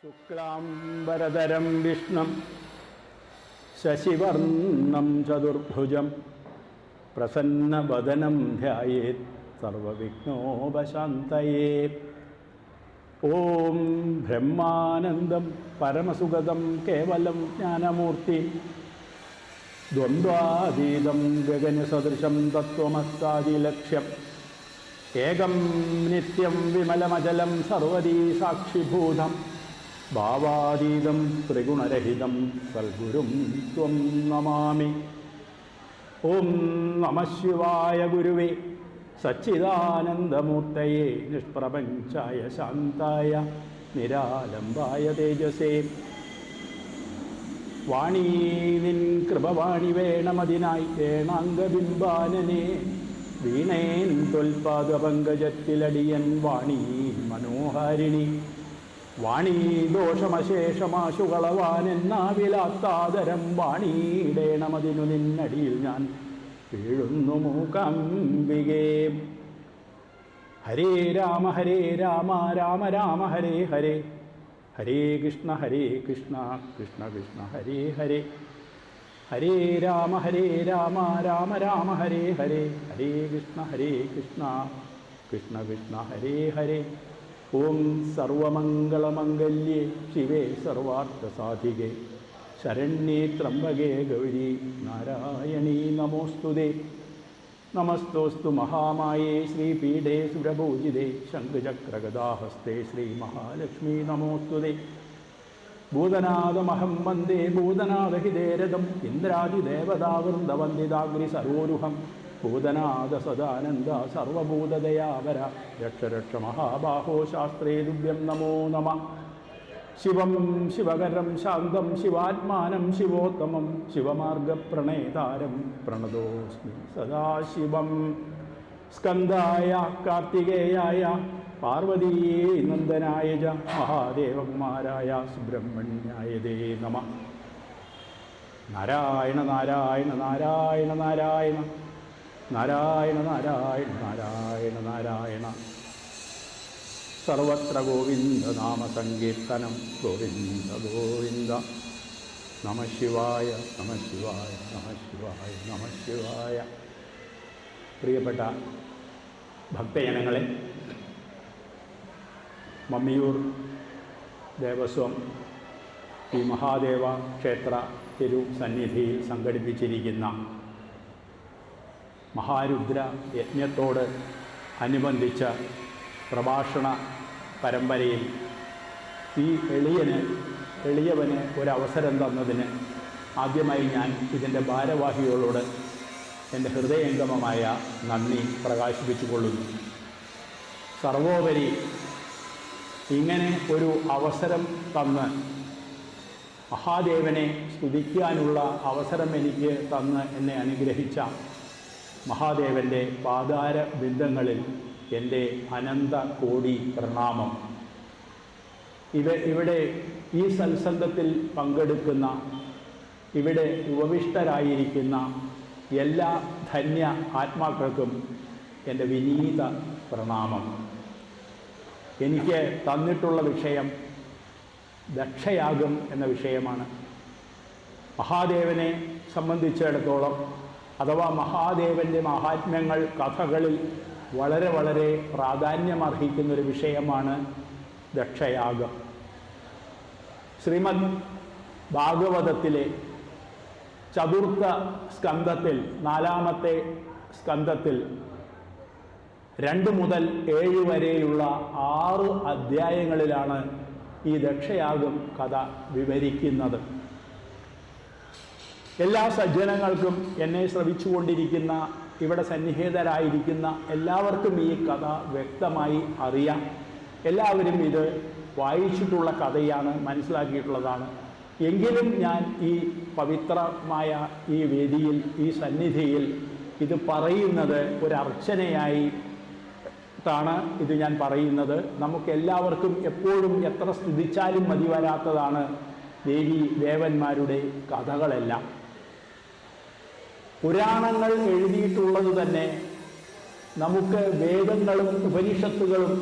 ശുക്ലാംബരധരം വിഷ്ണം ശശിവർണം ചതുർഭുജം പ്രസന്നവദനം ധ്യായേത് സർവവിഘ്നോപശാന്തയേ. ഓം ബ്രഹ്മാനന്ദം പരമസുഗതം കേവലം ജ്ഞാനമൂർത്തി ദ്വന്ദ്വാതീതം ഗഗനസദൃശം തത്വമസ്താദിലക്ഷ്യം ഏകം നിത്യം വിമലമചലം സർവദീ സാക്ഷിഭൂതം ഭാവാതീതം ത്രിഗുണരഹിതം സദ്ഗുരും ത്വം നമാമി. ഓം നമഃ ശിവായ ഗുരുവേ സച്ചിദാനന്ദമൂർത്തയേ നിഷ്പ്രപഞ്ചായ ശാന്തായ നിരാലംബായ തേജസേ. വാണീ നിൻ കൃപവാണി വേണമതിനായി ഏണാംഗബിംബാനനെ വീണേൻ തൊൽപാദപങ്കജത്തിലടിയൻ വാണീ മനോഹാരിണി. വാണീ ദോഷമശേഷമാശുകളവാനെന്നാവിലാത്താദരം വാണിയിടേണമതിനു നിന്നടിയിൽ ഞാൻ വീഴുന്നു മൂകാംബികേ. ഹരേ രാമ രാമ രാമ ഹരേ ഹരേ, ഹരേ കൃഷ്ണ കൃഷ്ണ കൃഷ്ണ ഹരേ ഹരേ. ഹരേ രാമ രാമ രാമ ഹരേ ഹരേ, ഹരേ കൃഷ്ണ കൃഷ്ണ കൃഷ്ണ ഹരേ ഹരേ. ഓം സർവമംഗളമംഗല്യേ ശിവേ സർവാർത്ഥസാധികേ ശരണ്യേ ത്രംബകേ ഗൗരി നാരായണീ നമോസ്തുതേ. നമസ്തോസ്തു മഹാമായേ ശ്രീപീഠേ സുരഭൂജിതേ ശംഖചക്രഗദാഹസ്തേ ശ്രീമഹാലക്ഷ്മീ നമോസ്തുതേ. ഭൂതനാഥമഹം വന്ദേ ഭൂതനാഥഹിതേരഥം ഇന്ദ്രാദിദേവതാവൃന്ദവന്ദിതാഗ്രി സരോരുഹം. ഭൂതനാഥ സദാനന്ദ സർവഭൂതദയാവര രക്ഷ രക്ഷ മഹാബാഹോ ശാസ്ത്രേ തുഭ്യം നമോ നമഃ. ശിവം ശിവകരം ശാന്തം ശിവാത്മാനം ശിവോത്തമം ശിവമാർഗപ്രണേതാരം പ്രണതോസ്മി സദാശിവം. സ്കന്ദായ കാർത്തികേയായ പാർവതീ നന്ദനായ ച മഹാദേവകുമാരായ സുബ്രഹ്മണ്യായ തേ നമഃ. നാരായണ നാരായണ നാരായണ നാരായണ നാരായണ നാരായണ നാരായണ നാരായണ. സർവത്ര ഗോവിന്ദ നാമ സങ്കീർത്തനം ഗോവിന്ദ ഗോവിന്ദ. നമഃ ശിവായ നമഃ ശിവായ നമഃ ശിവായ നമഃ ശിവായ. പ്രിയപ്പെട്ട ഭക്തജനങ്ങളെ, മമ്മിയൂർ ദേവസ്വം ഈ മഹാദേവ ക്ഷേത്ര തിരുസന്നിധിയിൽ സംഘടിപ്പിച്ചിരിക്കുന്ന മഹാരുദ്ര യജ്ഞത്തോട് അനുബന്ധിച്ച പ്രഭാഷണ പരമ്പരയിൽ ഈ എളിയവന് ഒരവസരം തന്നതിന് ആദ്യമായി ഞാൻ ഇതിൻ്റെ ഭാരവാഹികളോട് എൻ്റെ ഹൃദയംഗമമായ നന്ദി പ്രകാശിപ്പിച്ചുകൊള്ളുന്നു. സർവോപരി ഇങ്ങനെ ഒരു അവസരം തന്ന് മഹാദേവനെ സ്തുതിക്കാനുള്ള അവസരം എനിക്ക് തന്ന് എന്നെ അനുഗ്രഹിച്ച മഹാദേവൻ്റെ പാതാര ബിന്ദങ്ങളിൽ എൻ്റെ അനന്ത കോടി പ്രണാമം. ഇവിടെ ഈ സത്സംഗത്തിൽ പങ്കെടുക്കുന്ന, ഇവിടെ ഉപവിഷ്ടരായിരിക്കുന്ന എല്ലാ ധന്യ ആത്മാക്കൾക്കും എൻ്റെ വിനീത പ്രണാമം. എനിക്ക് തന്നിട്ടുള്ള വിഷയം ദക്ഷയാഗം എന്ന വിഷയമാണ്. മഹാദേവനെ സംബന്ധിച്ചിടത്തോളം, അഥവാ മഹാദേവൻ്റെ മഹാത്മ്യങ്ങൾ കഥകളിൽ വളരെ വളരെ പ്രാധാന്യമർഹിക്കുന്നൊരു വിഷയമാണ് ദക്ഷയാഗം. ശ്രീമദ് ഭാഗവതത്തിലെ ചതുർത്ഥ സ്കന്ധത്തിൽ, 4-ാമത്തെ സ്കന്ധത്തിൽ 2 മുതൽ 7 വരെയുള്ള 6 അധ്യായങ്ങളിലാണ് ഈ ദക്ഷയാഗം കഥ വിവരിക്കുന്നത്. എല്ലാ സജ്ജനങ്ങൾക്കും, എന്നെ ശ്രവിച്ചുകൊണ്ടിരിക്കുന്ന ഇവിടെ സന്നിഹിതരായിരിക്കുന്ന എല്ലാവർക്കും ഈ കഥ വ്യക്തമായി അറിയാം. എല്ലാവരും ഇത് വായിച്ചിട്ടുള്ള കഥയാണ്, മനസ്സിലാക്കിയിട്ടുള്ളതാണ്. എങ്കിലും ഞാൻ ഈ പവിത്രമായ ഈ വേദിയിൽ, ഈ സന്നിധിയിൽ ഇത് പറയുന്നത് ഒരർച്ചനയായിട്ടാണ് ഇത് ഞാൻ പറയുന്നത്. നമുക്കെല്ലാവർക്കും എപ്പോഴും എത്ര സ്തുതിച്ചാലും മതി വരാത്തതാണ് ദേവി ദേവന്മാരുടെ കഥകളെല്ലാം. പുരാണങ്ങൾ എഴുതിയിട്ടുള്ളത് തന്നെ നമുക്ക് വേദങ്ങളും ഉപനിഷത്തുകളും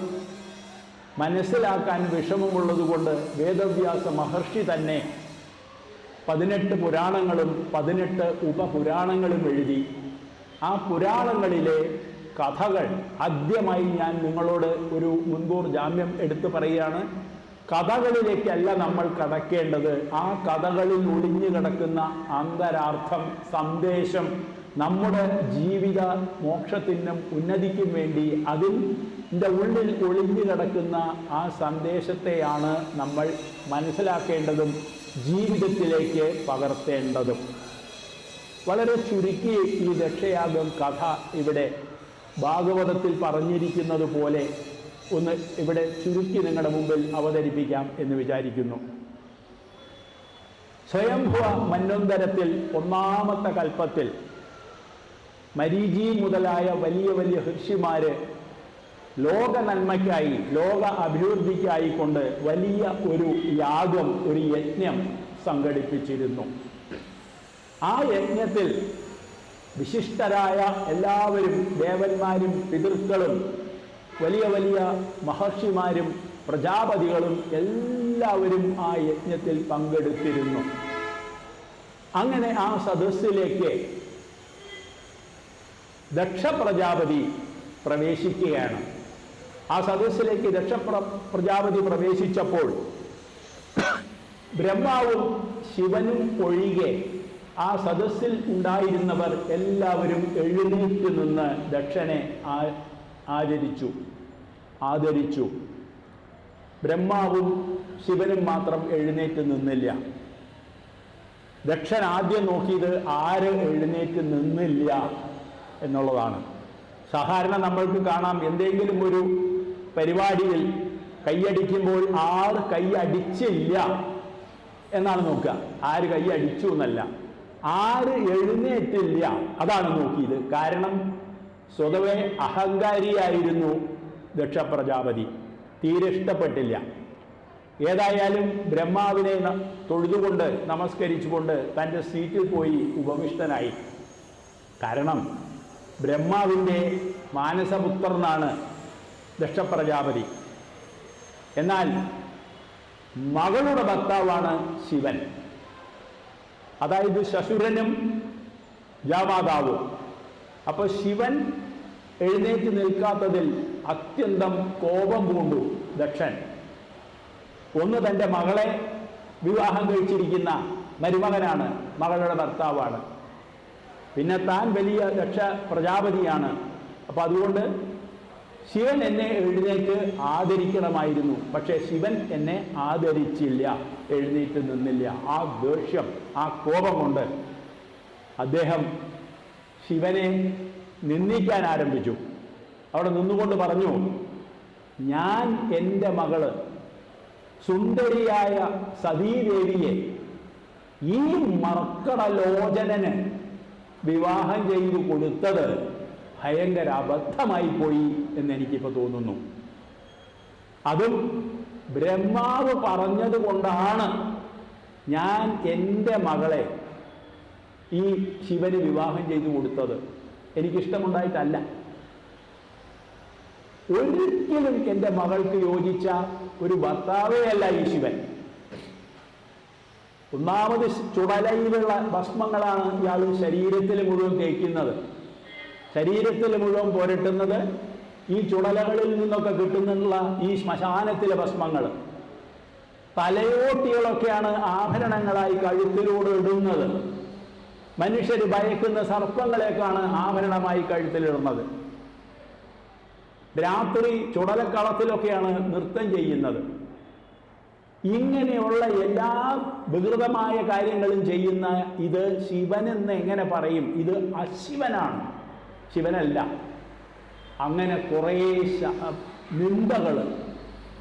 മനസ്സിലാക്കാൻ വിഷമമുള്ളതുകൊണ്ട് വേദവ്യാസ മഹർഷി തന്നെ 18 പുരാണങ്ങളും 18 ഉപപുരാണങ്ങളും എഴുതി. ആ പുരാണങ്ങളിലെ കഥകൾ ആദ്യമായി ഞാൻ നിങ്ങളോട് ഒരു മുൻകൂർ ജാമ്യം എടുത്തു പറയുകയാണ്. കഥകളിലേക്കല്ല നമ്മൾ കടക്കേണ്ടത്. ആ കഥകളിൽ ഒളിഞ്ഞു കിടക്കുന്ന അന്തരാർത്ഥം, സന്ദേശം, നമ്മുടെ ജീവിത മോക്ഷത്തിനും ഉന്നതിക്കും വേണ്ടി അതിൻ്റെ ഉള്ളിൽ ഒളിഞ്ഞു കിടക്കുന്ന ആ സന്ദേശത്തെയാണ് നമ്മൾ മനസ്സിലാക്കേണ്ടതും ജീവിതത്തിലേക്ക് പകർത്തേണ്ടതും. വളരെ ചുരുക്കി ഈ ദക്ഷയാഗം കഥ ഇവിടെ ഭാഗവതത്തിൽ പറഞ്ഞിരിക്കുന്നത് പോലെ ഒന്ന് ഇവിടെ ചുരുക്കി നിങ്ങളുടെ മുമ്പിൽ അവതരിപ്പിക്കാം എന്ന് വിചാരിക്കുന്നു. സ്വയംഭുവ മന്വന്തരത്തിൽ 1ാമത്തെ കൽപ്പത്തിൽ മരീചി മുതലായ വലിയ വലിയ ഋഷിമാര് ലോക നന്മയ്ക്കായി, ലോക അഭിവൃദ്ധിക്കായിക്കൊണ്ട് വലിയ ഒരു യാഗം, ഒരു യജ്ഞം സംഘടിപ്പിച്ചിരുന്നു. ആ യജ്ഞത്തിൽ വിശിഷ്ടരായ എല്ലാവരും, ദേവന്മാരും പിതൃക്കളും വലിയ വലിയ മഹർഷിമാരും പ്രജാപതികളും എല്ലാവരും ആ യജ്ഞത്തിൽ പങ്കെടുത്തിരുന്നു. അങ്ങനെ ആ സദസ്സിലേക്ക് ദക്ഷ പ്രജാപതി പ്രവേശിക്കുകയാണ്. ആ സദസ്സിലേക്ക് ദക്ഷ പ്രജാപതി പ്രവേശിച്ചപ്പോൾ ബ്രഹ്മാവും ശിവനും ഒഴികെ ആ സദസ്സിൽ ഉണ്ടായിരുന്നവർ എല്ലാവരും എഴുന്നേറ്റ് നിന്ന് ദക്ഷനെ ആദരിച്ചു. ബ്രഹ്മാവും ശിവനും മാത്രം എഴുന്നേറ്റ് നിന്നില്ല. ദക്ഷൻ ആദ്യം നോക്കിയത് ആര് എഴുന്നേറ്റ് നിന്നില്ല എന്നുള്ളതാണ്. സാധാരണ നമ്മൾക്ക് കാണാം, എന്തെങ്കിലും ഒരു പരിപാടിയിൽ കൈയടിക്കുമ്പോൾ ആര് കൈയടിച്ചില്ല എന്നാണ് നോക്കുക. ആര് കൈയടിച്ചു എന്നല്ല, ആര് എഴുന്നേറ്റില്ല അതാണ് നോക്കിയത്. കാരണം സ്വതവേ അഹങ്കാരിയായിരുന്നു ദക്ഷ പ്രജാപതി, തീരെ ഇഷ്ടപ്പെട്ടില്ല. ഏതായാലും ബ്രഹ്മാവിനെ തൊഴുതുകൊണ്ട് നമസ്കരിച്ചുകൊണ്ട് തൻ്റെ സീറ്റിൽ പോയി ഉപവിഷ്ടനായി. കാരണം ബ്രഹ്മാവിൻ്റെ മാനസപുത്രനാണ് ദക്ഷ പ്രജാപതി. എന്നാൽ മകളുടെ ഭർത്താവാണ് ശിവൻ, അതായത് ശശുരനും ജാമാതാവും. അപ്പോൾ ശിവൻ എഴുന്നേറ്റ് നിൽക്കാത്തതിൽ അത്യന്തം കോപം പൂണ്ടു ദക്ഷൻ. ഒന്ന് തൻ്റെ മകളെ വിവാഹം കഴിച്ചിരിക്കുന്ന മരുമകനാണ്, മകളുടെ ഭർത്താവാണ്. പിന്നെ താൻ വലിയ ദക്ഷ പ്രജാപതിയാണ്. അപ്പോൾ അതുകൊണ്ട് ശിവൻ എന്നെ എഴുന്നേറ്റ് ആദരിക്കണമായിരുന്നു. പക്ഷേ ശിവൻ എന്നെ ആദരിച്ചില്ല, എഴുന്നേറ്റ് നിന്നില്ല. ആ ദേഷ്യം, ആ കോപം കൊണ്ട് അദ്ദേഹം ശിവനെ നിന്ദിക്കാൻ ആരംഭിച്ചു. അവിടെ നിന്നുകൊണ്ട് പറഞ്ഞു, ഞാൻ എൻ്റെ മകള് സുന്ദരിയായ സതീദേവിയെ ഈ മർക്കടലോചനന് വിവാഹം ചെയ്തു കൊടുത്തത് ഭയങ്കര അബദ്ധമായി പോയി എന്നെനിക്കിപ്പോൾ തോന്നുന്നു. അതും ബ്രഹ്മാവ് പറഞ്ഞതുകൊണ്ടാണ് ഞാൻ എൻ്റെ മകളെ ഈ ശിവന് വിവാഹം ചെയ്തു കൊടുത്തത്. എനിക്കിഷ്ടമുണ്ടായിട്ടല്ല. ഒരിക്കലും എൻ്റെ മകൾക്ക് യോജിച്ച ഒരു ഭർത്താവേ അല്ല ഈ ശിവൻ. ഒന്നാമത് ചുടലയിലുള്ള ഭസ്മങ്ങളാണ് ഇയാൾ ശരീരത്തിൽ മുഴുവൻ തേക്കുന്നത്. ശരീരത്തിൽ മുഴുവൻ പുരട്ടുന്നത് ഈ ചുടലകളിൽ നിന്നൊക്കെ കിട്ടുന്നുള്ള ഈ ശ്മശാനത്തിലെ ഭസ്മങ്ങൾ. തലയോട്ടികളൊക്കെയാണ് ആഭരണങ്ങളായി കഴുത്തിലൂടെ ഇടുന്നത്. മനുഷ്യർ ഭയക്കുന്ന സർപ്പങ്ങളെക്കാണ് ആഭരണമായി കഴുത്തിലിടുന്നത്. രാത്രി ചുടലക്കളത്തിലൊക്കെയാണ് നൃത്തം ചെയ്യുന്നത്. ഇങ്ങനെയുള്ള എല്ലാ വികൃതമായ കാര്യങ്ങളും ചെയ്യുന്ന ഇത് ശിവനെന്ന് എങ്ങനെ പറയും? ഇത് അശിവനാണ്, ശിവനല്ല. അങ്ങനെ കുറേ നിന്ദകൾ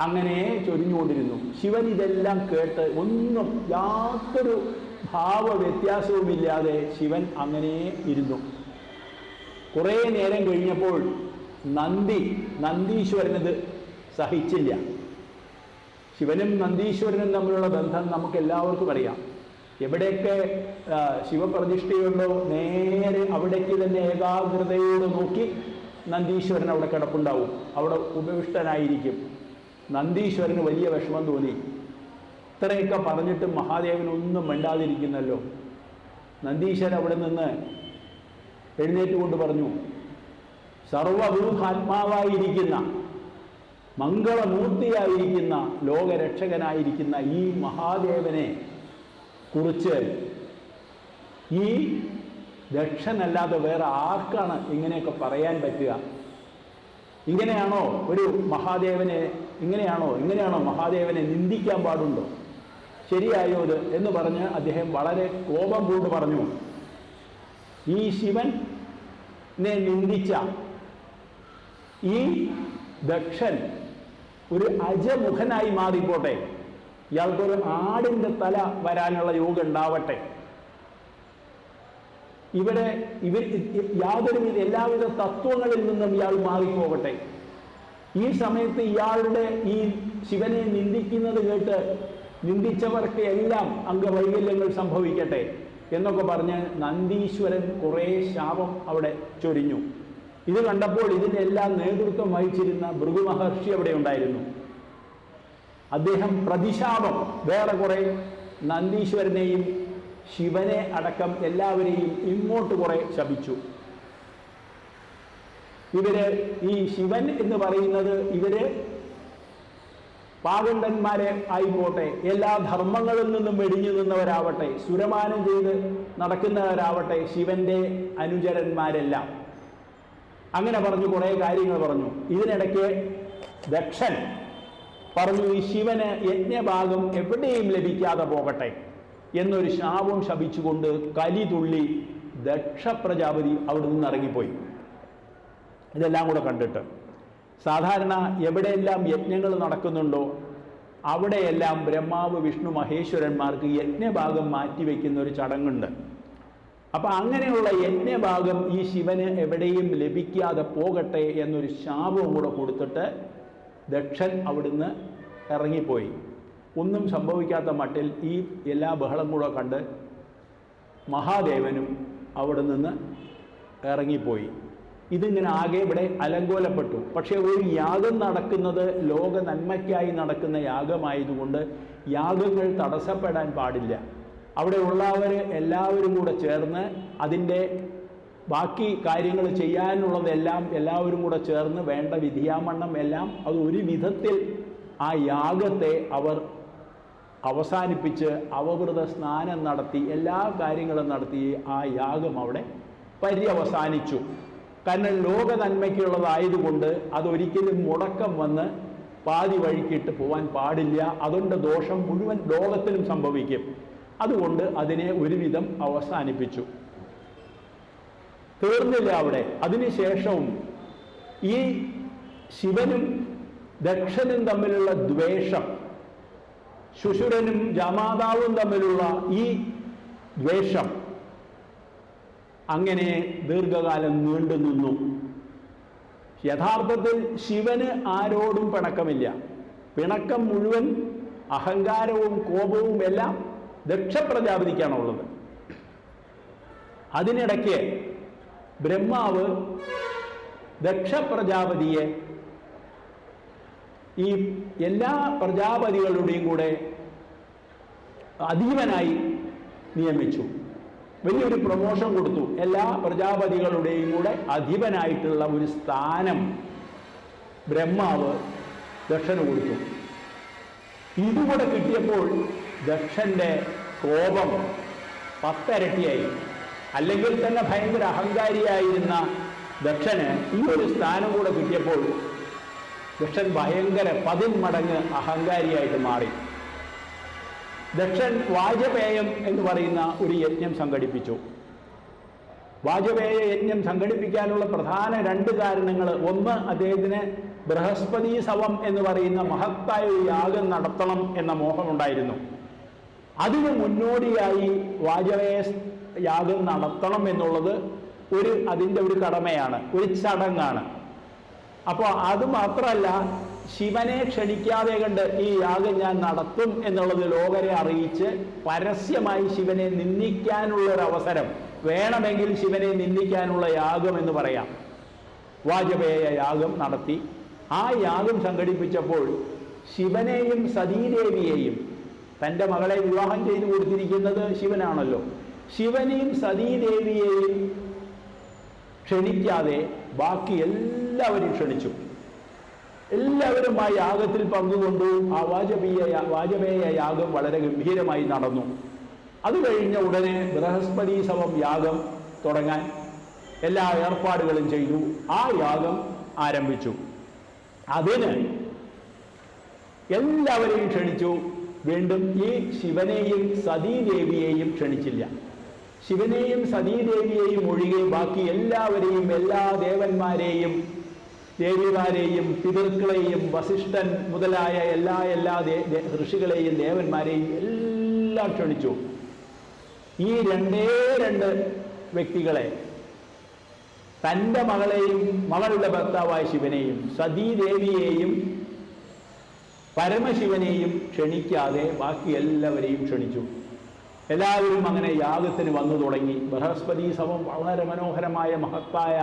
അങ്ങനെ ചൊരിഞ്ഞുകൊണ്ടിരുന്നു. ശിവൻ ഇതെല്ലാം കേട്ട് ഒന്നും യാതൊരു ഭാവവ്യത്യാസവുമില്ലാതെ ശിവൻ അങ്ങനെ ഇരുന്നു. കുറേ നേരം കഴിഞ്ഞപ്പോൾ നന്ദീശ്വരനത് സഹിച്ചില്ല. ശിവനും നന്ദീശ്വരനും തമ്മിലുള്ള ബന്ധം നമുക്ക് എല്ലാവർക്കും അറിയാം. എവിടെയൊക്കെ ശിവപ്രതിഷ്ഠയുണ്ടോ നേരെ അവിടേക്ക് തന്നെ ഏകാഗ്രതയോട് നോക്കി നന്ദീശ്വരൻ അവിടെ കിടപ്പുണ്ടാവും, അവിടെ ഉപവിഷ്ടനായിരിക്കും. നന്ദീശ്വരന് വലിയ വിഷമം തോന്നി. ഇത്രയൊക്കെ പറഞ്ഞിട്ടും മഹാദേവനൊന്നും മിണ്ടാതിരിക്കുന്നല്ലോ. നന്ദീശ്വരൻ അവിടെ നിന്ന് എഴുന്നേറ്റുകൊണ്ട് പറഞ്ഞു, സർവഭൂതാത്മാവായിരിക്കുന്ന മംഗളമൂർത്തിയായിരിക്കുന്ന ലോകരക്ഷകനായിരിക്കുന്ന ഈ മഹാദേവനെ കുറിച്ച് ഈ ദക്ഷനല്ലാതെ വേറെ ആർക്കാണ് ഇങ്ങനെയൊക്കെ പറയാൻ പറ്റുക? ഇങ്ങനെയാണോ ഒരു മഹാദേവനെ ഇങ്ങനെയാണോ മഹാദേവനെ നിന്ദിക്കാൻ പാടുണ്ടോ? ശരിയായോ ഇത് എന്ന് പറഞ്ഞ് അദ്ദേഹം വളരെ കോപം കൊണ്ട് പറഞ്ഞു, ഈ ശിവനെ നിന്ദിച്ച ഈ ദക്ഷൻ ഒരു അജമുഖനായി മാറിപ്പോട്ടെ, ഇയാൾക്കൊരു ആടിൻ്റെ തല വരാനുള്ള യോഗം ഉണ്ടാവട്ടെ, ഇവർ യാതൊരുവിധ എല്ലാവിധ തത്വങ്ങളിൽ നിന്നും ഇയാൾ മാറിപ്പോകട്ടെ, ഈ സമയത്ത് ഇയാളുടെ ഈ ശിവനെ നിന്ദിക്കുന്നത് കേട്ട് നിന്ദിച്ചവർക്ക് എല്ലാം അംഗവൈകല്യങ്ങൾ സംഭവിക്കട്ടെ എന്നൊക്കെ പറഞ്ഞ് നന്ദീശ്വരൻ കുറേ ശാപം അവിടെ ചൊരിഞ്ഞു. ഇത് കണ്ടപ്പോൾ ഇതിനെല്ലാം നേതൃത്വം വഹിച്ചിരുന്ന ഭൃഗു മഹർഷി അവിടെ ഉണ്ടായിരുന്നു. അദ്ദേഹം പ്രതിശാപം വേറെ കുറെ നന്ദീശ്വരനെയും ശിവനെ അടക്കം എല്ലാവരെയും ഇങ്ങോട്ട് കുറെ ശപിച്ചു. ഈ ശിവൻ എന്ന് പറയുന്നത് പാകണ്ഡന്മാരെ ആയിപ്പോട്ടെ, എല്ലാ ധർമ്മങ്ങളിൽ നിന്നും വെടിഞ്ഞു നിന്നവരാവട്ടെ, സുരമാനം ചെയ്ത് നടക്കുന്നവരാവട്ടെ, ശിവന്റെ അനുചരന്മാരെല്ലാം അങ്ങനെ പറഞ്ഞു കുറേ കാര്യങ്ങൾ പറഞ്ഞു. ഇതിനിടയ്ക്ക് ദക്ഷൻ പറഞ്ഞു, ഈ ശിവന് യജ്ഞഭാഗം എവിടെയും ലഭിക്കാതെ പോകട്ടെ എന്നൊരു ശാപം ശപിച്ചുകൊണ്ട് കലി തുള്ളി ദക്ഷ പ്രജാപതി അവിടെ നിന്ന് ഇറങ്ങിപ്പോയി. ഇതെല്ലാം കൂടെ കണ്ടിട്ട് സാധാരണ എവിടെയെല്ലാം യജ്ഞങ്ങൾ നടക്കുന്നുണ്ടോ അവിടെയെല്ലാം ബ്രഹ്മാവ് വിഷ്ണു മഹേശ്വരന്മാർക്ക് യജ്ഞഭാഗം മാറ്റിവെക്കുന്ന ഒരു ചടങ്ങുണ്ട്. അപ്പം അങ്ങനെയുള്ള യജ്ഞഭാഗം ഈ ശിവന് എവിടെയും ലഭിക്കാതെ പോകട്ടെ എന്നൊരു ശാപവും കൂടെ കൊടുത്തിട്ട് ദക്ഷൻ അവിടുന്ന് ഇറങ്ങിപ്പോയി. ഒന്നും സംഭവിക്കാത്ത മട്ടിൽ ഈ എല്ലാ ബഹളം കൂടെ കണ്ട് മഹാദേവനും അവിടെ നിന്ന് ഇറങ്ങിപ്പോയി. ഇതിങ്ങനെ ആകെ ഇവിടെ അലങ്കോലപ്പെട്ടു. പക്ഷേ ഒരു യാഗം നടക്കുന്നത് ലോക നന്മയ്ക്കായി നടക്കുന്ന യാഗമായതുകൊണ്ട് യാഗങ്ങൾ തടസ്സപ്പെടാൻ പാടില്ല. അവിടെ ഉള്ളവർ എല്ലാവരും കൂടെ ചേർന്ന് അതിൻ്റെ ബാക്കി കാര്യങ്ങൾ ചെയ്യാനുള്ളതെല്ലാം എല്ലാവരും കൂടെ ചേർന്ന് വേണ്ട വിധിയാമണ്ണം എല്ലാം അത് ഒരു വിധത്തിൽ ആ യാഗത്തെ അവർ അവസാനിപ്പിച്ച് അവവൃത സ്നാനം നടത്തി എല്ലാ കാര്യങ്ങളും നടത്തി ആ യാഗം അവിടെ പര്യവസാനിച്ചു. കാരണം ലോക നന്മയ്ക്കുള്ളതായതുകൊണ്ട് അതൊരിക്കലും മുടക്കം വന്ന് പാതി വഴിക്കിട്ട് പോകാൻ പാടില്ല. അതുകൊണ്ട് ദോഷം മുഴുവൻ ലോകത്തിലും സംഭവിക്കും. അതുകൊണ്ട് അതിനെ ഒരുവിധം അവസാനിപ്പിച്ചു. തീർന്നില്ല അവിടെ. അതിനുശേഷവും ഈ ശിവനും ദക്ഷനും തമ്മിലുള്ള ദ്വേഷം, ശുശുരനും ജാമാതാവും തമ്മിലുള്ള ഈ ദ്വേഷം അങ്ങനെ ദീർഘകാലം നീണ്ടു നിന്നു. യഥാർത്ഥത്തിൽ ശിവന് ആരോടും പിണക്കമില്ല. പിണക്കം മുഴുവൻ അഹങ്കാരവും കോപവും എല്ലാം ദക്ഷപ്രജാപതിക്കാണുള്ളത്. അതിനിടയ്ക്ക് ബ്രഹ്മാവ് ദക്ഷപ്രജാപതിയെ ഈ എല്ലാ പ്രജാപതികളുടെയും കൂടെ അധീപനായി നിയമിച്ചു. വലിയൊരു പ്രമോഷൻ കൊടുത്തു. എല്ലാ പ്രജാപതികളുടെയും കൂടെ അധീപനായിട്ടുള്ള ഒരു സ്ഥാനം ബ്രഹ്മാവ് ദക്ഷന് കൊടുത്തു. ഇതുകൂടെ കിട്ടിയപ്പോൾ ദക്ഷന്റെ കോപം 10 ഇരട്ടിയായി. അല്ലെങ്കിൽ തന്നെ ഭയങ്കര അഹങ്കാരിയായിരുന്ന ദക്ഷന് ഈ ഒരു സ്ഥാനം കൂടെ കിട്ടിയപ്പോൾ ദക്ഷൻ ഭയങ്കര 10 മടങ്ങ് അഹങ്കാരിയായിട്ട് മാറി. ദക്ഷൻ വാജപേയം എന്ന് പറയുന്ന ഒരു യജ്ഞം സംഘടിപ്പിച്ചു. വാജപേയ യജ്ഞം സംഘടിപ്പിക്കാനുള്ള പ്രധാന 2 കാരണങ്ങൾ. ഒന്ന്, അദ്ദേഹത്തിന് ബൃഹസ്പതി സവം എന്ന് പറയുന്ന മഹത്തായ ഒരു യാഗം നടത്തണം എന്ന മോഹമുണ്ടായിരുന്നു. അതിന് മുന്നോടിയായി വാജപേയ യാഗം നടത്തണം എന്നുള്ളത് അതിൻ്റെ ഒരു കടമയാണ്, ഒരു ചടങ്ങാണ്. അപ്പോൾ അത് മാത്രമല്ല, ശിവനെ ക്ഷണിക്കാതെ കണ്ട് ഈ യാഗം ഞാൻ നടത്തും എന്നുള്ളത് ലോകരെ അറിയിച്ച് പരസ്യമായി ശിവനെ നിന്ദിക്കാനുള്ളൊരവസരം വേണമെങ്കിൽ ശിവനെ നിന്ദിക്കാനുള്ള യാഗം എന്ന് പറയാം. വാജപേയ യാഗം നടത്തി. ആ യാഗം സംഘടിപ്പിച്ചപ്പോൾ ശിവനെയും സതീദേവിയെയും, തൻ്റെ മകളെ വിവാഹം ചെയ്തു കൊടുത്തിരിക്കുന്നത് ശിവനാണല്ലോ, ശിവനെയും സതീദേവിയെയും ക്ഷണിക്കാതെ ബാക്കി എല്ലാവരും ക്ഷണിച്ചു. എല്ലാവരും ആ യാഗത്തിൽ പങ്കുകൊണ്ടു. ആ വാജപേയ യാഗം വളരെ ഗംഭീരമായി നടന്നു. അത് കഴിഞ്ഞ ഉടനെ ബൃഹസ്പതി സമം യാഗം തുടങ്ങാൻ എല്ലാ ഏർപ്പാടുകളും ചെയ്തു. ആ യാഗം ആരംഭിച്ചു. അതിന് എല്ലാവരെയും ക്ഷണിച്ചു. വീണ്ടും ഈ ശിവനെയും സതീദേവിയെയും ക്ഷണിച്ചില്ല. ശിവനെയും സതീദേവിയെയും ഒഴികെ ബാക്കി എല്ലാവരെയും, എല്ലാ ദേവന്മാരെയും ദേവിമാരെയും പിതൃക്കളെയും വസിഷ്ഠൻ മുതലായ എല്ലാ ഋഷികളെയും ദേവന്മാരെയും എല്ലാം ക്ഷണിച്ചു. ഈ രണ്ട് വ്യക്തികളെ, തൻ്റെ മകളെയും മകളുടെ ഭർത്താവായ ശിവനെയും സതീദേവിയെയും പരമശിവനെയും ക്ഷണിക്കാതെ ബാക്കി എല്ലാവരെയും ക്ഷണിച്ചു. എല്ലാവരും അങ്ങനെ യാഗത്തിന് വന്നു തുടങ്ങി. ബൃഹസ്പതി സമം വളരെ മനോഹരമായ മഹത്തായ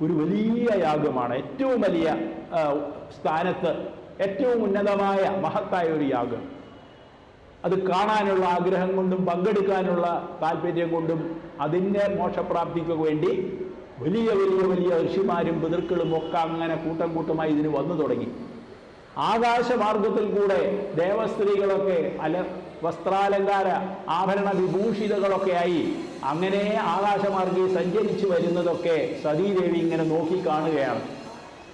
ഒരു വലിയ യാഗമാണ്. ഏറ്റവും വലിയ സ്ഥാനത്ത് ഏറ്റവും ഉന്നതമായ മഹത്തായ ഒരു യാഗം. അത് കാണാനുള്ള ആഗ്രഹം കൊണ്ടും പങ്കെടുക്കാനുള്ള താല്പര്യം കൊണ്ടും അതിൻ്റെ മോക്ഷപ്രാപ്തിക്ക് വേണ്ടി വലിയ വലിയ വലിയ ഋഷിമാരും പിതൃക്കളും ഒക്കെ അങ്ങനെ കൂട്ടം കൂട്ടമായി ഇതിന് വന്നു തുടങ്ങി. ആകാശമാർഗത്തിൽ കൂടെ ദേവസ്ത്രീകളൊക്കെ വസ്ത്രാലങ്കാര ആഭരണ വിഭൂഷിതകളൊക്കെ ആയി അങ്ങനെ ആകാശമാർഗെ സഞ്ചരിച്ചു വരുന്നതൊക്കെ സതീദേവി ഇങ്ങനെ നോക്കി കാണുകയാണ്.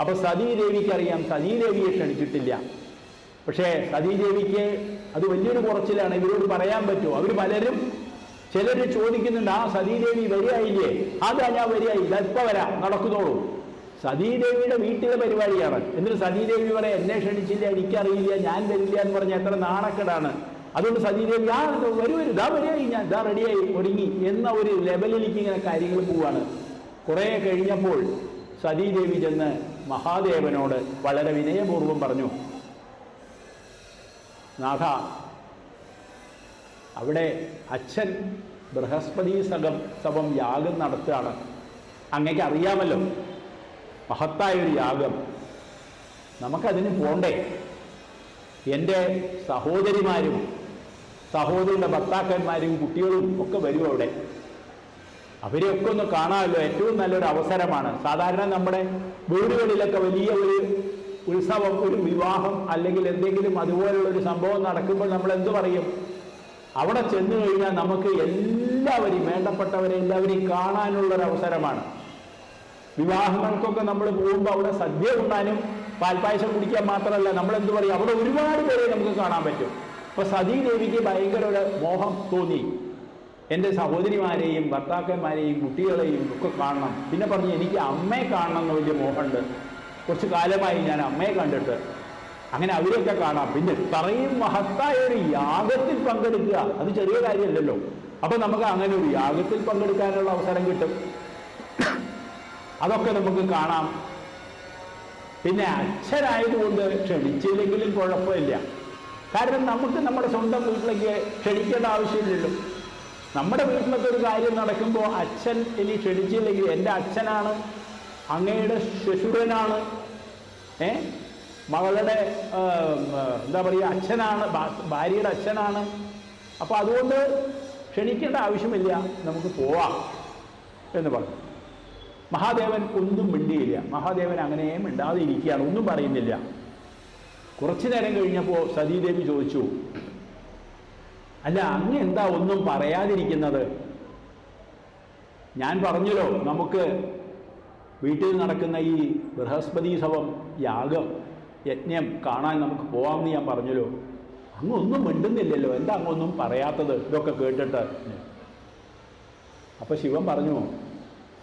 അപ്പൊ സതീദേവിക്കറിയാം സതീദേവിയെ ക്ഷണിച്ചിട്ടില്ല. പക്ഷേ സതീദേവിക്ക് അത് വലിയൊരു കുറച്ചിലാണ്. ഇവരോട് പറയാൻ പറ്റുമോ? അവർ പലരും ചിലർ ചോദിക്കുന്നുണ്ട്, ആ സതീദേവി വരികയില്ലേ? അതാ ഞാൻ വരികയായി, ഇതെപ്പോൾ വരാം, നടക്കുന്നോളൂ. സതീദേവിയുടെ വീട്ടിലെ പരിപാടിയാണ്. എന്നിട്ട് സതീദേവി പറയാം എന്നെ ക്ഷണിച്ചില്ല, എനിക്കറിയില്ല, ഞാൻ വരില്ല എന്ന് പറഞ്ഞാൽ എത്ര നാണക്കേടാണ്. അതുകൊണ്ട് സതീദേവി വരൂ ഇതാ വരികയായി, ഞാൻ ഇതാ റെഡിയായി ഒരുങ്ങി എന്ന ഒരു ലെവലിലേക്ക് ഇങ്ങനെ കാര്യങ്ങൾ പോവാണ്. കുറേ കഴിഞ്ഞപ്പോൾ സതീദേവി ചെന്ന് മഹാദേവനോട് വളരെ വിനയപൂർവ്വം പറഞ്ഞു, നാഥ, അവിടെ അച്ഛൻ ബൃഹസ്പതി സമം യാഗം നടത്തുകയാണ്. അങ്ങേക്ക് അറിയാമല്ലോ, മഹത്തായൊരു യാഗം, നമുക്കതിന് പോണ്ടേ? എൻ്റെ സഹോദരിമാരും സഹോദരിയുടെ ഭർത്താക്കന്മാരും കുട്ടികളും ഒക്കെ വരും അവിടെ. അവരെയൊക്കെ ഒന്ന് കാണാമല്ലോ, ഏറ്റവും നല്ലൊരു അവസരമാണ്. സാധാരണ നമ്മുടെ വീടുകളിലൊക്കെ വലിയ ഒരു ഉത്സവം, ഒരു വിവാഹം അല്ലെങ്കിൽ എന്തെങ്കിലും അതുപോലുള്ളൊരു സംഭവം നടക്കുമ്പോൾ നമ്മൾ എന്തു പറയും? അവിടെ ചെന്നു കഴിഞ്ഞാൽ നമുക്ക് എല്ലാവരെയും, വേണ്ടപ്പെട്ടവരെ എല്ലാവരെയും കാണാനുള്ളൊരവസരമാണ്. വിവാഹങ്ങൾക്കൊക്കെ നമ്മൾ പോകുമ്പോൾ അവിടെ സദ്യ ഉണ്ണാനും പാൽപ്പായസം കുടിക്കാൻ മാത്രമല്ല, നമ്മളെന്ത് പറയും, അവിടെ ഒരുപാട് പേരെ നമുക്ക് കാണാൻ പറ്റും. അപ്പോൾ സതീദേവിക്ക് ഭയങ്കര ഒരു മോഹം തോന്നി, എൻ്റെ സഹോദരിമാരെയും ഭർത്താക്കന്മാരെയും കുട്ടികളെയും ഒക്കെ കാണണം. പിന്നെ പറഞ്ഞു, എനിക്ക് അമ്മയെ കാണണം എന്ന് വലിയ മോഹമുണ്ട്, കുറച്ച് കാലമായി ഞാൻ അമ്മയെ കണ്ടിട്ട്. അങ്ങനെ അവരെയൊക്കെ കാണാം. പിന്നെ ഇത്രയും മഹത്തായ ഒരു യാഗത്തിൽ പങ്കെടുക്കുക, അത് ചെറിയ കാര്യമല്ലല്ലോ. അപ്പം നമുക്ക് അങ്ങനെ ഒരു യാഗത്തിൽ പങ്കെടുക്കാനുള്ള അവസരം കിട്ടും, അതൊക്കെ നമുക്ക് കാണാം. പിന്നെ അച്ഛനായതുകൊണ്ട് ക്ഷണിച്ചില്ലെങ്കിലും കുഴപ്പമില്ല. കാരണം നമുക്ക് നമ്മുടെ സ്വന്തം വീട്ടിലേക്ക് ക്ഷണിക്കേണ്ട ആവശ്യമില്ലല്ലോ. നമ്മുടെ വീട്ടിലൊക്കെ ഒരു കാര്യം നടക്കുമ്പോൾ അച്ഛൻ ഇനി ക്ഷണിച്ചില്ലെങ്കിൽ, എൻ്റെ അച്ഛനാണ്, അങ്ങയുടെ ശ്വശുരനാണ്, മകളുടെ എന്താ പറയുക അച്ഛനാണ്, ഭാര്യയുടെ അച്ഛനാണ്. അപ്പോൾ അതുകൊണ്ട് ക്ഷണിക്കേണ്ട ആവശ്യമില്ല, നമുക്ക് പോവാം എന്ന് പറഞ്ഞു. മഹാദേവൻ ഒന്നും മിണ്ടിയില്ല. മഹാദേവൻ അങ്ങനെ മിണ്ടാതെ ഇരിക്കുകയാണ്, ഒന്നും പറയുന്നില്ല. കുറച്ചു നേരം കഴിഞ്ഞപ്പോൾ സതീദേവി ചോദിച്ചു, അല്ല അങ്ങ് എന്താ ഒന്നും പറയാതിരിക്കുന്നത്? ഞാൻ പറഞ്ഞല്ലോ, നമുക്ക് വീട്ടിൽ നടക്കുന്ന ഈ ബൃഹസ്പതി സമം യജ്ഞം കാണാൻ നമുക്ക് പോവാമെന്ന് ഞാൻ പറഞ്ഞല്ലോ. അങ്ങ് ഒന്നും മിണ്ടുന്നില്ലല്ലോ, എന്താ അങ്ങൊന്നും പറയാത്തത്? ഇതൊക്കെ കേട്ടിട്ട്. അപ്പോൾ ശിവൻ പറഞ്ഞു,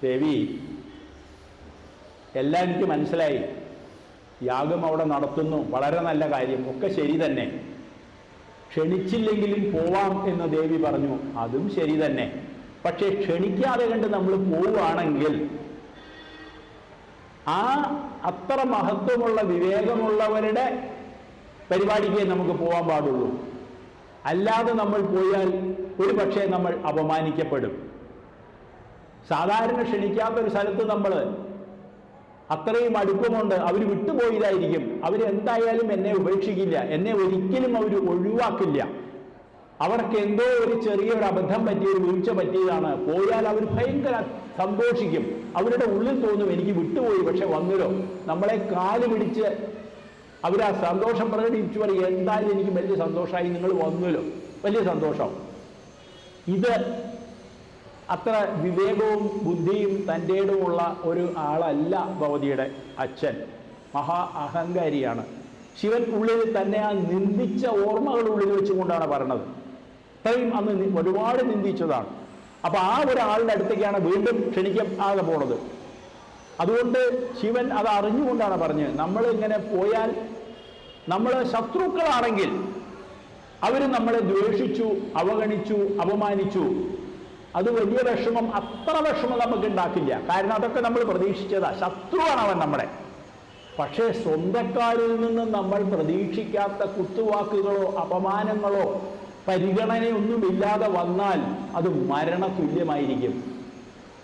ദേവി, എല്ലാം എനിക്ക് മനസ്സിലായി, യാഗം അവിടെ നടത്തുന്നു, വളരെ നല്ല കാര്യം, ഒക്കെ ശരി തന്നെ. ക്ഷണിച്ചില്ലെങ്കിലും പോവാം എന്ന് ദേവി പറഞ്ഞു, അതും ശരി തന്നെ. പക്ഷേ ക്ഷണിക്കാതെ കണ്ട് നമ്മൾ പോവുകയാണെങ്കിൽ അത്ര മഹത്വമുള്ള വിവേകമുള്ളവരുടെ പരിപാടിക്ക് നമുക്ക് പോകാൻ പാടുള്ളൂ. അല്ലാതെ നമ്മൾ പോയാൽ ഒരു പക്ഷേ നമ്മൾ അപമാനിക്കപ്പെടും. സാധാരണ ക്ഷണിക്കാത്തൊരു സ്ഥലത്ത് നമ്മൾ അത്രയും അടുപ്പമുണ്ട്. അവർ വിട്ടുപോയതായിരിക്കും. അവരെന്തായാലും എന്നെ ഉപേക്ഷിക്കില്ല, എന്നെ ഒരിക്കലും അവർ ഒഴിവാക്കില്ല. അവർക്ക് എന്തോ ഒരു ചെറിയൊരു അബദ്ധം പറ്റിയ, ഒരു വീഴ്ച പറ്റിയതാണ്. പോയാൽ അവർ ഭയങ്കര സന്തോഷിക്കും. അവരുടെ ഉള്ളിൽ തോന്നും എനിക്ക് വിട്ടുപോയി, പക്ഷെ വന്നല്ലോ. നമ്മളെ കാല് പിടിച്ച് അവരാ സന്തോഷം പ്രകടിപ്പിച്ചു പറയും, എന്തായാലും എനിക്ക് വലിയ സന്തോഷമായി, നിങ്ങൾ വന്നല്ലോ, വലിയ സന്തോഷം. ഇത് അത്ര വിവേകവും ബുദ്ധിയും തൻ്റെടുമുള്ള ഒരു ആളല്ല ഭഗവതിയുടെ അച്ഛൻ. മഹാ അഹങ്കാരിയാണ്. ശിവൻ ഉള്ളിൽ തന്നെ ആ നിന്ദിച്ച ഓർമ്മകൾ ഉള്ളിൽ വെച്ചുകൊണ്ടാണ് പറയണത്. അത്രയും അന്ന് ഒരുപാട് നിന്ദിച്ചതാണ്. അപ്പൊ ആ ഒരാളുടെ അടുത്തേക്കാണ് വീണ്ടും ക്ഷണിക്കാതെ പോണത്. അതുകൊണ്ട് ശിവൻ അത് അറിഞ്ഞുകൊണ്ടാണ് പറഞ്ഞത്, നമ്മൾ ഇങ്ങനെ പോയാൽ നമ്മൾ ശത്രുക്കളാണെങ്കിൽ അവർ നമ്മളെ ദ്വേഷിച്ചു, അവഗണിച്ചു, അപമാനിച്ചു, അത് വലിയ വിഷമം, അത്ര വിഷമം നമുക്ക് ഉണ്ടാക്കില്ല. കാരണം അതൊക്കെ നമ്മൾ പ്രതീക്ഷിച്ചതാ. ശത്രുവാണ് അവൻ നമ്മുടെ. പക്ഷേ സ്വന്തക്കാരിൽ നിന്ന് നമ്മൾ പ്രതീക്ഷിക്കാത്ത കുത്തുവാക്കുകളോ അപമാനങ്ങളോ പരിഗണനയൊന്നുമില്ലാതെ വന്നാൽ അത് മരണതുല്യമായിരിക്കും.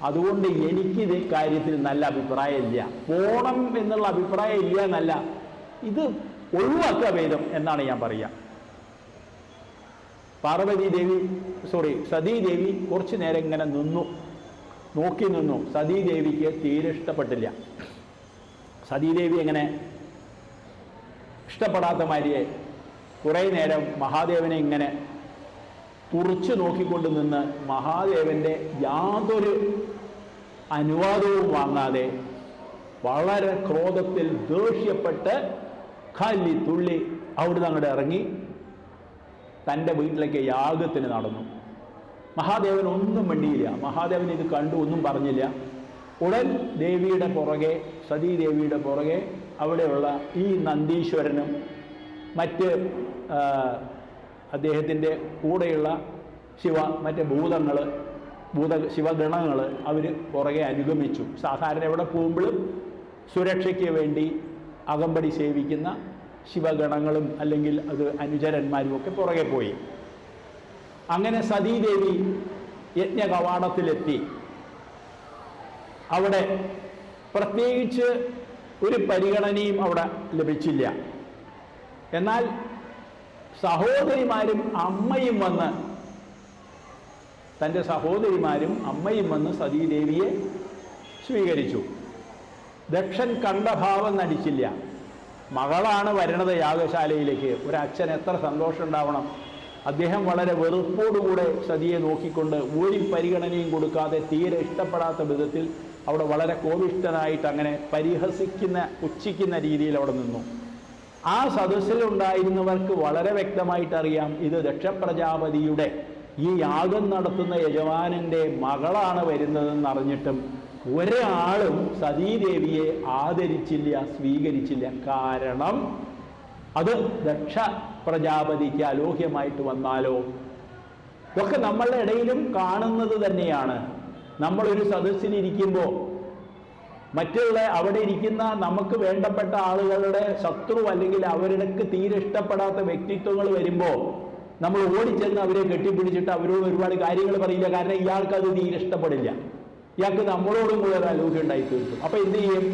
അതുകൊണ്ട് എനിക്കിത് കാര്യത്തിൽ നല്ല അഭിപ്രായമില്ല. പോണം എന്നുള്ള അഭിപ്രായം ഇല്ല എന്നല്ല, ഇത് ഒഴിവാക്കുക ഭേദം എന്നാണ് ഞാൻ പറയുക. സതീദേവി കുറച്ചു നേരം ഇങ്ങനെ നോക്കി നിന്നു. സതീദേവിക്ക് തീരെ ഇഷ്ടപ്പെട്ടില്ല. സതീദേവി എങ്ങനെ ഇഷ്ടപ്പെടാത്ത മാതിരിയെ കുറേ നേരം മഹാദേവനെ ഇങ്ങനെ തുറച്ചു നോക്കിക്കൊണ്ട് നിന്ന് മഹാദേവന്റെ യാതൊരു അനുവാദവും വാങ്ങാതെ വളരെ ക്രോധത്തിൽ ദേഷ്യപ്പെട്ട് കല്ലി തുള്ളി അവിടുന്ന് അങ്ങോട്ട് ഇറങ്ങി തൻ്റെ വീട്ടിലേക്ക് യാഗത്തിന് നടന്നു. മഹാദേവൻ ഒന്നും മിണ്ടിയില്ല. മഹാദേവൻ ഇത് കണ്ടു, ഒന്നും പറഞ്ഞില്ല. ഉടൻ ദേവിയുടെ പുറകെ, സതീദേവിയുടെ പുറകെ അവിടെയുള്ള ഈ നന്ദീശ്വരനും മറ്റ് അദ്ദേഹത്തിൻ്റെ കൂടെയുള്ള മറ്റ് ശിവഗണങ്ങൾ അവർ പുറകെ അനുഗമിച്ചു. സാധാരണ എവിടെ പോകുമ്പോഴും സുരക്ഷയ്ക്ക് വേണ്ടി അകമ്പടി സേവിക്കുന്ന ശിവഗണങ്ങളും അല്ലെങ്കിൽ അത് അനുചരന്മാരും ഒക്കെ പുറകെ പോയി. അങ്ങനെ സതീദേവി യജ്ഞകവാടത്തിലെത്തി. അവിടെ പ്രത്യേകിച്ച് ഒരു പരിഗണനയും അവിടെ ലഭിച്ചില്ല. എന്നാൽ സഹോദരിമാരും അമ്മയും വന്ന്, തൻ്റെ സഹോദരിമാരും അമ്മയും വന്ന് സതീദേവിയെ സ്വീകരിച്ചു. ദക്ഷൻ കണ്ട ഭാവം നടിച്ചില്ല. മകളാണ് വരണത് യാഗശാലയിലേക്ക്. ഒരച്ഛൻ എത്ര സന്തോഷം ഉണ്ടാവണം. അദ്ദേഹം വളരെ വെറുപ്പോടുകൂടെ സതിയെ നോക്കിക്കൊണ്ട് ഒരു പരിഗണനയും കൊടുക്കാതെ തീരെ ഇഷ്ടപ്പെടാത്ത വിധത്തിൽ അവിടെ വളരെ കോപിഷ്ഠനായിട്ട് അങ്ങനെ പുച്ഛിക്കുന്ന രീതിയിൽ അവിടെ നിന്നു. ആ സദസ്സിലുണ്ടായിരുന്നവർക്ക് വളരെ വ്യക്തമായിട്ടറിയാം ഇത് ദക്ഷപ്രജാപതിയുടെ ഈ യാഗം നടത്തുന്ന യജമാനന്റെ മകളാണ് വരുന്നതെന്നറിഞ്ഞിട്ടും ഒരാളും സതീദേവിയെ ആദരിച്ചില്ല, സ്വീകരിച്ചില്ല. കാരണം അത് ദക്ഷ പ്രജാപതിക്ക് അലോഹ്യമായിട്ട് വന്നാലോ. ഇതൊക്കെ നമ്മളുടെ ഇടയിലും കാണുന്നത് തന്നെയാണ്. നമ്മളൊരു സദസ്സിലിരിക്കുമ്പോൾ മറ്റുള്ള അവിടെ ഇരിക്കുന്ന നമുക്ക് വേണ്ടപ്പെട്ട ആളുകളുടെ ശത്രു അല്ലെങ്കിൽ അവർക്ക് തീരെ ഇഷ്ടപ്പെടാത്ത വ്യക്തിത്വങ്ങൾ വരുമ്പോൾ നമ്മൾ ഓടിച്ചെന്ന് അവരെ കെട്ടിപ്പിടിച്ചിട്ട് അവരോട് ഒരുപാട് കാര്യങ്ങൾ പറയില്ല. കാരണം ഇയാൾക്ക് അത് തീരെ ഇഷ്ടപ്പെടില്ല. ഇയാൾക്ക് നമ്മളോടും കൂടെ ഒരു അലോഹ്യം ഉണ്ടായി തീർക്കും. അപ്പൊ എന്ത് ചെയ്യും?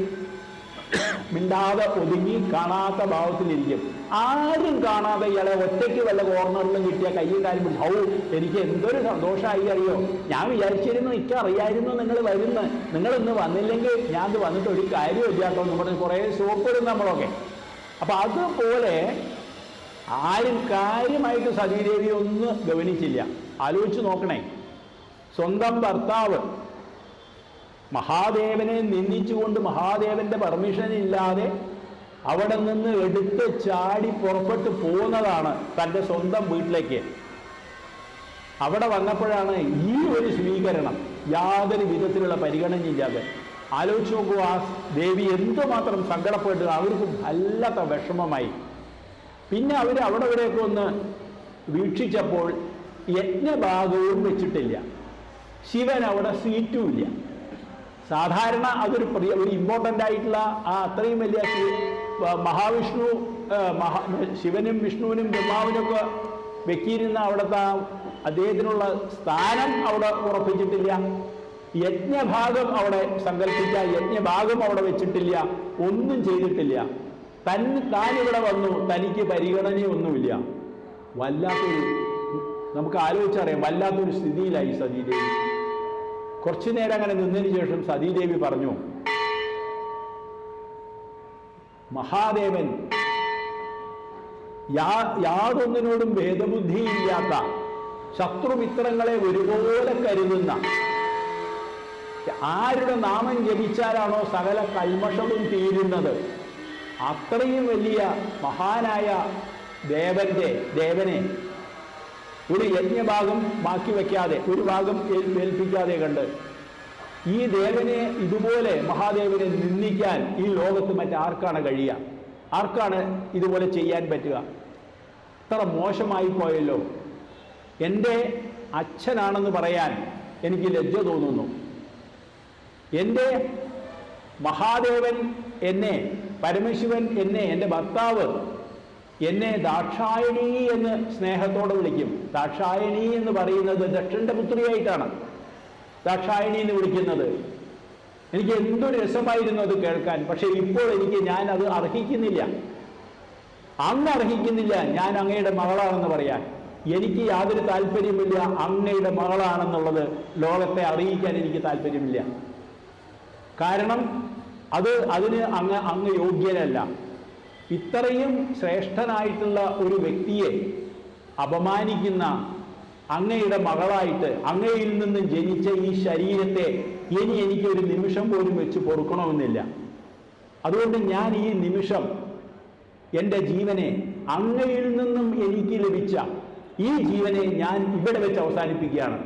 മിണ്ടാതെ ഒതുങ്ങി കാണാത്ത ഭാവത്തിലിരിക്കും. ആരും കാണാതെ ഇയാളെ ഒറ്റയ്ക്ക് വല്ല കോർണറിലും കിട്ടിയ കയ്യും കാര്യം പിടിച്ച് എനിക്ക് എന്തൊരു സന്തോഷമായി അറിയോ, ഞാൻ വിചാരിച്ചിരുന്നു, എനിക്ക് അറിയായിരുന്നു നിങ്ങൾ വരുന്ന, നിങ്ങളിന്ന് വന്നില്ലെങ്കിൽ ഞാൻ വന്നിട്ട് ഒരു കാര്യമില്ല കേട്ടോ എന്ന് പറഞ്ഞ് കുറേ സോപ്പിടും നമ്മളൊക്കെ. അപ്പൊ അതുപോലെ ആരും കാര്യമായിട്ട് സതീദേവി ഒന്നും ഗവനിച്ചില്ല. ആലോചിച്ച് നോക്കണേ, സ്വന്തം ഭർത്താവ് മഹാദേവനെ നിന്ദിച്ചുകൊണ്ട് മഹാദേവന്റെ പെർമിഷൻ ഇല്ലാതെ അവിടെ നിന്ന് എടുത്ത് ചാടി പുറപ്പെട്ട് പോകുന്നതാണ് തൻ്റെ സ്വന്തം വീട്ടിലേക്ക്. അവിടെ വന്നപ്പോഴാണ് ഈ ഒരു സ്വീകരണം, യാതൊരു വിധത്തിലുള്ള പരിഗണനയില്ലാതെ. ആലോചിച്ച് നോക്കൂ, ആ ദേവി എന്തുമാത്രം സങ്കടപ്പെട്ട് അവർക്ക് വല്ലാത്ത വിഷമമായി. പിന്നെ അവർ അവിടെ ഇവിടെയൊക്കെ ഒന്ന് വീക്ഷിച്ചപ്പോൾ യജ്ഞഭാഗവും വെച്ചിട്ടില്ല. ശിവൻ അവിടെ സീറ്റുമില്ല. സാധാരണ അതൊരു ഒരു ഇമ്പോർട്ടൻ്റ് ആയിട്ടുള്ള ആ അത്രയും വലിയ മഹാവിഷ്ണു ശിവനും വിഷ്ണുവിനും ബ്രഹ്മാവിനൊക്കെ വെക്കിയിരുന്ന അവിടുത്തെ അദ്ദേഹത്തിനുള്ള സ്ഥാനം അവിടെ ഉറപ്പിച്ചിട്ടില്ല. യജ്ഞഭാഗം അവിടെ സങ്കല്പിച്ച യജ്ഞഭാഗം അവിടെ വെച്ചിട്ടില്ല, ഒന്നും ചെയ്തിട്ടില്ല. താനിവിടെ വന്നു, തനിക്ക് പരിഗണനയൊന്നുമില്ല. വല്ലാത്തൊരു, നമുക്ക് ആലോചിച്ചറിയാം, വല്ലാത്തൊരു സ്ഥിതിയിലായി സതീദേവി. കുറച്ചു നേരം അങ്ങനെ നിന്നതിന് ശേഷം സതീദേവി പറഞ്ഞു, മഹാദേവൻ യാതൊന്നിനോടും ഭേദബുദ്ധിയില്ലാത്ത, ശത്രുമിത്രങ്ങളെ ഒരുപോലെ കരുതുന്ന, ആരുടെ നാമം ജപിച്ചാലാണോ സകല കൽമഷവും തീരുന്നത്, അത്രയും വലിയ മഹാനായ ദേവനെ ഒരു യജ്ഞഭാഗം ബാക്കി വയ്ക്കാതെ, ഒരു ഭാഗം ഏൽപ്പിക്കാതെ കണ്ട് ഈ ദേവനെ, ഇതുപോലെ മഹാദേവനെ നിന്ദിക്കാൻ ഈ ലോകത്ത് മറ്റാർക്കാണ് കഴിയുക? ആർക്കാണ് ഇതുപോലെ ചെയ്യാൻ പറ്റുക? അത്ര മോശമായി പോയല്ലോ. എൻ്റെ അച്ഛനാണെന്ന് പറയാൻ എനിക്ക് ലജ്ജ തോന്നുന്നു. എൻ്റെ മഹാദേവൻ എന്നെ, പരമശിവൻ എന്നെ, എൻ്റെ ഭർത്താവ് എന്നെ ദാക്ഷായണി എന്ന് സ്നേഹത്തോടെ വിളിക്കും. ദാക്ഷായണി എന്ന് പറയുന്നത് ദക്ഷന്റെ പുത്രിയായിട്ടാണ് ദാക്ഷായണി എന്ന് വിളിക്കുന്നത്. എനിക്ക് എന്തൊരു രസമായിരുന്നു അത് കേൾക്കാൻ. പക്ഷെ ഇപ്പോൾ ഞാൻ അത് അർഹിക്കുന്നില്ല. അങ്ങ് അർഹിക്കുന്നില്ല ഞാൻ അങ്ങയുടെ മകളാണെന്ന് പറയാൻ. എനിക്ക് യാതൊരു താല്പര്യമില്ല അങ്ങയുടെ മകളാണെന്നുള്ളത് ലോകത്തെ അറിയിക്കാൻ എനിക്ക് താല്പര്യമില്ല. കാരണം അതിന് അങ്ങ് യോഗ്യനല്ല. ഇത്രയും ശ്രേഷ്ഠനായിട്ടുള്ള ഒരു വ്യക്തിയെ അപമാനിക്കുന്ന അങ്ങയുടെ മകളായിട്ട്, അങ്ങയിൽ നിന്ന് ജനിച്ച ഈ ശരീരത്തെ എനിക്കൊരു നിമിഷം പോലും വെച്ച് പൊറുക്കണമെന്നില്ല. അതുകൊണ്ട് ഞാൻ ഈ നിമിഷം എൻ്റെ ജീവനെ, അങ്ങയിൽ നിന്നും എനിക്ക് ലഭിച്ച ഈ ജീവനെ ഞാൻ ഇവിടെ വെച്ച് അവസാനിപ്പിക്കുകയാണ്.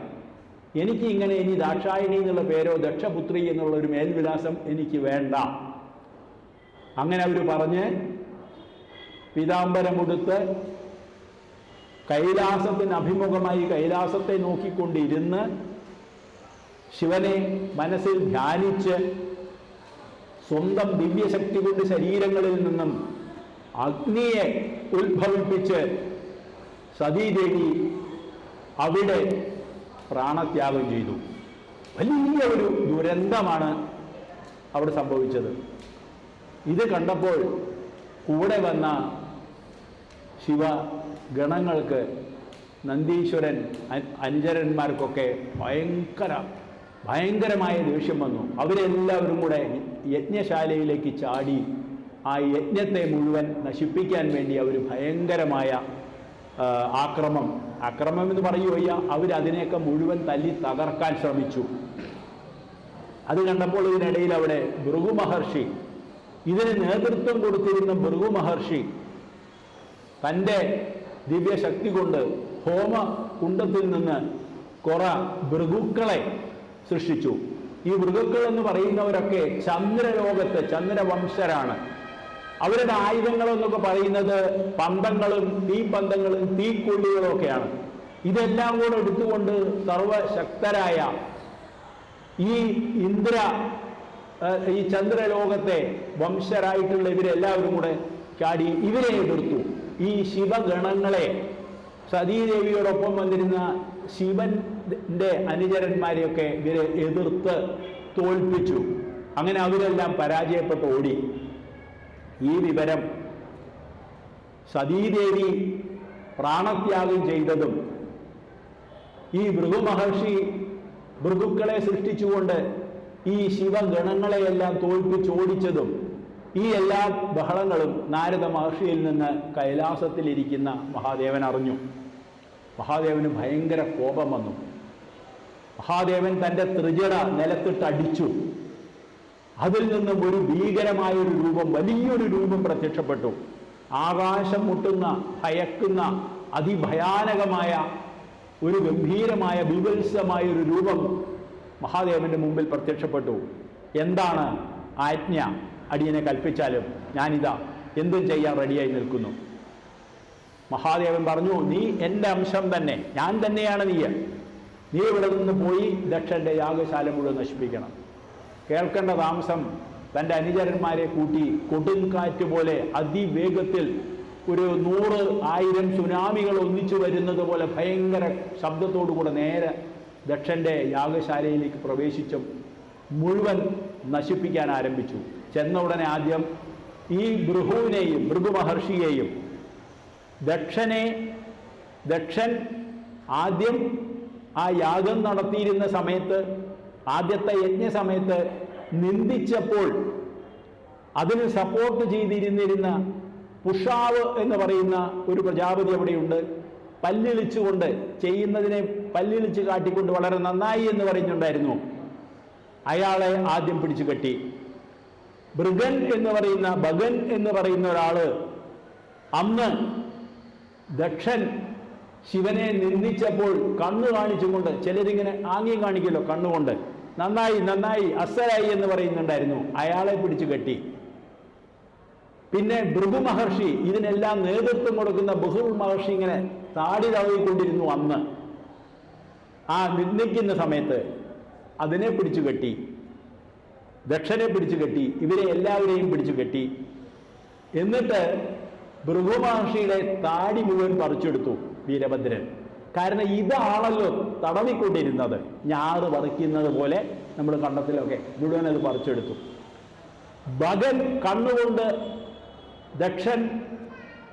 എനിക്ക് ഇങ്ങനെ ഇനി ദാക്ഷായണി എന്നുള്ള പേരോ ദക്ഷപുത്രി എന്നുള്ള ഒരു മേൽവിലാസം എനിക്ക് വേണ്ട. അങ്ങനെ അവർ പറഞ്ഞ് പീതാംബരമുടുത്ത് കൈലാസത്തിന് അഭിമുഖമായി കൈലാസത്തെ നോക്കിക്കൊണ്ടിരുന്ന് ശിവനെ മനസ്സിൽ ധ്യാനിച്ച് സ്വന്തം ദിവ്യശക്തി കൊണ്ട് ശരീരങ്ങളിൽ നിന്നും അഗ്നിയെ ഉത്ഭവിപ്പിച്ച് സതീദേവി അവിടെ പ്രാണത്യാഗം ചെയ്തു. വലിയ ഒരു ദുരന്തമാണ് അവിടെ സംഭവിച്ചത്. ഇത് കണ്ടപ്പോൾ കൂടെ വന്ന ശിവഗണങ്ങൾക്ക്, നന്ദീശ്വരൻ അനുചരന്മാർക്കൊക്കെ ഭയങ്കരമായ ദേഷ്യം വന്നു. അവരെല്ലാവരും കൂടെ യജ്ഞശാലയിലേക്ക് ചാടി ആ യജ്ഞത്തെ മുഴുവൻ നശിപ്പിക്കാൻ വേണ്ടി അവർ ഭയങ്കരമായ ആക്രമം എന്ന് പറയുകയ്യ, അവരതിനെയൊക്കെ മുഴുവൻ തല്ലി തകർക്കാൻ ശ്രമിച്ചു. അത് കണ്ടപ്പോൾ ഇതിനിടയിൽ അവിടെ ഭൃഗു മഹർഷി, ഇതിന് നേതൃത്വം കൊടുത്തിരുന്ന ഭൃഗു മഹർഷി തൻ്റെ ദിവ്യശക്തി കൊണ്ട് ഹോമകുണ്ടത്തിൽ നിന്ന് കുറെ ഭൃഗുക്കളെ സൃഷ്ടിച്ചു. ഈ ഭൃഗുക്കൾ എന്ന് പറയുന്നവരൊക്കെ ചന്ദ്രലോകത്ത് ചന്ദ്രവംശരാണ്. അവരുടെ ആയുധങ്ങളെന്നൊക്കെ പറയുന്നത് പന്തങ്ങളും തീപ്പന്തങ്ങളും തീക്കൊള്ളികളും ഒക്കെയാണ്. ഇതെല്ലാം കൂടെ എടുത്തുകൊണ്ട് സർവശക്തരായ ഈ ചന്ദ്രലോകത്തെ വംശരായിട്ടുള്ള ഇവരെല്ലാവരും കൂടെ ചാടി ഇവരെ എതിർത്തു. ഈ ശിവഗണങ്ങളെ, സതീദേവിയോടൊപ്പം വന്നിരുന്ന ശിവന്റെ അനുചരന്മാരെയൊക്കെ ഇവരെ എതിർത്ത് തോൽപ്പിച്ചു. അങ്ങനെ അവരെല്ലാം പരാജയപ്പെട്ട് ഓടി. ഈ വിവരം സതീദേവി പ്രാണത്യാഗം ചെയ്തതും ഈ ഭൃഗു മഹർഷി ഭൃഗുക്കളെ സൃഷ്ടിച്ചുകൊണ്ട് ഈ ശിവഗണങ്ങളെയെല്ലാം തോൽപ്പിച്ചോടിച്ചതും ഈ എല്ലാ ബഹളങ്ങളും നാരദ മഹർഷിയിൽ നിന്ന് കൈലാസത്തിലിരിക്കുന്ന മഹാദേവൻ അറിഞ്ഞു. മഹാദേവന് ഭയങ്കര കോപം വന്നു. മഹാദേവൻ തൻ്റെ ത്രിജട നിലത്തിട്ടടിച്ചു. അതിൽ നിന്നും ഒരു ഭീകരമായൊരു രൂപം, വലിയൊരു രൂപം പ്രത്യക്ഷപ്പെട്ടു. ആകാശം മുട്ടുന്ന, ഭയക്കുന്ന, അതിഭയാനകമായ ഒരു ഗംഭീരമായ ബീഭത്സമായ ഒരു രൂപം മഹാദേവന്റെ മുമ്പിൽ പ്രത്യക്ഷപ്പെട്ടു. എന്താണ് ആജ്ഞ? അടിയനെ കൽപ്പിച്ചാലും ഞാനിതാ എന്തും ചെയ്യാൻ റെഡിയായി നിൽക്കുന്നു. മഹാദേവൻ പറഞ്ഞു, നീ എൻ്റെ അംശം തന്നെ, ഞാൻ തന്നെയാണ് നീ ഇവിടെ നിന്ന് പോയി ദക്ഷന്റെ യാഗശാല മുഴുവൻ നശിപ്പിക്കണം. കേൾക്കേണ്ട താമസം തൻ്റെ അനുചരന്മാരെ കൂട്ടി കൊടുങ്കാറ്റ് പോലെ അതിവേഗത്തിൽ ഒരു 100,000 സുനാമികൾ ഒന്നിച്ചു വരുന്നത് പോലെ ഭയങ്കര ശബ്ദത്തോടുകൂടെ നേരെ ദക്ഷൻ്റെ യാഗശാലയിലേക്ക് പ്രവേശിച്ചും മുഴുവൻ നശിപ്പിക്കാൻ ആരംഭിച്ചു. ചെന്ന ഉടനെ ആദ്യം ഈ ഭൃഗുവിനെയും ഭൃഗു മഹർഷിയെയും ദക്ഷൻ ആദ്യം ആ യാഗം നടത്തിയിരുന്ന സമയത്ത്, ആദ്യത്തെ യജ്ഞസമയത്ത് നിന്ദിച്ചപ്പോൾ അതിന് സപ്പോർട്ട് ചെയ്തിരുന്നിരുന്ന പുഷാവ് എന്ന് പറയുന്ന ഒരു പ്രജാപതി അവിടെയുണ്ട്. പല്ലിളിച്ചുകൊണ്ട് ചെയ്യുന്നതിനെ പല്ലിളിച്ച് കാട്ടിക്കൊണ്ട് വളരെ നന്നായി എന്ന് പറയുന്നുണ്ടായിരുന്നു. അയാളെ ആദ്യം പിടിച്ചു കെട്ടി. ഭഗൻ എന്ന് പറയുന്ന ഒരാള് അന്ന് ദക്ഷൻ ശിവനെ നിന്ദിച്ചപ്പോൾ കണ്ണ് കാണിച്ചുകൊണ്ട്, ചിലരിങ്ങനെ ആംഗ്യം കാണിക്കുമല്ലോ കണ്ണുകൊണ്ട്, നന്നായി അസരായി എന്ന് പറയുന്നുണ്ടായിരുന്നു. അയാളെ പിടിച്ചു കെട്ടി. പിന്നെ ഭൃഗു മഹർഷി, ഇതിനെല്ലാം നേതൃത്വം കൊടുക്കുന്ന ഭൃഗു മഹർഷി ഇങ്ങനെ താടി തടവിക്കൊണ്ടിരുന്നു അന്ന് ആ നിന്ദിക്കുന്ന സമയത്ത്. അതിനെ പിടിച്ചു കെട്ടി, ദക്ഷനെ പിടിച്ചു കെട്ടി, ഇവരെ എല്ലാവരെയും പിടിച്ചു കെട്ടി. എന്നിട്ട് ഭൃഗു മഹർഷിയുടെ താടി മുഴുവൻ പറിച്ചെടുത്തു വീരഭദ്രൻ. കാരണം ഇതാണല്ലോ തടവിക്കൊണ്ടിരുന്നത്, ഞാറ് പറിക്കുന്നത് പോലെ നമ്മൾ കണ്ടത്തിലൊക്കെ മുഴുവൻ അത് പറിച്ചെടുത്തു. ഭഗൻ കണ്ണുകൊണ്ട് ദക്ഷൻ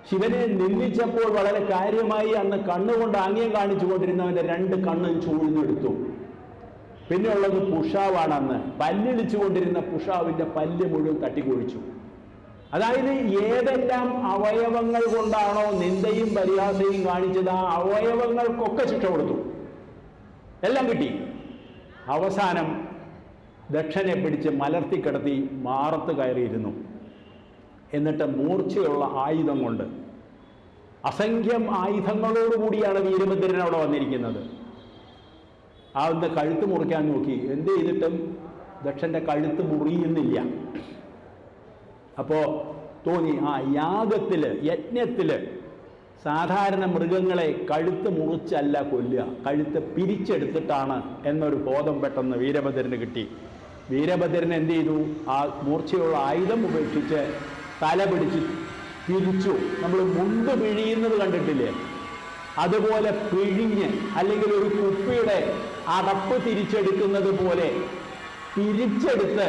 ശിവനെ നിന്ദിച്ചപ്പോൾ വളരെ കാര്യമായി അന്ന് കണ്ണുകൊണ്ട് ആംഗ്യം കാണിച്ചു കൊണ്ടിരുന്നവന്റെ 2 കണ്ണും ചൂഴ്ന്നെടുത്തു. പിന്നെ ഉള്ളത് പുഷാവാണ്. അന്ന് പല്ലിളിച്ചു കൊണ്ടിരുന്ന പുഷാവിന്റെ പല്ല് മുഴുവൻ തട്ടിക്കൊഴിച്ചു. അതായത് ഏതെല്ലാം അവയവങ്ങൾ കൊണ്ടാണോ നിന്ദയും പരിഹാസയും കാണിച്ചത് ആ അവയവങ്ങൾക്കൊക്കെ ശിക്ഷ കൊടുത്തു, എല്ലാം കിട്ടി. അവസാനം ദക്ഷനെ പിടിച്ച് മലർത്തിക്കിടത്തി മാറത്ത് കയറിയിരുന്നു. എന്നിട്ട് മൂർച്ചയുള്ള ആയുധം കൊണ്ട്, അസംഖ്യം ആയുധങ്ങളോടുകൂടിയാണ് വീരഭദ്രൻ അവിടെ വന്നിരിക്കുന്നത്. ആ ഒന്ന് കഴുത്ത് മുറിക്കാൻ നോക്കി, എന്ത് ചെയ്തിട്ടും ദക്ഷന്റെ കഴുത്ത് മുറിയുന്നില്ല. അപ്പോൾ തോന്നി ആ യജ്ഞത്തില് സാധാരണ മൃഗങ്ങളെ കഴുത്ത് മുറിച്ചല്ല കൊല്ലുക, കഴുത്ത് പിരിച്ചെടുത്തിട്ടാണ് എന്നൊരു ബോധം പെട്ടെന്ന് വീരഭദ്രന് കിട്ടി. വീരഭദ്രൻ എന്ത് ചെയ്തു? ആ മൂർച്ചയുള്ള ആയുധം ഉപേക്ഷിച്ച് തല പിടിച്ച് പിരിച്ചു. നമ്മൾ മുണ്ട് പിഴിയുന്നത് കണ്ടിട്ടില്ലേ? അതുപോലെ പിഴിഞ്ഞ്, അല്ലെങ്കിൽ ഒരു കുപ്പിയുടെ അടപ്പ് തിരിച്ചെടുക്കുന്നത് പോലെ തിരിച്ചെടുത്ത്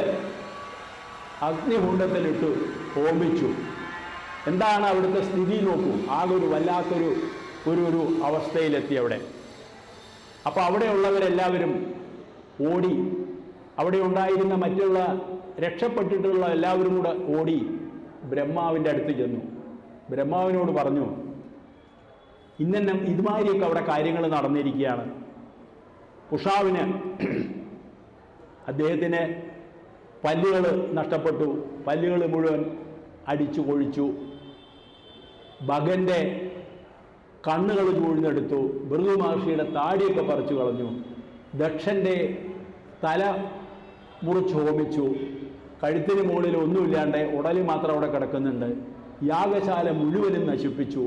അഗ്നികുണ്ഡത്തിലിട്ടു ഹോമിച്ചു. എന്താണ് അവിടുത്തെ സ്ഥിതി നോക്കൂ. ആകെ ഒരു വല്ലാത്തൊരു ഒരു അവസ്ഥയിലെത്തി അവിടെ. അപ്പോൾ അവിടെയുള്ളവരെല്ലാവരും ഓടി. അവിടെ ഉണ്ടായിരുന്ന മറ്റുള്ള രക്ഷപ്പെട്ടിട്ടുള്ള എല്ലാവരും കൂടെ ഓടി ബ്രഹ്മാവിൻ്റെ അടുത്ത് ചെന്നു. ബ്രഹ്മാവിനോട് പറഞ്ഞു, ഇതുമാതിരിയൊക്കെ അവിടെ കാര്യങ്ങൾ നടന്നിരിക്കുകയാണ്. പുഷാവിന് അദ്ദേഹത്തിന് പല്ലുകൾ നഷ്ടപ്പെട്ടു, പല്ലുകൾ മുഴുവൻ അടിച്ചു കൊഴിച്ചു. ഭഗന്റെ കണ്ണുകൾ ചൂഴ്ന്നെടുത്തു. ഭൃഗു മഹർഷിയുടെ താടിയൊക്കെ പറിച്ചു കളഞ്ഞു. ദക്ഷന്റെ തല മുറിച്ച് ഹോമിച്ചു. കഴുത്തിന് മുകളിൽ ഒന്നുമില്ലാണ്ട് ഉടല് മാത്രം അവിടെ കിടക്കുന്നുണ്ട്. യാഗശാല മുഴുവനും നശിപ്പിച്ചു.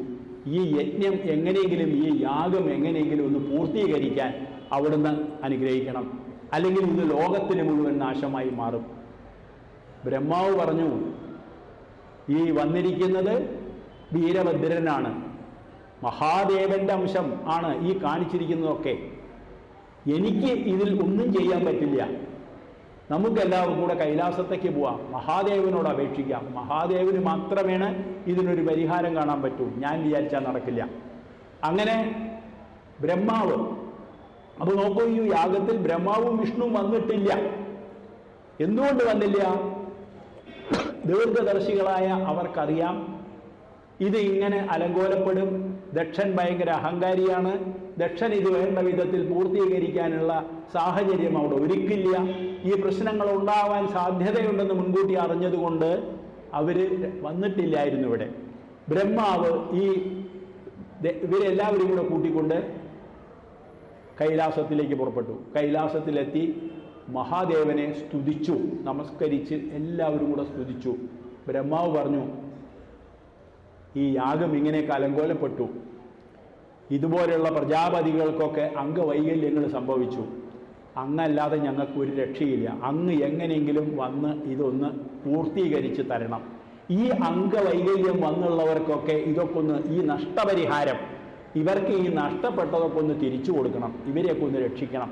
ഈ യജ്ഞം എങ്ങനെയെങ്കിലും, ഈ യാഗം എങ്ങനെയെങ്കിലും ഒന്ന് പൂർത്തീകരിക്കാൻ അവിടുന്ന് അനുഗ്രഹിക്കണം, അല്ലെങ്കിൽ ഇത് ലോകത്തിന് മുഴുവൻ നാശമായി മാറും. ബ്രഹ്മാവ് പറഞ്ഞു, ഈ വന്നിരിക്കുന്നത് വീരഭദ്രനാണ്, മഹാദേവന്റെ അംശം ആണ് ഈ കാണിച്ചിരിക്കുന്നതൊക്കെ. എനിക്ക് ഇതിൽ ഒന്നും ചെയ്യാൻ പറ്റില്ല. നമുക്കെല്ലാവരും കൂടെ കൈലാസത്തേക്ക് പോവാം, മഹാദേവനോട് അപേക്ഷിക്കാം. മഹാദേവന് മാത്രമേ ഇതിനൊരു പരിഹാരം കാണാൻ പറ്റൂ, ഞാൻ വിചാരിച്ചാൽ നടക്കില്ല. അങ്ങനെ ബ്രഹ്മാവ്, അപ്പോൾ നോക്കൂ, ഈ യാഗത്തിൽ ബ്രഹ്മാവും വിഷ്ണുവും വന്നിട്ടില്ല. എന്തുകൊണ്ട് വന്നില്ല? ദീർഘദർശികളായ അവർക്കറിയാം ഇത് ഇങ്ങനെ അലങ്കോലപ്പെടും. ദക്ഷൻ ഭയങ്കര അഹങ്കാരിയാണ്. ദക്ഷൻ ഇത് വേണ്ട വിധത്തിൽ പൂർത്തീകരിക്കാനുള്ള സാഹചര്യം അവിടെ ഒരുക്കില്ല. ഈ പ്രശ്നങ്ങൾ ഉണ്ടാവാൻ സാധ്യതയുണ്ടെന്ന് മുൻകൂട്ടി അറിഞ്ഞതുകൊണ്ട് അവർ വന്നിട്ടില്ലായിരുന്നു ഇവിടെ. ബ്രഹ്മാവ് ഇവരെല്ലാവരും കൂടെ കൂട്ടിക്കൊണ്ട് കൈലാസത്തിലേക്ക് പുറപ്പെട്ടു. കൈലാസത്തിലെത്തി മഹാദേവനെ സ്തുതിച്ചു, നമസ്കരിച്ച് എല്ലാവരും കൂടെ സ്തുതിച്ചു. ബ്രഹ്മാവ് പറഞ്ഞു, ഈ യാഗം ഇങ്ങനെയൊക്കെ അലങ്കോലപ്പെട്ടു, ഇതുപോലെയുള്ള പ്രജാപതികൾക്കൊക്കെ അംഗവൈകല്യങ്ങൾ സംഭവിച്ചു. അങ്ങല്ലാതെ ഞങ്ങൾക്ക് ഒരു രക്ഷയില്ല. അങ്ങ് എങ്ങനെയെങ്കിലും വന്ന് ഇതൊന്ന് പൂർത്തീകരിച്ച് തരണം. ഈ അംഗവൈകല്യം വന്നുള്ളവർക്കൊക്കെ ഇതൊക്കെ ഒന്ന്, ഈ നഷ്ടപരിഹാരം ഇവർക്ക് ഈ നഷ്ടപ്പെട്ടതൊക്കെ ഒന്ന് തിരിച്ചു കൊടുക്കണം, ഇവരെയൊക്കെ ഒന്ന് രക്ഷിക്കണം.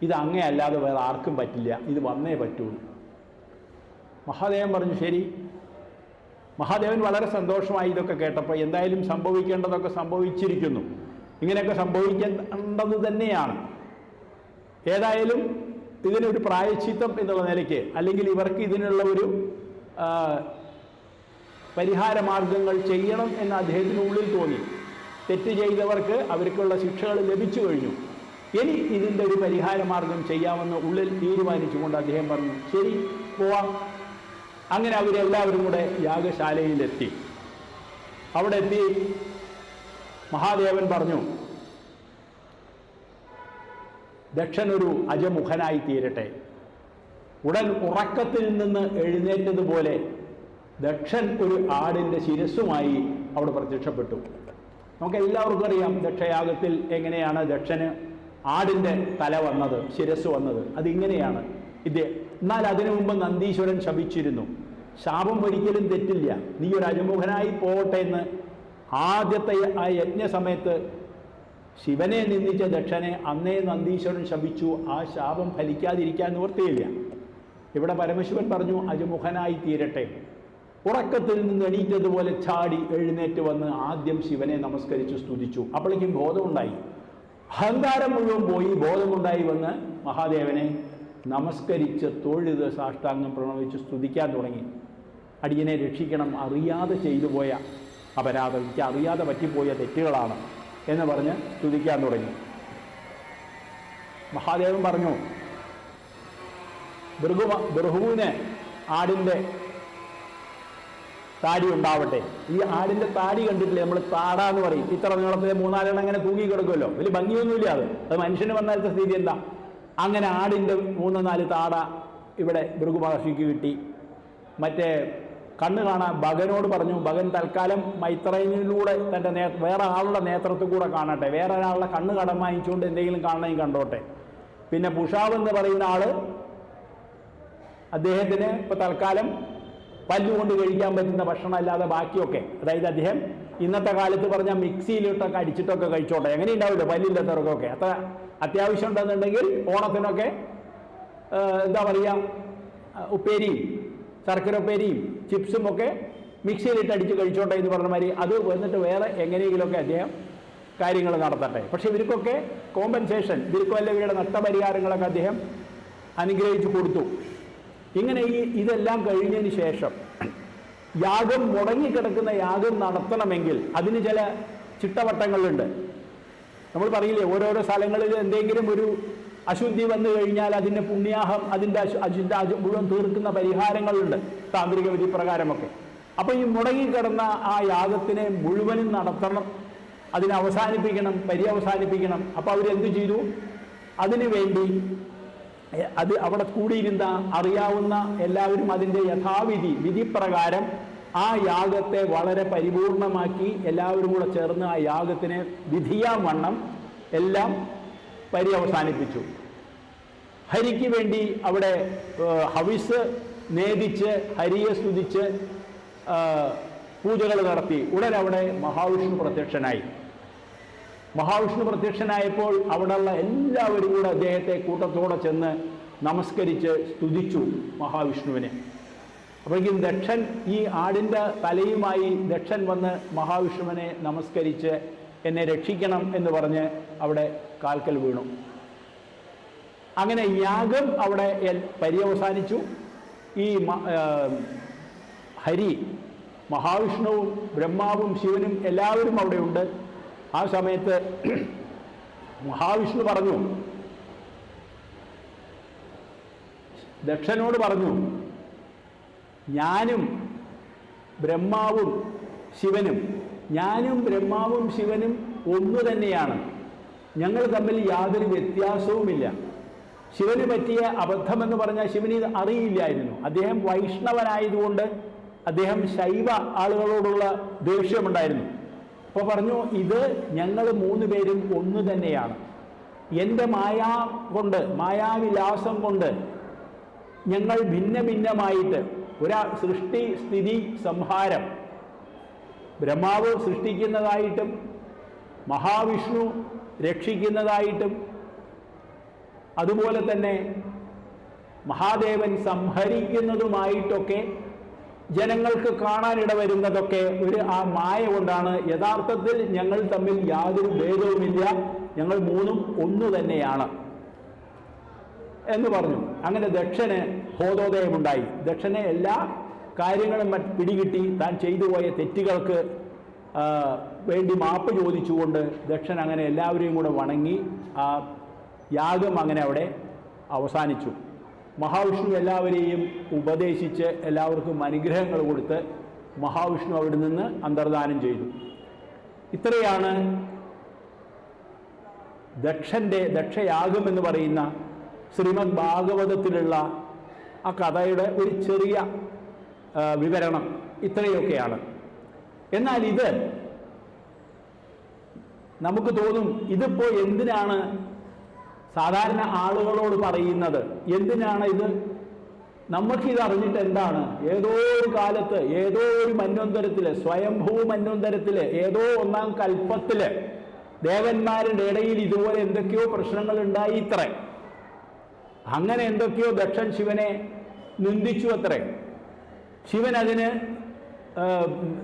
ഇത് അങ്ങനെയല്ലാതെ വേറെ ആർക്കും പറ്റില്ല, ഇത് വന്നേ പറ്റുള്ളൂ. മഹാദേവൻ പറഞ്ഞു ശരി. മഹാദേവൻ വളരെ സന്തോഷമായി ഇതൊക്കെ കേട്ടപ്പോൾ. എന്തായാലും സംഭവിക്കേണ്ടതൊക്കെ സംഭവിച്ചിരിക്കുന്നു, ഇങ്ങനെയൊക്കെ സംഭവിക്കേണ്ടത് തന്നെയാണ്. ഏതായാലും ഇതിനൊരു പ്രായശ്ചിത്തം എന്നുള്ള നിലയ്ക്ക്, അല്ലെങ്കിൽ ഇവർക്ക് ഇതിനുള്ള ഒരു പരിഹാര മാർഗങ്ങൾ ചെയ്യണം എന്ന് അദ്ദേഹത്തിനുള്ളിൽ തോന്നി. തെറ്റ് ചെയ്തവർക്ക് അവർക്കുള്ള ശിക്ഷകൾ ലഭിച്ചു കഴിഞ്ഞു, ഇനി ഇതിൻ്റെ ഒരു പരിഹാര മാർഗം ചെയ്യാമെന്ന് ഉള്ളിൽ തീരുമാനിച്ചുകൊണ്ട് അദ്ദേഹം പറഞ്ഞു ശരി പോവാം. അങ്ങനെ അവരെല്ലാവരും കൂടെ യാഗശാലയിലെത്തി. അവിടെ എത്തി മഹാദേവൻ പറഞ്ഞു ദക്ഷനൊരു അജമുഖനായി തീരട്ടെ. ഉടൻ ഉറക്കത്തിൽ നിന്ന് എഴുന്നേറ്റതുപോലെ ദക്ഷൻ ഒരു ആടിൻ്റെ ശിരസ്സുമായി അവിടെ പ്രത്യക്ഷപ്പെട്ടു. നമുക്ക് എല്ലാവർക്കും അറിയാം ദക്ഷയാഗത്തിൽ എങ്ങനെയാണ് ദക്ഷന് ആടിൻ്റെ തല വന്നത്, ശിരസ് വന്നത്. അതിങ്ങനെയാണ്. എന്നാൽ അതിനു മുമ്പ് നന്ദീശ്വരൻ ശപിച്ചിരുന്നു, ശാപം ഒരിക്കലും തെറ്റില്ല, നീ ഒരു അജമുഖനായി പോകട്ടെ എന്ന്. ആദ്യത്തെ ആ യജ്ഞ സമയത്ത് ശിവനെ നിന്ദിച്ച ദക്ഷനെ അന്നേ നന്ദീശ്വരൻ ശപിച്ചു. ആ ശാപം ഫലിക്കാതിരിക്കാൻ നിവൃത്തിയില്ല. ഇവിടെ പരമശിവൻ പറഞ്ഞു അജമുഖനായി തീരട്ടെ. ഉറക്കത്തിൽ നിന്ന് എണീറ്റതുപോലെ ചാടി എഴുന്നേറ്റ് വന്ന് ആദ്യം ശിവനെ നമസ്കരിച്ചു സ്തുതിച്ചു. അപ്പോഴേക്കും ബോധമുണ്ടായി, അഹങ്കാരം മുഴുവൻ പോയി. ബോധമുണ്ടായി വന്ന് മഹാദേവനെ നമസ്കരിച്ച് തൊഴുത് സാഷ്ടാംഗം പ്രണമിച്ച് സ്തുതിക്കാൻ തുടങ്ങി. അടിയനെ രക്ഷിക്കണം, അറിയാതെ ചെയ്തു പോയ അപരാധം, എനിക്ക് അറിയാതെ പറ്റിപ്പോയ തെറ്റുകളാണ് എന്ന് പറഞ്ഞ് സ്തുതിക്കാൻ തുടങ്ങി. മഹാദേവൻ പറഞ്ഞു ഭൃഗുവിന് ആടിൻ്റെ താടി ഉണ്ടാവട്ടെ. ഈ ആടിൻ്റെ താടി കണ്ടിട്ടില്ലേ, നമ്മൾ താടാന്ന് പറയും. ഇത്ര നീളത്തിലെ 3-4 അങ്ങനെ തൂങ്ങി കിടക്കുമല്ലോ, വലിയ ഭംഗിയൊന്നുമില്ല. അത് മനുഷ്യന് വന്നാലത്തെ സ്ഥിതി എന്താ? അങ്ങനെ ആടിൻ്റെ 3-4 താട ഇവിടെ ഭൃഗു മഹർഷിക്ക് കിട്ടി. മറ്റേ കണ്ണ് കാണാൻ ഭഗനോട് പറഞ്ഞു, ഭഗൻ തൽക്കാലം മൈത്രേയനിലൂടെ തൻ്റെ വേറെ ആളുടെ നേതൃത്വത്തിൽ കൂടെ കാണട്ടെ, വേറെ ഒരാളുടെ കണ്ണ് കടം വാങ്ങിച്ചുകൊണ്ട് എന്തെങ്കിലും കാണണമെങ്കിൽ കണ്ടോട്ടെ. പിന്നെ പുഷാവ് എന്ന് പറയുന്ന ആള് അദ്ദേഹത്തിന് ഇപ്പോൾ തൽക്കാലം പല്ലുകൊണ്ട് കഴിക്കാൻ പറ്റുന്ന ഭക്ഷണം അല്ലാതെ ബാക്കിയൊക്കെ, അതായത് അദ്ദേഹം ഇന്നത്തെ കാലത്ത് പറഞ്ഞാൽ മിക്സിയിലിട്ടൊക്കെ അടിച്ചിട്ടൊക്കെ കഴിച്ചോട്ടെ, എങ്ങനെ ഉണ്ടാവില്ല പല്ലില്ലാത്തവർക്കൊക്കെ. അത്ര അത്യാവശ്യം ഉണ്ടെന്നുണ്ടെങ്കിൽ ഓണത്തിനൊക്കെ എന്താ പറയുക, ഉപ്പേരിയും ശർക്കര ഉപ്പേരിയും ചിപ്സും ഒക്കെ മിക്സിയിലിട്ട് അടിച്ച് കഴിച്ചോട്ടെ എന്ന് പറഞ്ഞ മാതിരി അത് വന്നിട്ട് വേറെ എങ്ങനെയെങ്കിലുമൊക്കെ അദ്ദേഹം കാര്യങ്ങൾ നടത്തട്ടെ. പക്ഷെ ഇവർക്കൊക്കെ കോമ്പൻസേഷൻ, ഇവർക്ക് വല്ല ഇവരുടെ നഷ്ടപരിഹാരങ്ങളൊക്കെ അദ്ദേഹം അനുഗ്രഹിച്ചു കൊടുത്തു. ഇങ്ങനെ ഇതെല്ലാം കഴിഞ്ഞതിന് ശേഷം യാഗം മുടങ്ങിക്കിടക്കുന്ന യാഗം നടത്തണമെങ്കിൽ അതിന് ചില ചിട്ടവട്ടങ്ങളുണ്ട്. നമ്മൾ പറയില്ലേ, ഓരോരോ സ്ഥലങ്ങളിൽ എന്തെങ്കിലും ഒരു അശുദ്ധി വന്നു കഴിഞ്ഞാൽ അതിൻ്റെ പുണ്യാഹം, അതിൻ്റെ അശുദ്ധ മുഴുവൻ തീർക്കുന്ന പരിഹാരങ്ങളുണ്ട് താന്ത്രിക വിധി പ്രകാരമൊക്കെ. അപ്പോൾ ഈ മുടങ്ങിക്കിടന്ന ആ യാഗത്തിനെ മുഴുവനും നടത്തണം, അതിനെ അവസാനിപ്പിക്കണം, പര്യവസാനിപ്പിക്കണം. അപ്പോൾ അവരെന്ത് ചെയ്തു? അതിനു വേണ്ടി അത് അവിടെ കൂടിയിരുന്ന അറിയാവുന്ന എല്ലാവരും അതിൻ്റെ യഥാവിധി വിധിപ്രകാരം ആ യാഗത്തെ വളരെ പരിപൂർണമാക്കി എല്ലാവരും കൂടെ ചേർന്ന് ആ യാഗത്തിനെ വിധിയാൻ വണ്ണം എല്ലാം പര്യവസാനിപ്പിച്ചു. ഹരിക്ക് വേണ്ടി അവിടെ ഹവിസ് നേദിച്ച് ഹരിയെ സ്തുതിച്ച് പൂജകൾ നടത്തി. ഉടൻ അവിടെ മഹാവിഷ്ണു പ്രത്യക്ഷനായി. മഹാവിഷ്ണു പ്രത്യക്ഷനായപ്പോൾ അവിടെയുള്ള എല്ലാവരും കൂടെ അദ്ദേഹത്തെ കൂട്ടത്തോടെ ചെന്ന് നമസ്കരിച്ച് സ്തുതിച്ചു മഹാവിഷ്ണുവിനെ. അപ്പോഴേക്കും ദക്ഷൻ ഈ ആടിൻ്റെ തലയുമായി ദക്ഷൻ വന്ന് മഹാവിഷ്ണുവിനെ നമസ്കരിച്ച് എന്നെ രക്ഷിക്കണം എന്ന് പറഞ്ഞ് അവിടെ കാൽക്കൽ വീണു. അങ്ങനെ യാഗം അവിടെ പര്യവസാനിച്ചു. ഈ ഹരി, മഹാവിഷ്ണുവും ബ്രഹ്മാവും ശിവനും എല്ലാവരും അവിടെ ഉണ്ട്. ആ സമയത്ത് മഹാവിഷ്ണു പറഞ്ഞു, ദക്ഷനോട് പറഞ്ഞു, ഞാനും ബ്രഹ്മാവും ശിവനും ഒന്നു തന്നെയാണ്, ഞങ്ങൾ തമ്മിൽ യാതൊരു വ്യത്യാസവുമില്ല. ശിവന് പറ്റിയ അബദ്ധമെന്ന് പറഞ്ഞാൽ ശിവന് ഇത് അറിയില്ലായിരുന്നു. അദ്ദേഹം വൈഷ്ണവനായതുകൊണ്ട് അദ്ദേഹം ശൈവ ആളുകളോടുള്ള ദേഷ്യമുണ്ടായിരുന്നു. അപ്പോൾ പറഞ്ഞു, ഇത് ഞങ്ങൾ 3 പേരും ഒന്നു തന്നെയാണ്. എൻ്റെ മായാവിലാസം കൊണ്ട് ഞങ്ങൾ ഭിന്ന ഭിന്നമായിട്ട് സൃഷ്ടി സ്ഥിതി സംഹാരം, ബ്രഹ്മാവ് സൃഷ്ടിക്കുന്നതായിട്ടും മഹാവിഷ്ണു രക്ഷിക്കുന്നതായിട്ടും അതുപോലെ തന്നെ മഹാദേവൻ സംഹരിക്കുന്നതുമായിട്ടൊക്കെ ജനങ്ങൾക്ക് കാണാനിട വരുന്നതൊക്കെ ആ മായ കൊണ്ടാണ്. യഥാർത്ഥത്തിൽ ഞങ്ങൾ തമ്മിൽ യാതൊരു ഭേദവുമില്ല, ഞങ്ങൾ മൂന്നും ഒന്നു തന്നെയാണ് എന്ന് പറഞ്ഞു. അങ്ങനെ ദക്ഷന് ബോധോദയമുണ്ടായി. ദക്ഷനെ എല്ലാ കാര്യങ്ങളും പിടികിട്ടി. താൻ ചെയ്തു പോയ തെറ്റുകൾക്ക് വേണ്ടി മാപ്പ് ചോദിച്ചുകൊണ്ട് ദക്ഷൻ അങ്ങനെ എല്ലാവരെയും കൂടെ വണങ്ങി ആ യാഗം അങ്ങനെ അവിടെ അവസാനിച്ചു. മഹാവിഷ്ണു എല്ലാവരെയും ഉപദേശിച്ച് എല്ലാവർക്കും അനുഗ്രഹങ്ങൾ കൊടുത്ത് മഹാവിഷ്ണു അവിടെ നിന്ന് അന്തർധാനം ചെയ്തു. ഇത്രയാണ് ദക്ഷയാഗം എന്ന് പറയുന്ന ശ്രീമദ് ഭാഗവതത്തിലുള്ള ആ കഥയുടെ ഒരു ചെറിയ വിവരണം ഇത്രയൊക്കെയാണ്. എന്നാൽ ഇത് നമുക്ക് തോന്നും, ഇതിപ്പോൾ എന്തിനാണ് സാധാരണ ആളുകളോട് പറയുന്നത്, എന്തിനാണ് ഇത്, നമുക്കിത് അറിഞ്ഞിട്ട് എന്താണ്? ഏതോ ഒരു കാലത്ത് ഏതോ ഒരു മന്വന്തരത്തിൽ, സ്വയംഭൂ മന്വന്തരത്തിൽ, ഏതോ ഒന്നാം കൽപ്പത്തിൽ ദേവന്മാരുടെ ഇടയിൽ ഇതുപോലെ എന്തൊക്കെയോ പ്രശ്നങ്ങൾ ഉണ്ടായി ഇത്രേ. അങ്ങനെ എന്തൊക്കെയോ ദക്ഷൻ ശിവനെ നിന്ദിച്ചു അത്രേ. ശിവൻ അതിന്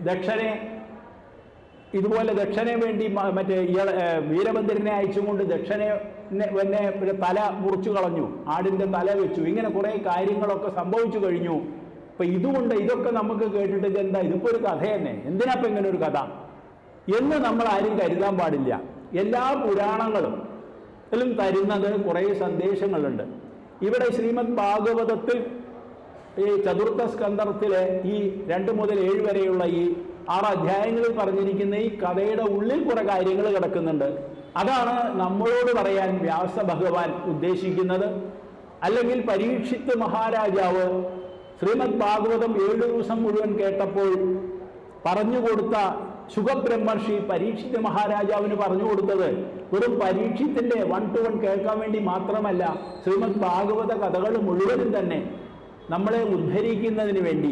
ദക്ഷനെ ഇതുപോലെ ദക്ഷനെ വേണ്ടി മറ്റേ വീരഭദ്രനെ അയച്ചുകൊണ്ട് ദക്ഷനെ തല മുറിച്ചു കളഞ്ഞു, ആടിൻ്റെ തല വെച്ചു. ഇങ്ങനെ കുറേ കാര്യങ്ങളൊക്കെ സംഭവിച്ചു കഴിഞ്ഞു. അപ്പം ഇതുകൊണ്ട് ഇതൊക്കെ നമുക്ക് കേട്ടിട്ട് എന്താ, ഇതിപ്പോൾ ഒരു കഥ തന്നെ, എന്തിനാപ്പം ഇങ്ങനെ ഒരു കഥ എന്ന് നമ്മൾ ആരും കരുതാൻ പാടില്ല. എല്ലാ പുരാണങ്ങളും തരുന്നത് കുറേ സന്ദേശങ്ങളുണ്ട്. ഇവിടെ ശ്രീമദ് ഭാഗവതത്തിൽ ഈ ചതുർത്ഥ സ്കന്ധത്തിലെ ഈ 2 മുതൽ 7 വരെയുള്ള ഈ 6 അധ്യായങ്ങളിൽ പറഞ്ഞിരിക്കുന്ന ഈ കഥയുടെ ഉള്ളിൽ കുറെ കാര്യങ്ങൾ കിടക്കുന്നുണ്ട്. അതാണ് നമ്മളോട് പറയാൻ വ്യാസ ഭഗവാൻ ഉദ്ദേശിക്കുന്നത്. അല്ലെങ്കിൽ പരീക്ഷിത്ത് മഹാരാജാവ് ശ്രീമദ് ഭാഗവതം 7 ദിവസം മുഴുവൻ കേട്ടപ്പോൾ പറഞ്ഞു കൊടുത്ത ശുഖബ്രഹ്മർഷി പരീക്ഷിത്ത് മഹാരാജാവിന് പറഞ്ഞു കൊടുത്തത് വെറും പരീക്ഷത്തിന്റെ 1 to 1 കേൾക്കാൻ വേണ്ടി മാത്രമല്ല, ശ്രീമദ് ഭാഗവത കഥകൾ മുഴുവനും തന്നെ നമ്മളെ ഉദ്ധരിക്കുന്നതിന് വേണ്ടി,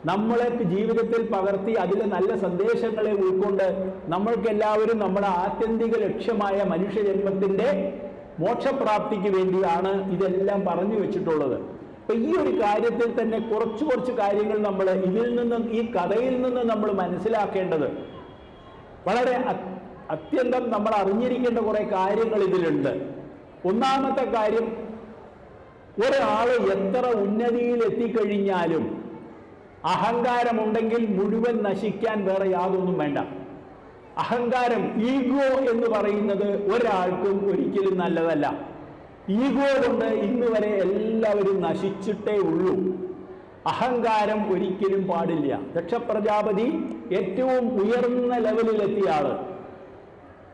നമ്മളെ ജീവിതത്തിൽ പകർത്തി അതിലെ നല്ല സന്ദേശങ്ങളെ ഉൾക്കൊണ്ട് നമ്മൾക്കെല്ലാവരും നമ്മുടെ ആത്യന്തിക ലക്ഷ്യമായ മനുഷ്യജന്മത്തിൻ്റെ മോക്ഷപ്രാപ്തിക്ക് വേണ്ടിയാണ് ഇതെല്ലാം പറഞ്ഞു വെച്ചിട്ടുള്ളത്. അപ്പൊ ഈ ഒരു കാര്യത്തിൽ തന്നെ കുറച്ച് കാര്യങ്ങൾ നമ്മൾ ഇതിൽ നിന്നും, ഈ കഥയിൽ നിന്ന് നമ്മൾ മനസ്സിലാക്കേണ്ടത് വളരെ അത്യന്തം നമ്മൾ അറിഞ്ഞിരിക്കേണ്ട കുറെ കാര്യങ്ങൾ ഇതിലുണ്ട്. ഒന്നാമത്തെ കാര്യം, ഒരാൾ എത്ര ഉന്നതിയിൽ എത്തിക്കഴിഞ്ഞാലും അഹങ്കാരമുണ്ടെങ്കിൽ മുഴുവൻ നശിക്കാൻ വേറെ യാതൊന്നും വേണ്ട. അഹങ്കാരം, ഈഗോ എന്ന് പറയുന്നത് ഒരാൾക്കും ഒരിക്കലും നല്ലതല്ല. ഈഗോ കൊണ്ട് ഇന്ന് വരെ എല്ലാവരും നശിച്ചിട്ടേ ഉള്ളൂ. അഹങ്കാരം ഒരിക്കലും പാടില്ല. ദക്ഷ പ്രജാപതി ഏറ്റവും ഉയർന്ന ലെവലിലെത്തിയ ആള്,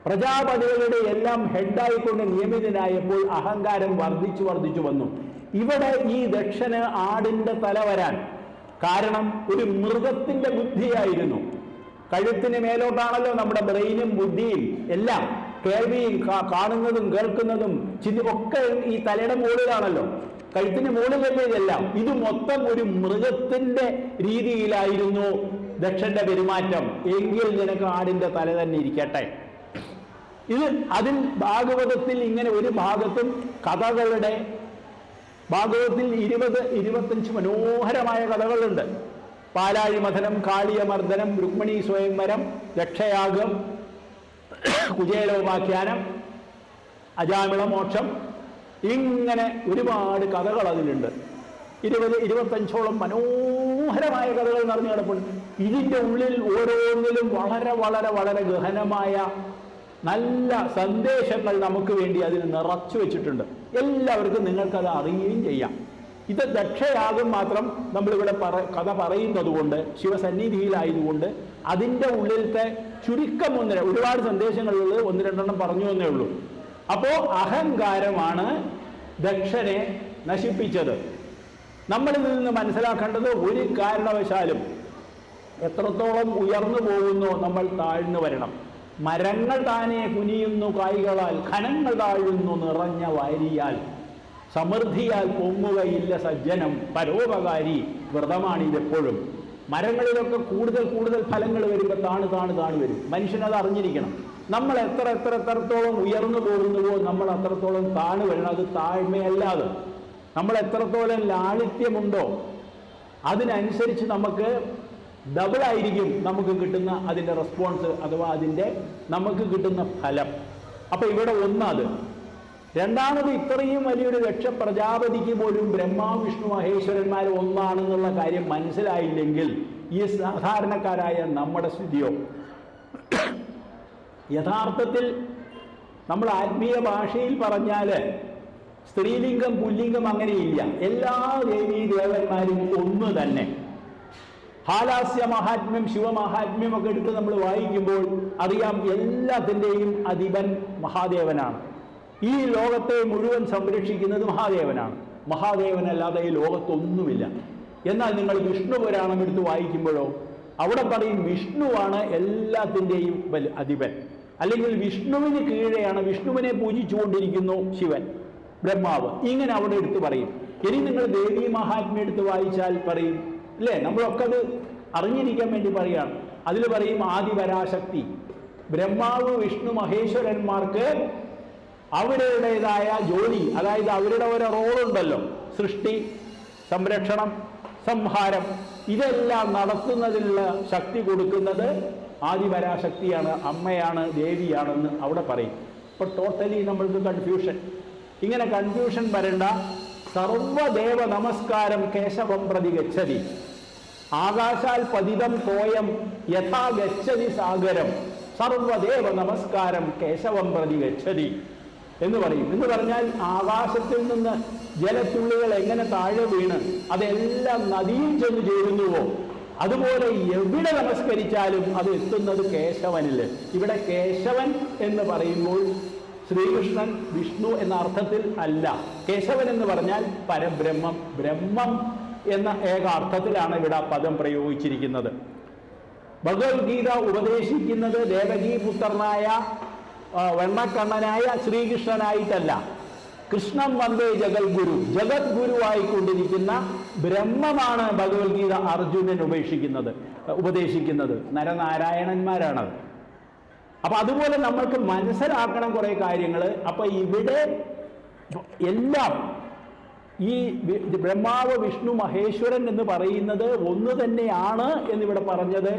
പ്രജാപതികളുടെ എല്ലാം ഹെഡായിക്കൊണ്ട് നിയമിതനായപ്പോൾ അഹങ്കാരം വർദ്ധിച്ചു വന്നു. ഇവിടെ ഈ ദക്ഷന് ആടിന്റെ തല വരാൻ കാരണം ഒരു മൃഗത്തിന്റെ ബുദ്ധിയായിരുന്നു. കഴുത്തിന് മേലോട്ടാണല്ലോ നമ്മുടെ ബ്രെയിനും ബുദ്ധിയും എല്ലാം, കേൾവിയും കാണുന്നതും കേൾക്കുന്നതും ഒക്കെ ഈ തലയുടെ മുകളിലാണല്ലോ, കഴുത്തിന് മുകളിലല്ലേ ഇതെല്ലാം. ഇത് മൊത്തം ഒരു മൃഗത്തിന്റെ രീതിയിലായിരുന്നു ദക്ഷന്റെ പെരുമാറ്റം. എങ്കിൽ നിനക്ക് ആടിന്റെ തല തന്നെ ഇരിക്കട്ടെ. ഇത് അതിൽ ഭാഗവതത്തിൽ ഇങ്ങനെ ഒരു ഭാഗത്തും കഥകളുടെ ഭാഗവതത്തിൽ 20-25 മനോഹരമായ കഥകളുണ്ട്. പാലാഴി മഥനം, കാളിയമർദ്ദനം, രുക്മിണി സ്വയംവരം, ദക്ഷയാഗം, കുചേലോപാഖ്യാനം, അജാമിളമോക്ഷം, ഇങ്ങനെ ഒരുപാട് കഥകൾ അതിലുണ്ട്. 20-25ഓളം മനോഹരമായ കഥകൾ നിറഞ്ഞു കിടപ്പുണ്ട്. ഇതിൻ്റെ ഉള്ളിൽ ഓരോന്നിലും വളരെ വളരെ വളരെ ഗഹനമായ നല്ല സന്ദേശങ്ങൾ നമുക്ക് വേണ്ടി അതിൽ നിറച്ചു വെച്ചിട്ടുണ്ട്. എല്ലാവർക്കും നിങ്ങൾക്കത് അറിയുകയും ചെയ്യാം. ഇത് ദക്ഷയാഗം മാത്രം നമ്മളിവിടെ കഥ പറയുന്നത് കൊണ്ട്, ശിവസന്നിധിയിലായതുകൊണ്ട് അതിൻ്റെ ഉള്ളിലത്തെ ചുരുക്കം ഒരുപാട് സന്ദേശങ്ങളുള്ളത് 1-2 പറഞ്ഞു എന്നേ ഉള്ളൂ. അപ്പോൾ അഹങ്കാരമാണ് ദക്ഷനെ നശിപ്പിച്ചത്. നമ്മളിൽ നിന്ന് മനസ്സിലാക്കേണ്ടത്, ഒരു കാരണവശാലും എത്രത്തോളം ഉയർന്നു പോകുന്നോ നമ്മൾ താഴ്ന്നു വരണം. മരങ്ങൾ താനെ കുനിയുന്നു കായ്കളാൽ, ഖനങ്ങൾ താഴുന്നു നിറഞ്ഞ വാരിയാൽ, സമൃദ്ധിയാൽ പൊങ്ങുകയില്ല സജ്ജനം, പരോപകാരി വ്രതമാണിതെപ്പോഴും. മരങ്ങളിലൊക്കെ കൂടുതൽ ഫലങ്ങൾ വരുമ്പോൾ താണ് വരും. മനുഷ്യനത് അറിഞ്ഞിരിക്കണം. നമ്മൾ എത്രത്തോളം ഉയർന്നു പോകുന്നുവോ നമ്മൾ അത്രത്തോളം താണു വരണം. അത് താഴ്മയല്ലാതെ നമ്മൾ എത്രത്തോളം ലാളിത്യമുണ്ടോ അതിനനുസരിച്ച് നമുക്ക് ഡബിളായിരിക്കും നമുക്ക് കിട്ടുന്ന അതിൻ്റെ റെസ്പോൺസ്, അഥവാ അതിൻ്റെ നമുക്ക് കിട്ടുന്ന ഫലം. അപ്പം ഇവിടെ ഒന്നത്. രണ്ടാമത്, ഇത്രയും വലിയൊരു ലക്ഷ പ്രജാപതിക്ക് പോലും ബ്രഹ്മാവ് വിഷ്ണു മഹേശ്വരന്മാർ ഒന്നാണെന്നുള്ള കാര്യം മനസ്സിലായില്ലെങ്കിൽ ഈ സാധാരണക്കാരായ നമ്മുടെ സ്ഥിതിയോ? യഥാർത്ഥത്തിൽ നമ്മൾ ആത്മീയ ഭാഷയിൽ പറഞ്ഞാൽ സ്ത്രീലിംഗം പുല്ലിംഗം അങ്ങനെയില്ല. എല്ലാ ദേവീ ദേവന്മാരും ഒന്ന് തന്നെ. ഹാലാസ്യ മഹാത്മ്യം, ശിവമഹാത്മ്യം ഒക്കെ എടുത്ത് നമ്മൾ വായിക്കുമ്പോൾ അറിയാം എല്ലാത്തിൻ്റെയും അധിപൻ മഹാദേവനാണ്. ഈ ലോകത്തെ മുഴുവൻ സംരക്ഷിക്കുന്നത് മഹാദേവനാണ്. മഹാദേവനല്ലാതെ ഈ ലോകത്തൊന്നുമില്ല. എന്നാൽ നിങ്ങൾ വിഷ്ണു പുരാണം എടുത്ത് വായിക്കുമ്പോഴോ അവിടെ പറയും വിഷ്ണുവാണ് എല്ലാത്തിൻ്റെയും അധിപൻ, അല്ലെങ്കിൽ വിഷ്ണുവിന് കീഴെയാണ്, വിഷ്ണുവിനെ പൂജിച്ചുകൊണ്ടിരിക്കുന്നു ശിവൻ, ബ്രഹ്മാവ്. ഇങ്ങനെ അവിടെ എടുത്ത് പറയും. ഇനി നിങ്ങൾ ദേവീ മഹാത്മ്യം എടുത്ത് വായിച്ചാൽ പറയും, അല്ലേ? നമ്മളൊക്കെ അത് അറിഞ്ഞിരിക്കാൻ വേണ്ടി പറയുകയാണ്. അതിൽ പറയും ആദിപരാശക്തി. ബ്രഹ്മാവ് വിഷ്ണു മഹേശ്വരന്മാർക്ക് അവരുടേതായ ജോലി, അതായത് അവരുടെ ഓരോ റോളുണ്ടല്ലോ, സൃഷ്ടി, സംരക്ഷണം, സംഹാരം, ഇതെല്ലാം നടത്തുന്നതിനുള്ള ശക്തി കൊടുക്കുന്നത് ആദിപരാശക്തിയാണ്, അമ്മയാണ്, ദേവിയാണെന്ന് അവിടെ പറയും. ഇപ്പോൾ ടോട്ടലി നമ്മൾക്ക് കൺഫ്യൂഷൻ. ഇങ്ങനെ കൺഫ്യൂഷൻ വരേണ്ട. സർവദേവ നമസ്കാരം കേശവം പ്രതി ഗച്ഛതി, ആകാശാൽ പതിതം തോയം യഥാ ഗച്ഛതി സാഗരം, സർവദേവ നമസ്കാരം കേശവം പ്രതി ഗച്ഛതി എന്ന് പറയും. എന്ന് പറഞ്ഞാൽ ആകാശത്തിൽ നിന്ന് ജലത്തുള്ളികൾ എങ്ങനെ താഴെ വീണ് അതെല്ലാം നദിയിൽ ചെന്ന് ചേരുന്നുവോ അതുപോലെ എവിടെ നമസ്കരിച്ചാലും അത് എത്തുന്നത് കേശവനിൽ. ഇവിടെ കേശവൻ എന്ന് പറയുമ്പോൾ ശ്രീകൃഷ്ണൻ വിഷ്ണു എന്ന അർത്ഥത്തിൽ അല്ല. കേശവൻ എന്ന് പറഞ്ഞാൽ പരബ്രഹ്മം, ബ്രഹ്മം എന്ന ഏക അർത്ഥത്തിലാണ് ഇവിടെ പദം പ്രയോഗിച്ചിരിക്കുന്നത്. ഭഗവത്ഗീത ഉപദേശിക്കുന്നത് ദേവകീപുത്രനായ വെണ്ണക്കണ്ണനായ ശ്രീകൃഷ്ണനായിട്ടല്ല. കൃഷ്ണൻ വന്ദേ ജഗദ്ഗുരു, ജഗദ്ഗുരുവായിക്കൊണ്ടിരിക്കുന്ന ബ്രഹ്മമാണ് ഭഗവത്ഗീത അർജുനൻ ഉപദേശിക്കുന്നത്. നരനാരായണന്മാരാണത്. അപ്പൊ അതുപോലെ നമ്മൾക്ക് മനസ്സിലാക്കണം കുറെ കാര്യങ്ങൾ. അപ്പൊ ഇവിടെ എല്ലാം ഈ ബ്രഹ്മാവ് വിഷ്ണു മഹേശ്വരൻ എന്ന് പറയുന്നത് ഒന്ന് തന്നെയാണ് എന്നിവിടെ പറഞ്ഞത്.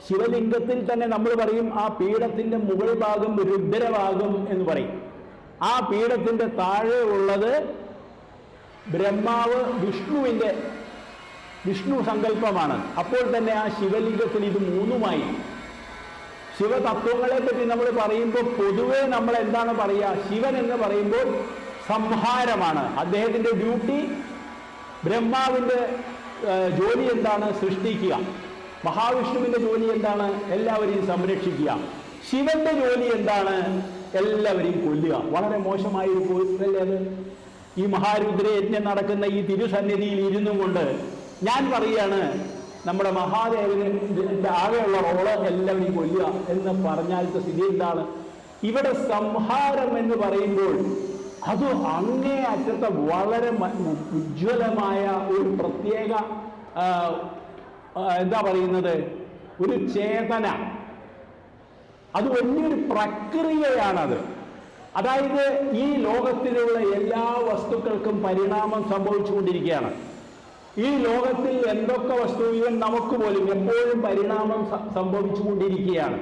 ശിവലിംഗത്തിൽ തന്നെ നമ്മൾ പറയും ആ പീഠത്തിന്റെ മുകൾ ഭാഗം രുദ്രഭാഗം എന്ന് പറയും. ആ പീഠത്തിന്റെ താഴെ ഉള്ളത് ബ്രഹ്മാവ് വിഷ്ണു സങ്കല്പമാണ്. അപ്പോൾ തന്നെ ആ ശിവലിംഗത്തിൽ ഇത് മൂന്നുമായി. ശിവതത്വങ്ങളെ പറ്റി നമ്മൾ പറയുമ്പോൾ പൊതുവെ നമ്മൾ എന്താണ് പറയുക? ശിവൻ എന്ന് പറയുമ്പോൾ സംഹാരമാണ് അദ്ദേഹത്തിൻ്റെ ഡ്യൂട്ടി. ബ്രഹ്മാവിൻ്റെ ജോലി എന്താണ്? സൃഷ്ടിക്കുക. മഹാവിഷ്ണുവിൻ്റെ ജോലി എന്താണ്? എല്ലാവരെയും സംരക്ഷിക്കുക. ശിവന്റെ ജോലി എന്താണ്? എല്ലാവരെയും കൊല്ലുക. വളരെ മോശമായൊരു പോയിട്ടല്ലേ അത്? ഈ മഹാരുദ്രയജ്ഞം നടക്കുന്ന ഈ തിരുസന്നിധിയിൽ ഇരുന്നും കൊണ്ട് ഞാൻ പറയുകയാണ് നമ്മുടെ മഹാദേവന്റെ ആകെയുള്ള റോള് എല്ലാവരെയും കൊല്ലുക എന്ന് പറഞ്ഞാലത്തെ സ്ഥിതി എന്താണ്? ഇവിടെ സംഹാരം എന്ന് പറയുമ്പോൾ അത് അങ്ങേ അറ്റത്തെ വളരെ ഉജ്ജ്വലമായ ഒരു പ്രത്യേക എന്താ പറയുന്നത്, ഒരു ചേതന, അത് വലിയൊരു പ്രക്രിയയാണത്. അതായത് ഈ ലോകത്തിലുള്ള എല്ലാ വസ്തുക്കൾക്കും പരിണാമം സംഭവിച്ചുകൊണ്ടിരിക്കുകയാണ്. ഈ ലോകത്തിൽ എന്തൊക്കെ വസ്തു, ഇവൻ നമുക്ക് പോലും എപ്പോഴും പരിണാമം സംഭവിച്ചുകൊണ്ടിരിക്കുകയാണ്.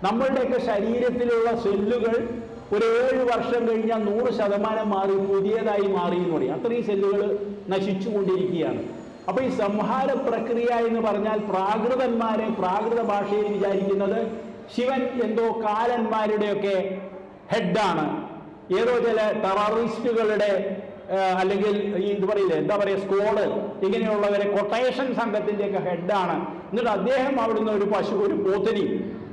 നമ്മളുടെയൊക്കെ ശരീരത്തിലുള്ള സെല്ലുകൾ ഒരു 7 വർഷം കഴിഞ്ഞാൽ 100% മാറി പുതിയതായി മാറി എന്ന് പറയും. അത്രയും സെല്ലുകൾ നശിച്ചുകൊണ്ടിരിക്കുകയാണ്. അപ്പൊ ഈ സംഹാര പ്രക്രിയ എന്ന് പറഞ്ഞാൽ പ്രാകൃത ഭാഷയിൽ വിചാരിക്കുന്നത് ശിവൻ എന്തോ കാലന്മാരുടെയൊക്കെ ഹെഡാണ്, ഏതോ ചില ടെററിസ്റ്റുകളുടെ അല്ലെങ്കിൽ ഈ ഇത് പറയില്ലേ, എന്താ പറയുക, സ്ക്വാഡ്, ഇങ്ങനെയുള്ളവരെ കൊട്ടേഷൻ സംഘത്തിൻ്റെയൊക്കെ ഹെഡാണ്. എന്നിട്ട് അദ്ദേഹം അവിടുന്ന് ഒരു പോത്തിനി,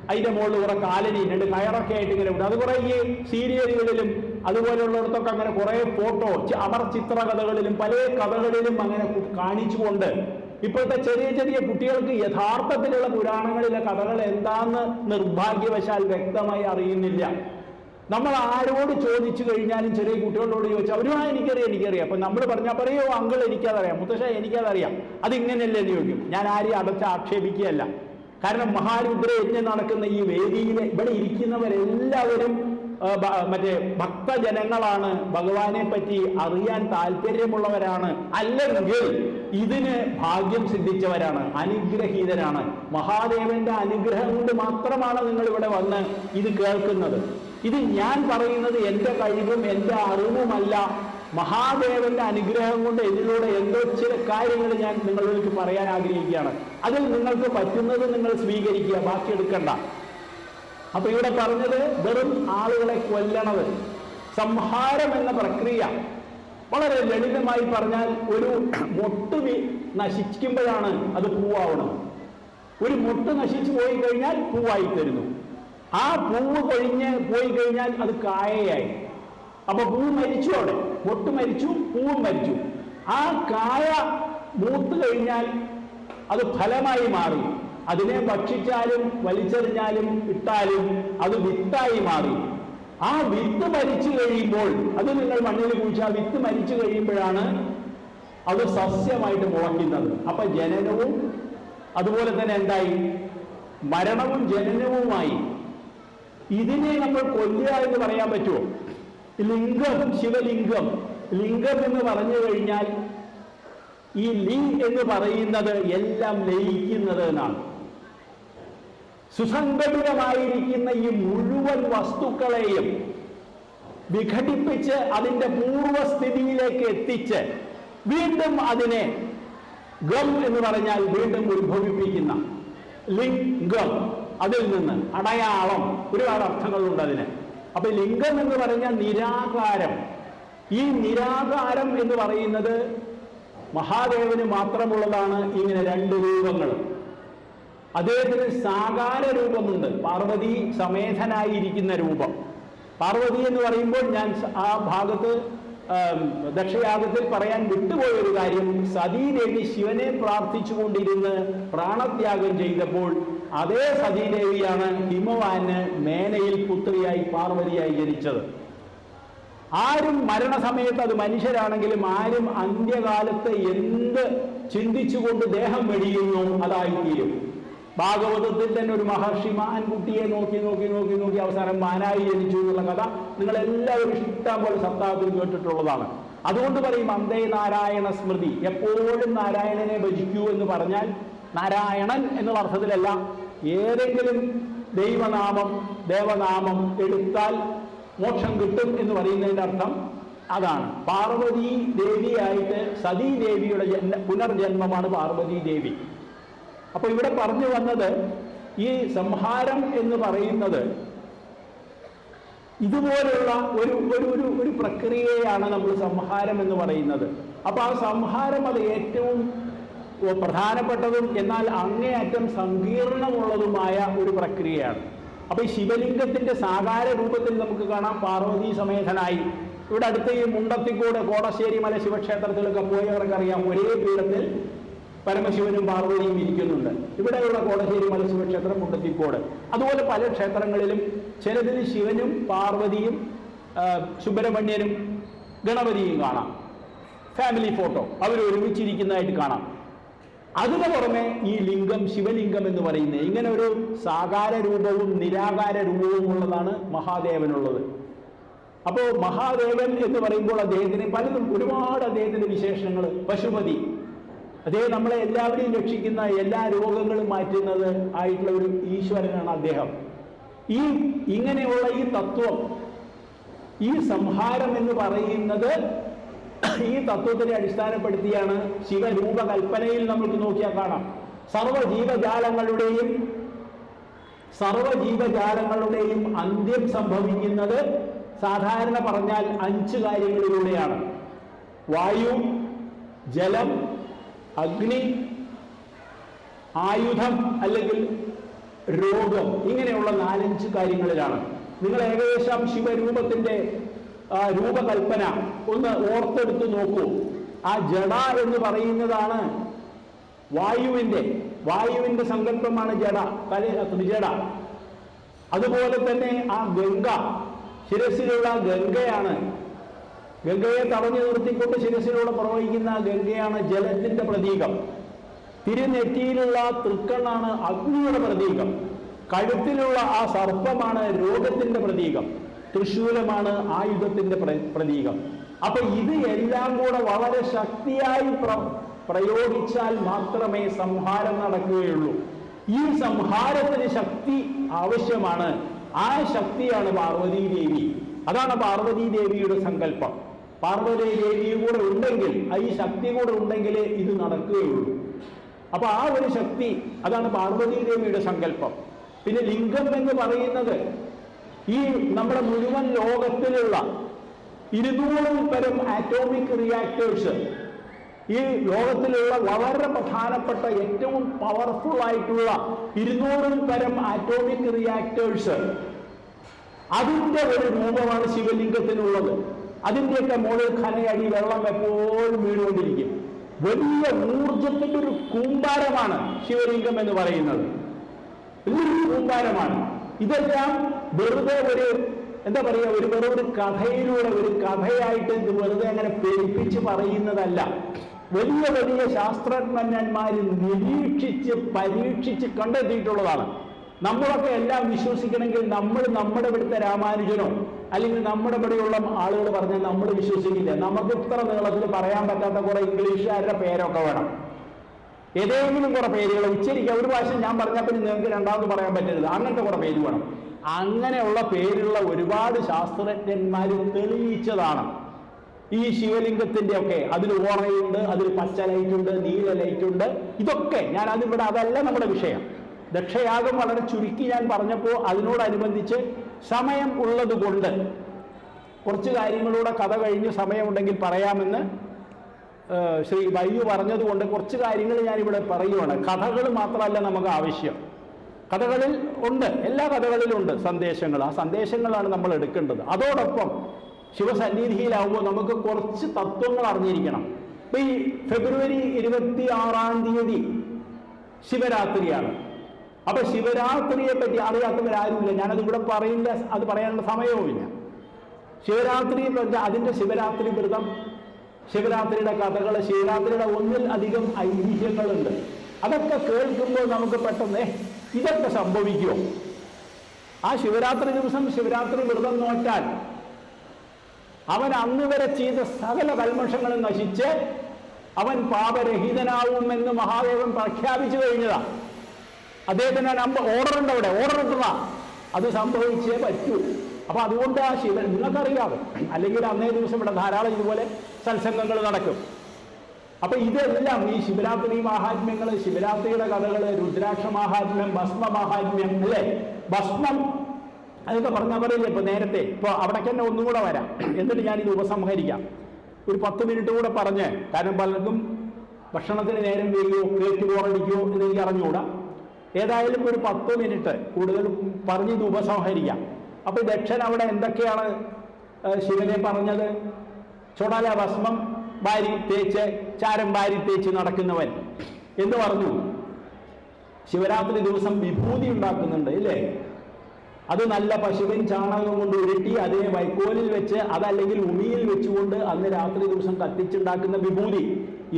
അതിൻ്റെ മുകളിൽ കുറെ കാലനി, 2 കയറൊക്കെ ആയിട്ട് ഇങ്ങനെ ഉണ്ട്. അത് കുറെ ഈ സീരിയലുകളിലും അതുപോലെയുള്ളിടത്തൊക്കെ അങ്ങനെ കുറെ ഫോട്ടോ, അമർ ചിത്രകഥകളിലും പല കഥകളിലും അങ്ങനെ കാണിച്ചുകൊണ്ട് ഇപ്പോഴത്തെ ചെറിയ കുട്ടികൾക്ക് യഥാർത്ഥത്തിലുള്ള പുരാണങ്ങളിലെ കഥകൾ എന്താന്ന് നിർഭാഗ്യവശാൽ വ്യക്തമായി അറിയുന്നില്ല. നമ്മൾ ആരോട് ചോദിച്ചു കഴിഞ്ഞാലും ചെറിയ കുട്ടികളോട് ചോദിച്ചാൽ അവരും എനിക്കറിയാം. അപ്പൊ നമ്മൾ പറഞ്ഞാൽ പറയോ അങ്കിൾ എനിക്കതറിയാം, മുത്തശ്ശ എനിക്കതറിയാം, അതിങ്ങനെയല്ലേ എന്ന് ചോദിക്കും. ഞാൻ ആരെയും ആക്ഷേപിക്കുകയല്ല. കാരണം മഹാരുദ്രയജ്ഞം നടക്കുന്ന ഈ വേദിയിൽ ഇവിടെ ഇരിക്കുന്നവരെല്ലാവരും മറ്റേ ഭക്തജനങ്ങളാണ്, ഭഗവാനെ പറ്റി അറിയാൻ താല്പര്യമുള്ളവരാണ്, അല്ലെങ്കിൽ ഇതിന് ഭാഗ്യം സിദ്ധിച്ചവരാണ്, അനുഗ്രഹീതരാണ്. മഹാദേവന്റെ അനുഗ്രഹം കൊണ്ട് മാത്രമാണ് നിങ്ങൾ ഇവിടെ വന്ന് ഇത് കേൾക്കുന്നത്. ഇത് ഞാൻ പറയുന്നത് എൻ്റെ കഴിവും എൻ്റെ അറിവുമല്ല, മഹാദേവന്റെ അനുഗ്രഹം കൊണ്ട് ഇതിലൂടെ എന്തോ ചില കാര്യങ്ങൾ ഞാൻ നിങ്ങളിലേക്ക് പറയാൻ ആഗ്രഹിക്കുകയാണ്. അതിൽ നിങ്ങൾക്ക് പറ്റുന്നത് നിങ്ങൾ സ്വീകരിക്കുക, ബാക്കി എടുക്കണ്ട. അപ്പൊ ഇവിടെ പറഞ്ഞത് വെറും ആളുകളെ കൊല്ലണത്, സംഹാരം എന്ന പ്രക്രിയ വളരെ ലളിതമായി പറഞ്ഞാൽ ഒരു മൊട്ട് നശിക്കുമ്പോഴാണ് അത് പൂവാവണം. ഒരു മൊട്ട് നശിച്ചു പോയി കഴിഞ്ഞാൽ പൂവായി തരുന്നു. ആ പൂവ് കൊഴിഞ്ഞ് പോയി കഴിഞ്ഞാൽ അത് കായയായി. അപ്പൊ പൂ മരിച്ചു, അവിടെ മൊട്ട് മരിച്ചു, പൂവും മരിച്ചു. ആ കായ മൂത്ത് കഴിഞ്ഞാൽ അത് ഫലമായി മാറി. അതിനെ ഭക്ഷിച്ചാലും വലിച്ചെറിഞ്ഞാലും ഇട്ടാലും അത് വിത്തായി മാറി. ആ വിത്ത് മരിച്ചു കഴിയുമ്പോൾ, അത് നിങ്ങൾ മണ്ണിൽ കുഴിച്ച് ആ വിത്ത് മരിച്ചു കഴിയുമ്പോഴാണ് അത് സസ്യമായിട്ട് മുളയ്ക്കുന്നത്. അപ്പൊ ജനനവും അതുപോലെ തന്നെ എന്തായി, മരണവും ജനനവുമായി. ഇതിനെ നമ്മൾ കൊല്ലുക എന്ന് പറയാൻ പറ്റുമോ? ലിംഗം, ശിവലിംഗം, ലിംഗം എന്ന് പറഞ്ഞു കഴിഞ്ഞാൽ ഈ ലി എന്ന് പറയുന്നത് എല്ലാം ലയിക്കുന്നത് എന്നാണ്. സുസംഘടിതമായിരിക്കുന്ന ഈ മുഴുവൻ വസ്തുക്കളെയും വിഘടിപ്പിച്ച് അതിൻ്റെ പൂർവസ്ഥിതിയിലേക്ക് എത്തിച്ച് വീണ്ടും അതിനെ ഗം എന്ന് പറഞ്ഞാൽ വീണ്ടും ഉത്ഭവിപ്പിക്കുന്ന ലിംഗം, അതിൽ നിന്ന് അടയാളം, ഒരുപാട് അർത്ഥങ്ങളുണ്ട് അതിന്. അപ്പൊ ലിംഗം എന്ന് പറഞ്ഞാൽ നിരാകാരം. ഈ നിരാകാരം എന്ന് പറയുന്നത് മഹാദേവന് മാത്രമുള്ളതാണ്. ഇങ്ങനെ രണ്ട് രൂപങ്ങൾ. അദ്ദേഹത്തിന് സാകാര രൂപമുണ്ട്, പാർവതി സമേതനായിരിക്കുന്ന രൂപം. പാർവതി എന്ന് പറയുമ്പോൾ ഞാൻ ആ ഭാഗത്ത് ദക്ഷയാഗത്തിൽ പറയാൻ വിട്ടുപോയ ഒരു കാര്യം, സതീദേവി ശിവനെ പ്രാർത്ഥിച്ചുകൊണ്ടിരുന്ന് പ്രാണത്യാഗം ചെയ്തപ്പോൾ അതേ സതീദേവിയാണ് ഹിമവാന് മേനയിൽ പുത്രിയായി പാർവതിയായി ജനിച്ചത്. ആരും മരണസമയത്ത്, അത് മനുഷ്യരാണെങ്കിലും ആരും അന്ത്യകാലത്ത് എന്ത് ചിന്തിച്ചുകൊണ്ട് ദേഹം വെടിയുന്നു അതായിത്തീരും. ഭാഗവതത്തിൽ തന്നെ ഒരു മഹർഷി മാൻകുട്ടിയെ നോക്കി നോക്കി നോക്കി നോക്കി അവസാനം മാനായി ജനിച്ചു എന്നുള്ള കഥ നിങ്ങളെല്ലാവരും ഇഷ്ടം പോലെ സപ്താഹത്തിൽ കേട്ടിട്ടുള്ളതാണ്. അതുകൊണ്ട് പറയും അന്തേ നാരായണ സ്മൃതി, എപ്പോഴും നാരായണനെ ഭജിക്കൂ എന്ന് പറഞ്ഞാൽ നാരായണൻ എന്നുള്ള അർത്ഥത്തിലല്ല, ഏതെങ്കിലും ദൈവനാമം ദേവനാമം എടുത്താൽ മോക്ഷം കിട്ടും എന്ന് പറയുന്നതിൻ്റെ അർത്ഥം അതാണ്. പാർവതി ദേവിയായിട്ട് സതീദേവിയുടെ പുനർജന്മമാണ് പാർവതി ദേവി. അപ്പൊ ഇവിടെ പറഞ്ഞു വന്നത് ഈ സംഹാരം എന്ന് പറയുന്നത് ഇതുപോലുള്ള ഒരു പ്രക്രിയയാണ് നമ്മൾ സംഹാരം എന്ന് പറയുന്നത്. അപ്പൊ ആ സംഹാരം അത് ഏറ്റവും പ്രധാനപ്പെട്ടതും എന്നാൽ അങ്ങേയറ്റം സങ്കീർണമുള്ളതുമായ ഒരു പ്രക്രിയയാണ്. അപ്പൊ ഈ ശിവലിംഗത്തിന്റെ സാകാര രൂപത്തിൽ നമുക്ക് കാണാം പാർവതി സമേതനായി. ഇവിടെ അടുത്ത് ഈ മുണ്ടത്തിക്കോട് കോടശ്ശേരി മല ശിവക്ഷേത്രത്തിലൊക്കെ പോയവർക്കറിയാം, ഒരേ പീഠത്തിൽ പരമശിവനും പാർവതിയും ഇരിക്കുന്നുണ്ട്. ഇവിടെയുള്ള കോടശ്ശേരി മല ശിവക്ഷേത്രം മുണ്ടത്തിക്കോട്. അതുപോലെ പല ക്ഷേത്രങ്ങളിലും ചിലതിൽ ശിവനും പാർവതിയും സുബ്രഹ്മണ്യനും ഗണപതിയും കാണാം. ഫാമിലി ഫോട്ടോ അവർ ഒരുമിച്ചിരിക്കുന്നതായിട്ട് കാണാം. അതിനു പുറമെ ഈ ലിംഗം, ശിവലിംഗം എന്ന് പറയുന്നത് ഇങ്ങനെ ഒരു സാകാര രൂപവും നിരാകാര രൂപവും ഉള്ളതാണ് മഹാദേവനുള്ളത്. അപ്പോൾ മഹാദേവൻ എന്ന് പറയുമ്പോൾ അദ്ദേഹത്തിന് പലതും ഒരുപാട് അദ്ദേഹത്തിന്റെ വിശേഷണങ്ങൾ. പശുപതി, അദ്ദേഹം നമ്മളെ എല്ലാവരെയും രക്ഷിക്കുന്ന, എല്ലാ രോഗങ്ങളും മാറ്റുന്നത് ആയിട്ടുള്ള ഒരു ഈശ്വരനാണ് അദ്ദേഹം. ഇങ്ങനെയുള്ള ഈ തത്വം, ഈ സംഹാരം എന്ന് പറയുന്നത് ഈ തത്വത്തിനെ അടിസ്ഥാനപ്പെടുത്തിയാണ് ശിവരൂപകൽപ്പനയിൽ നമുക്ക് നോക്കിയാൽ കാണാം. സർവജീവജാലങ്ങളുടെയും അന്ത്യം സംഭവിക്കുന്നത് സാധാരണ പറഞ്ഞാൽ 5 കാര്യങ്ങളിലൂടെയാണ്. വായു, ജലം, അഗ്നി, ആയുധം അല്ലെങ്കിൽ രോഗം, ഇങ്ങനെയുള്ള 4-5 കാര്യങ്ങളിലാണ്. നിങ്ങൾ ഏകദേശം ശിവരൂപത്തിന്റെ രൂപകൽപ്പന ഒന്ന് ഓർത്തെടുത്ത് നോക്കൂ. ആ ജഡ എന്ന് പറയുന്നതാണ് വായുവിന്റെ സങ്കല്പമാണ് ജഡ, ത്രിജഡ. അതുപോലെ തന്നെ ആ ഗംഗ, ശിരസിലുള്ള ഗംഗയാണ്. ഗംഗയെ തടഞ്ഞു നിർത്തിക്കൊണ്ട് ശിരസിലൂടെ പ്രവഹിക്കുന്ന ഗംഗയാണ് ജലത്തിന്റെ പ്രതീകം. തിരുനെറ്റിയിലുള്ള തൃക്കണ്ണാണ് അഗ്നിയുടെ പ്രതീകം, കഴുത്തിലുള്ള ആ സർപ്പമാണ് രോഗത്തിന്റെ പ്രതീകം, തൃശൂലമാണ് ആയുധത്തിന്റെ പ്രതീകം. അപ്പൊ ഇത് എല്ലാം കൂടെ വളരെ ശക്തിയായി പ്രയോഗിച്ചാൽ മാത്രമേ സംഹാരം നടക്കുകയുള്ളൂ. ഈ സംഹാരത്തിന് ശക്തി ആവശ്യമാണ്. ആ ശക്തിയാണ് പാർവതീ ദേവി. അതാണ് പാർവതീ ദേവിയുടെ സങ്കല്പം. പാർവതീ ദേവിയും കൂടെ ഉണ്ടെങ്കിൽ, ഈ ശക്തി കൂടെ ഉണ്ടെങ്കിൽ ഇത് നടക്കുകയുള്ളൂ. അപ്പൊ ആ ഒരു ശക്തി, അതാണ് പാർവതീ ദേവിയുടെ സങ്കല്പം. പിന്നെ ലിംഗം എന്ന് പറയുന്നത് ഈ നമ്മുടെ മുഴുവൻ ലോകത്തിലുള്ള 200 തരം ആറ്റോമിക് റിയാക്ടേഴ്സ്, ഈ ലോകത്തിലുള്ള വളരെ പ്രധാനപ്പെട്ട ഏറ്റവും പവർഫുൾ ആയിട്ടുള്ള 200 തരം ആറ്റോമിക് റിയാക്ടേഴ്സ്, അതിൻ്റെ ഒരു രൂപമാണ് ശിവലിംഗത്തിനുള്ളത്. അതിൻ്റെയൊക്കെ മുകളിൽ ഖനയടി വെള്ളം എപ്പോഴും വീണുകൊണ്ടിരിക്കും. വലിയ ഊർജത്തിന്റെ ഒരു കൂമ്പാരമാണ് ശിവലിംഗം എന്ന് പറയുന്നത്. വലിയൊരു കൂമ്പാരമാണ്. ഇതെല്ലാം വെറുതെ ഒരു എന്താ പറയുക, വെറുതെ കഥയിലൂടെ, ഒരു കഥയായിട്ട് വെറുതെ അങ്ങനെ പെരുപ്പിച്ച് പറയുന്നതല്ല. വലിയ വലിയ ശാസ്ത്രജ്ഞന്മാർ നിരീക്ഷിച്ച് പരീക്ഷിച്ച് കണ്ടെത്തിയിട്ടുള്ളതാണ്. നമ്മളൊക്കെ എല്ലാം വിശ്വസിക്കണമെങ്കിൽ നമ്മുടെ ഇവിടുത്തെ രാമാനുജനോ അല്ലെങ്കിൽ നമ്മുടെ ഇവിടെയുള്ള ആളുകൾ പറഞ്ഞാൽ നമ്മൾ വിശ്വസിക്കില്ല. നമുക്ക് ഇത്ര നീളത്തിൽ പറയാൻ പറ്റാത്ത കുറെ ഇംഗ്ലീഷുകാരുടെ പേരൊക്കെ വേണം. ഏതെങ്കിലും കുറെ പേരുകൾ ഉച്ചരിക്കുക. ഒരു പ്രാവശ്യം ഞാൻ പറഞ്ഞാൽ പിന്നെ നിങ്ങൾക്ക് രണ്ടാമത് പറയാൻ പറ്റരുത്, അങ്ങനത്തെ കുറെ പേര് വേണം. അങ്ങനെയുള്ള പേരുള്ള ഒരുപാട് ശാസ്ത്രജ്ഞന്മാർ തെളിയിച്ചതാണ് ഈ ശിവലിംഗത്തിന്റെ ഒക്കെ. അതിൽ ഓറയുണ്ട്, അതിൽ പച്ച ലൈറ്റുണ്ട്, നീല ലൈറ്റുണ്ട്. ഇതൊക്കെ അതല്ല നമ്മുടെ വിഷയം. ദക്ഷയാഗം വളരെ ചുരുക്കി ഞാൻ പറഞ്ഞപ്പോൾ അതിനോടനുബന്ധിച്ച് സമയം ഉള്ളത് കൊണ്ട് കുറച്ച് കാര്യങ്ങളൂടെ കഥ കഴിഞ്ഞ് സമയമുണ്ടെങ്കിൽ പറയാമെന്ന് ശ്രീ ബൈജു പറഞ്ഞതുകൊണ്ട് കുറച്ച് കാര്യങ്ങൾ ഞാനിവിടെ പറയുവാണ്. കഥകൾ മാത്രമല്ല നമുക്ക് ആവശ്യം. കഥകളിൽ ഉണ്ട്, എല്ലാ കഥകളിലും ഉണ്ട് സന്ദേശങ്ങൾ. ആ സന്ദേശങ്ങളാണ് നമ്മൾ എടുക്കേണ്ടത്. അതോടൊപ്പം ശിവസന്നിധിയിലാവുമ്പോൾ നമുക്ക് കുറച്ച് തത്വങ്ങൾ അറിഞ്ഞിരിക്കണം. ഇപ്പൊ ഈ ഫെബ്രുവരി 26 ശിവരാത്രിയാണ്. അപ്പൊ ശിവരാത്രിയെ പറ്റി അറിയാത്തവരാരുമില്ല. ഞാനത് ഇവിടെ പറയില്ല, അത് പറയാനുള്ള സമയവുമില്ല. ശിവരാത്രിയെ പറ്റി, അതിൻ്റെ ശിവരാത്രി വ്രതം, ശിവരാത്രിയുടെ കഥകൾ, ശിവരാത്രിയുടെ ഒന്നിൽ അധികം ഐതിഹ്യങ്ങളുണ്ട്. അതൊക്കെ കേൾക്കുമ്പോൾ നമുക്ക് പെട്ടെന്ന് ഇതൊക്കെ സംഭവിക്കുമോ? ആ ശിവരാത്രി ദിവസം ശിവരാത്രി വ്രതം നോറ്റാൽ അവൻ അന്ന് വരെ ചെയ്ത സകല കൽമഷങ്ങളും നശിച്ച് അവൻ പാപരഹിതനാവുമെന്ന് മഹാദേവൻ പ്രഖ്യാപിച്ചു കഴിഞ്ഞതാണ്. അദ്ദേഹത്തിന് ഓർഡർ ഉണ്ട്, അവിടെ ഓർഡർ ഇട്ടുക, അത് സംഭവിച്ചേ പറ്റൂ. അപ്പൊ അതുകൊണ്ട് ആ ശിവൻ നിങ്ങൾക്കറിയാതെ, അല്ലെങ്കിൽ അന്നേ ദിവസം ഇവിടെ ധാരാളം ഇതുപോലെ സത്സംഗങ്ങൾ നടക്കും. അപ്പൊ ഇതെല്ലാം ഈ ശിവരാത്രി മാഹാത്മ്യങ്ങൾ, ശിവരാത്രിയുടെ കഥകൾ, രുദ്രാക്ഷ മാഹാത്മ്യം, ഭസ്മ മാഹാത്മ്യം, അല്ലേ? ഭസ്മം അതൊക്കെ പറഞ്ഞാൽ പറയില്ലേ ഇപ്പൊ നേരത്തെ. ഇപ്പൊ അവിടേക്ക് തന്നെ ഒന്നും കൂടെ വരാം, എന്നിട്ട് ഞാനിത് ഉപസംഹരിക്കാം. ഒരു 10 മിനിറ്റ് കൂടെ പറഞ്ഞ്, കാരണം പലർക്കും ഭക്ഷണത്തിന് നേരം വീഴുകയോ കേട്ട് ബോറടിക്കുകയോ എന്ന് എനിക്ക് അറിഞ്ഞുകൂടാ. ഏതായാലും ഒരു 10 മിനിറ്റ് കൂടുതൽ പറഞ്ഞത് ഉപസംഹരിക്കാം. അപ്പൊ ദക്ഷൻ അവിടെ എന്തൊക്കെയാണ് ശിവനെ പറഞ്ഞത്? ചൊടല ഭസ്മം വാരി തേച്ച്, ചാരം വാരി തേച്ച് നടക്കുന്നവൻ എന്ന് പറഞ്ഞു. ശിവരാത്രി ദിവസം വിഭൂതി ഉണ്ടാക്കുന്നുണ്ട്, ഇല്ലേ? അത് നല്ല പശുവിൻ ചാണകം കൊണ്ട് ഉരുട്ടി അതേ വൈക്കോലിൽ വെച്ച്, അതല്ലെങ്കിൽ ഉമിയിൽ വെച്ചുകൊണ്ട് അന്ന് രാത്രി ദിവസം കത്തിച്ചുണ്ടാക്കുന്ന വിഭൂതി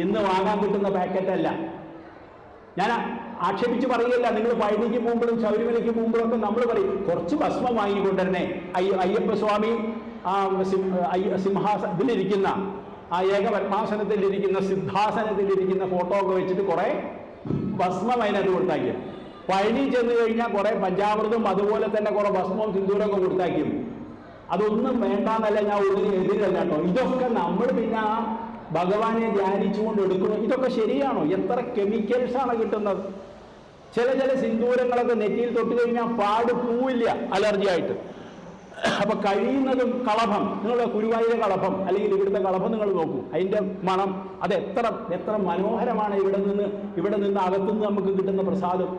ഇന്ന് വാങ്ങാൻ കിട്ടുന്ന പാക്കറ്റല്ല. ഞാൻ ആക്ഷേപിച്ച് പറയുകയല്ല. നിങ്ങൾ പഴനിക്ക് പോകുമ്പോഴും ശബരിമലയ്ക്ക് പോകുമ്പോഴൊക്കെ നമ്മൾ പറയും കുറച്ച് ഭസ്മം വാങ്ങിക്കൊണ്ടിരുന്നേ. അയ്യപ്പസ്വാമി ആ ഇതിലിരിക്കുന്ന ആ ഏകപത്മാസനത്തിലിരിക്കുന്ന സിദ്ധാസനത്തിലിരിക്കുന്ന ഫോട്ടോ ഒക്കെ വെച്ചിട്ട് കുറെ ഭസ്മം അതിനകത്ത് കൊടുത്താക്കി. പഴനി ചെന്ന് കഴിഞ്ഞാൽ കുറെ പഞ്ചാമൃതം അതുപോലെ തന്നെ കുറെ ഭസ്മവും സിന്ദൂരമൊക്കെ കൊടുത്താക്കും. അതൊന്നും വേണ്ടാന്നല്ല, ഞാൻ ഒരു എതിരല്ല കേട്ടോ. ഇതൊക്കെ നമ്മൾ പിന്നെ ആ ഭഗവാനെ ധ്യാനിച്ചുകൊണ്ട് എടുക്കുന്നു. ഇതൊക്കെ ശരിയാണോ? എത്ര കെമിക്കൽസാണ് കിട്ടുന്നത്? ചില സിന്ദൂരങ്ങളൊക്കെ നെറ്റിയിൽ തൊട്ട് കഴിഞ്ഞാൽ പാട് പൂവില്ല, അലർജി ആയിട്ട്. അപ്പൊ കഴിയുന്നതും കളഭം, നിങ്ങളുടെ ഗുരുവായൂർ കളഭം അല്ലെങ്കിൽ ഇവിടുത്തെ കളഭം നിങ്ങൾ നോക്കൂ, അതിന്റെ മണം അത് എത്ര മനോഹരമാണ്. ഇവിടെ നിന്ന് അകത്തുനിന്ന് നമുക്ക് കിട്ടുന്ന പ്രസാദം.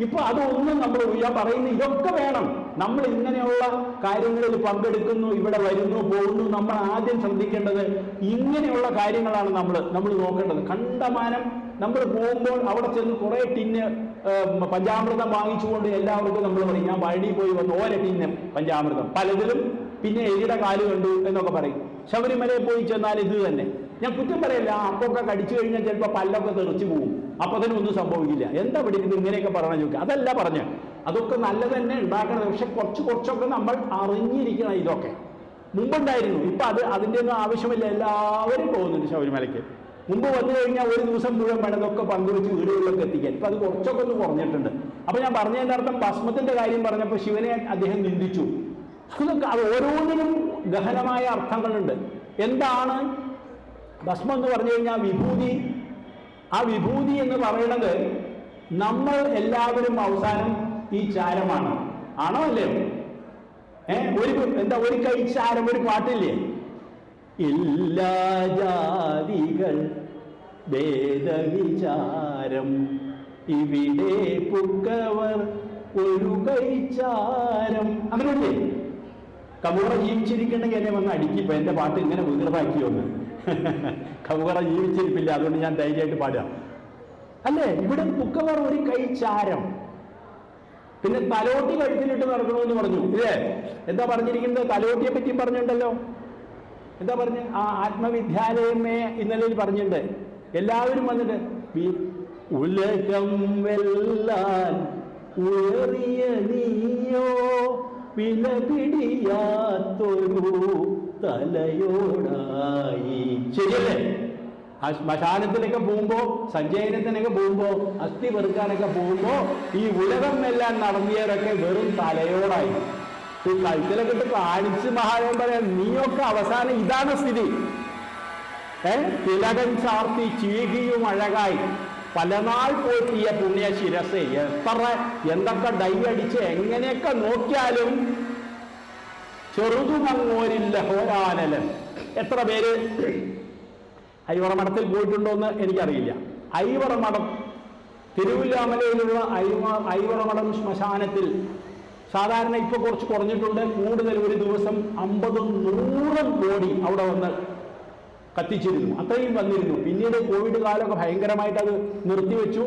ഇപ്പൊ അതൊന്നും നമ്മൾ ഞാൻ പറയുന്നു, ഇതൊക്കെ വേണം. നമ്മൾ ഇങ്ങനെയുള്ള കാര്യങ്ങളിൽ പങ്കെടുക്കുന്നു, ഇവിടെ വരുന്നു പോകുന്നു. നമ്മൾ ആദ്യം ശ്രദ്ധിക്കേണ്ടത് ഇങ്ങനെയുള്ള കാര്യങ്ങളാണ് നമ്മൾ നോക്കേണ്ടത്. കണ്ടമാനം നമ്മൾ പോകുമ്പോൾ അവിടെ ചെന്ന് കുറെ ടിന്ന് പഞ്ചാമൃതം വാങ്ങിച്ചുകൊണ്ട് എല്ലാവർക്കും നമ്മൾ പറയും ഞാൻ പഴനി പോയി വന്നു, ഓരോ ടിന്ന് പഞ്ചാമൃതം പലതിലും, പിന്നെ എലിയുടെ കാല് കണ്ടു എന്നൊക്കെ പറയും. ശബരിമലയിൽ പോയി ചെന്നാൽ ഇത് തന്നെ ഞാൻ കുറ്റം പറയില്ല, അപ്പൊക്കെ കടിച്ചു കഴിഞ്ഞാൽ ചിലപ്പോൾ പല്ലൊക്കെ തെറിച്ചു പോകും, അപ്പൊ തന്നെ ഒന്നും സംഭവിക്കില്ല. എന്താ പഠിക്കുന്നത് ഇങ്ങനെയൊക്കെ പറയണം ചോദിക്കുക. അതല്ല പറഞ്ഞ്, അതൊക്കെ നല്ലത് തന്നെ ഉണ്ടാക്കണം. പക്ഷെ കുറച്ചൊക്കെ നമ്മൾ അറിഞ്ഞിരിക്കണം. ഇതൊക്കെ മുമ്പുണ്ടായിരുന്നു, ഇപ്പൊ അതിൻ്റെ ഒന്നും ആവശ്യമില്ല. എല്ലാവരും പോകുന്നുണ്ട് ശബരിമലയ്ക്ക്. മുമ്പ് വന്നു കഴിഞ്ഞാൽ ഒരു ദിവസം മുഴുവൻ വേണതൊക്കെ പങ്കുവെച്ച് വീടുകളിലൊക്കെ എത്തിക്കാൻ. ഇപ്പൊ അത് കുറച്ചൊക്കെ ഒന്ന് കുറഞ്ഞിട്ടുണ്ട്. അപ്പൊ ഞാൻ പറഞ്ഞതിൻ്റെ അർത്ഥം, ഭസ്മത്തിന്റെ കാര്യം പറഞ്ഞപ്പോൾ ശിവനെ അദ്ദേഹം നിന്ദിച്ചു. അതൊക്കെ അത് ഓരോന്നിനും ഗഹനമായ അർത്ഥങ്ങളുണ്ട്. എന്താണ് ഭസ്മം എന്ന് പറഞ്ഞു കഴിഞ്ഞാൽ വിഭൂതി. ആ വിഭൂതി എന്ന് പറയുന്നത് നമ്മൾ എല്ലാവരും അവസാനം ഈ ചാരമാണ്. ആണോ അല്ലയോ? ഒരു കൈ ചാരം, ഒരു പാട്ടില്ലേ, എല്ലാ ജാതികൾ ഭേദവിചാരം ഇവിടെ പുക്കവർ ഒരു കൈച്ചാരം. അങ്ങനെയല്ലേ? കമുറ ജീവിച്ചിരിക്കണമെങ്കിൽ എന്നെ വന്ന് അടിക്കിപ്പോ എന്റെ പാട്ട് ഇങ്ങനെ വികൃതാക്കിയോന്ന്. കമുറ ജീവിച്ചിരിപ്പില്ല, അതുകൊണ്ട് ഞാൻ ധൈര്യമായിട്ട് പാടുക അല്ലേ? ഇവിടെ പുക്കവർ ഒരു കൈച്ചാരം. പിന്നെ തലോട്ടി കഴുത്തിലിട്ട് നടക്കണമെന്ന് പറഞ്ഞു ഇല്ലേ? എന്താ പറഞ്ഞിരിക്കുന്നത്? തലോട്ടിയെ പറ്റി പറഞ്ഞിട്ടുണ്ടല്ലോ. എന്താ പറഞ്ഞ്? ആ ആത്മവിദ്യാലയമേ ഇന്നലെ പറഞ്ഞിട്ടുണ്ട്. എല്ലാവരും വന്നിട്ട് ഉലകം വെല്ലാൻ ഉയറിയ നീയോ വില പിടിയാത്തൊരു തലയോടായി. ശരിയല്ലേ? ആ ശ്മശാനത്തിനൊക്കെ പോകുമ്പോ, സഞ്ചയനത്തിനൊക്കെ പോകുമ്പോ, അസ്ഥി വെറുക്കാനൊക്കെ പോകുമ്പോ ഈ ഉലകം എല്ലാം നടന്നിയവരൊക്കെ വെറും തലയോടായി. ഈ കഴുത്തിലൊക്കെ ഇട്ട് കാണിച്ച് മഹാദേവൻ പറയാൻ, നീയൊക്കെ അവസാനം ഇതാണ് സ്ഥിതി. തിലകൻ ചാർത്തി ചീകിയും അഴകായി പലനാൾ പോറ്റിയ പുണ്യ ശിരസെ. എന്തൊക്കെ ഡൈ അടിച്ച് എങ്ങനെയൊക്കെ നോക്കിയാലും ചെറുതുമങ്ങോരില്ല ഹോരാനലൻ. എത്ര പേര് ഐവറ മഠത്തിൽ പോയിട്ടുണ്ടോ എന്ന് എനിക്കറിയില്ല. ഐവറ മഠം, തിരുവില്ലാമലയിലുള്ള ഐവറ മഠം ശ്മശാനത്തിൽ സാധാരണ ഇപ്പൊ കുറച്ച് കുറഞ്ഞിട്ടുണ്ട്. കൂടുതൽ ഒരു ദിവസം 50-100 കോടി അവിടെ വന്ന് കത്തിച്ചിരുന്നു. അത്രയും വന്നിരുന്നു. പിന്നീട് കോവിഡ് കാലമൊക്കെ ഭയങ്കരമായിട്ട് അത് നിർത്തിവെച്ചു.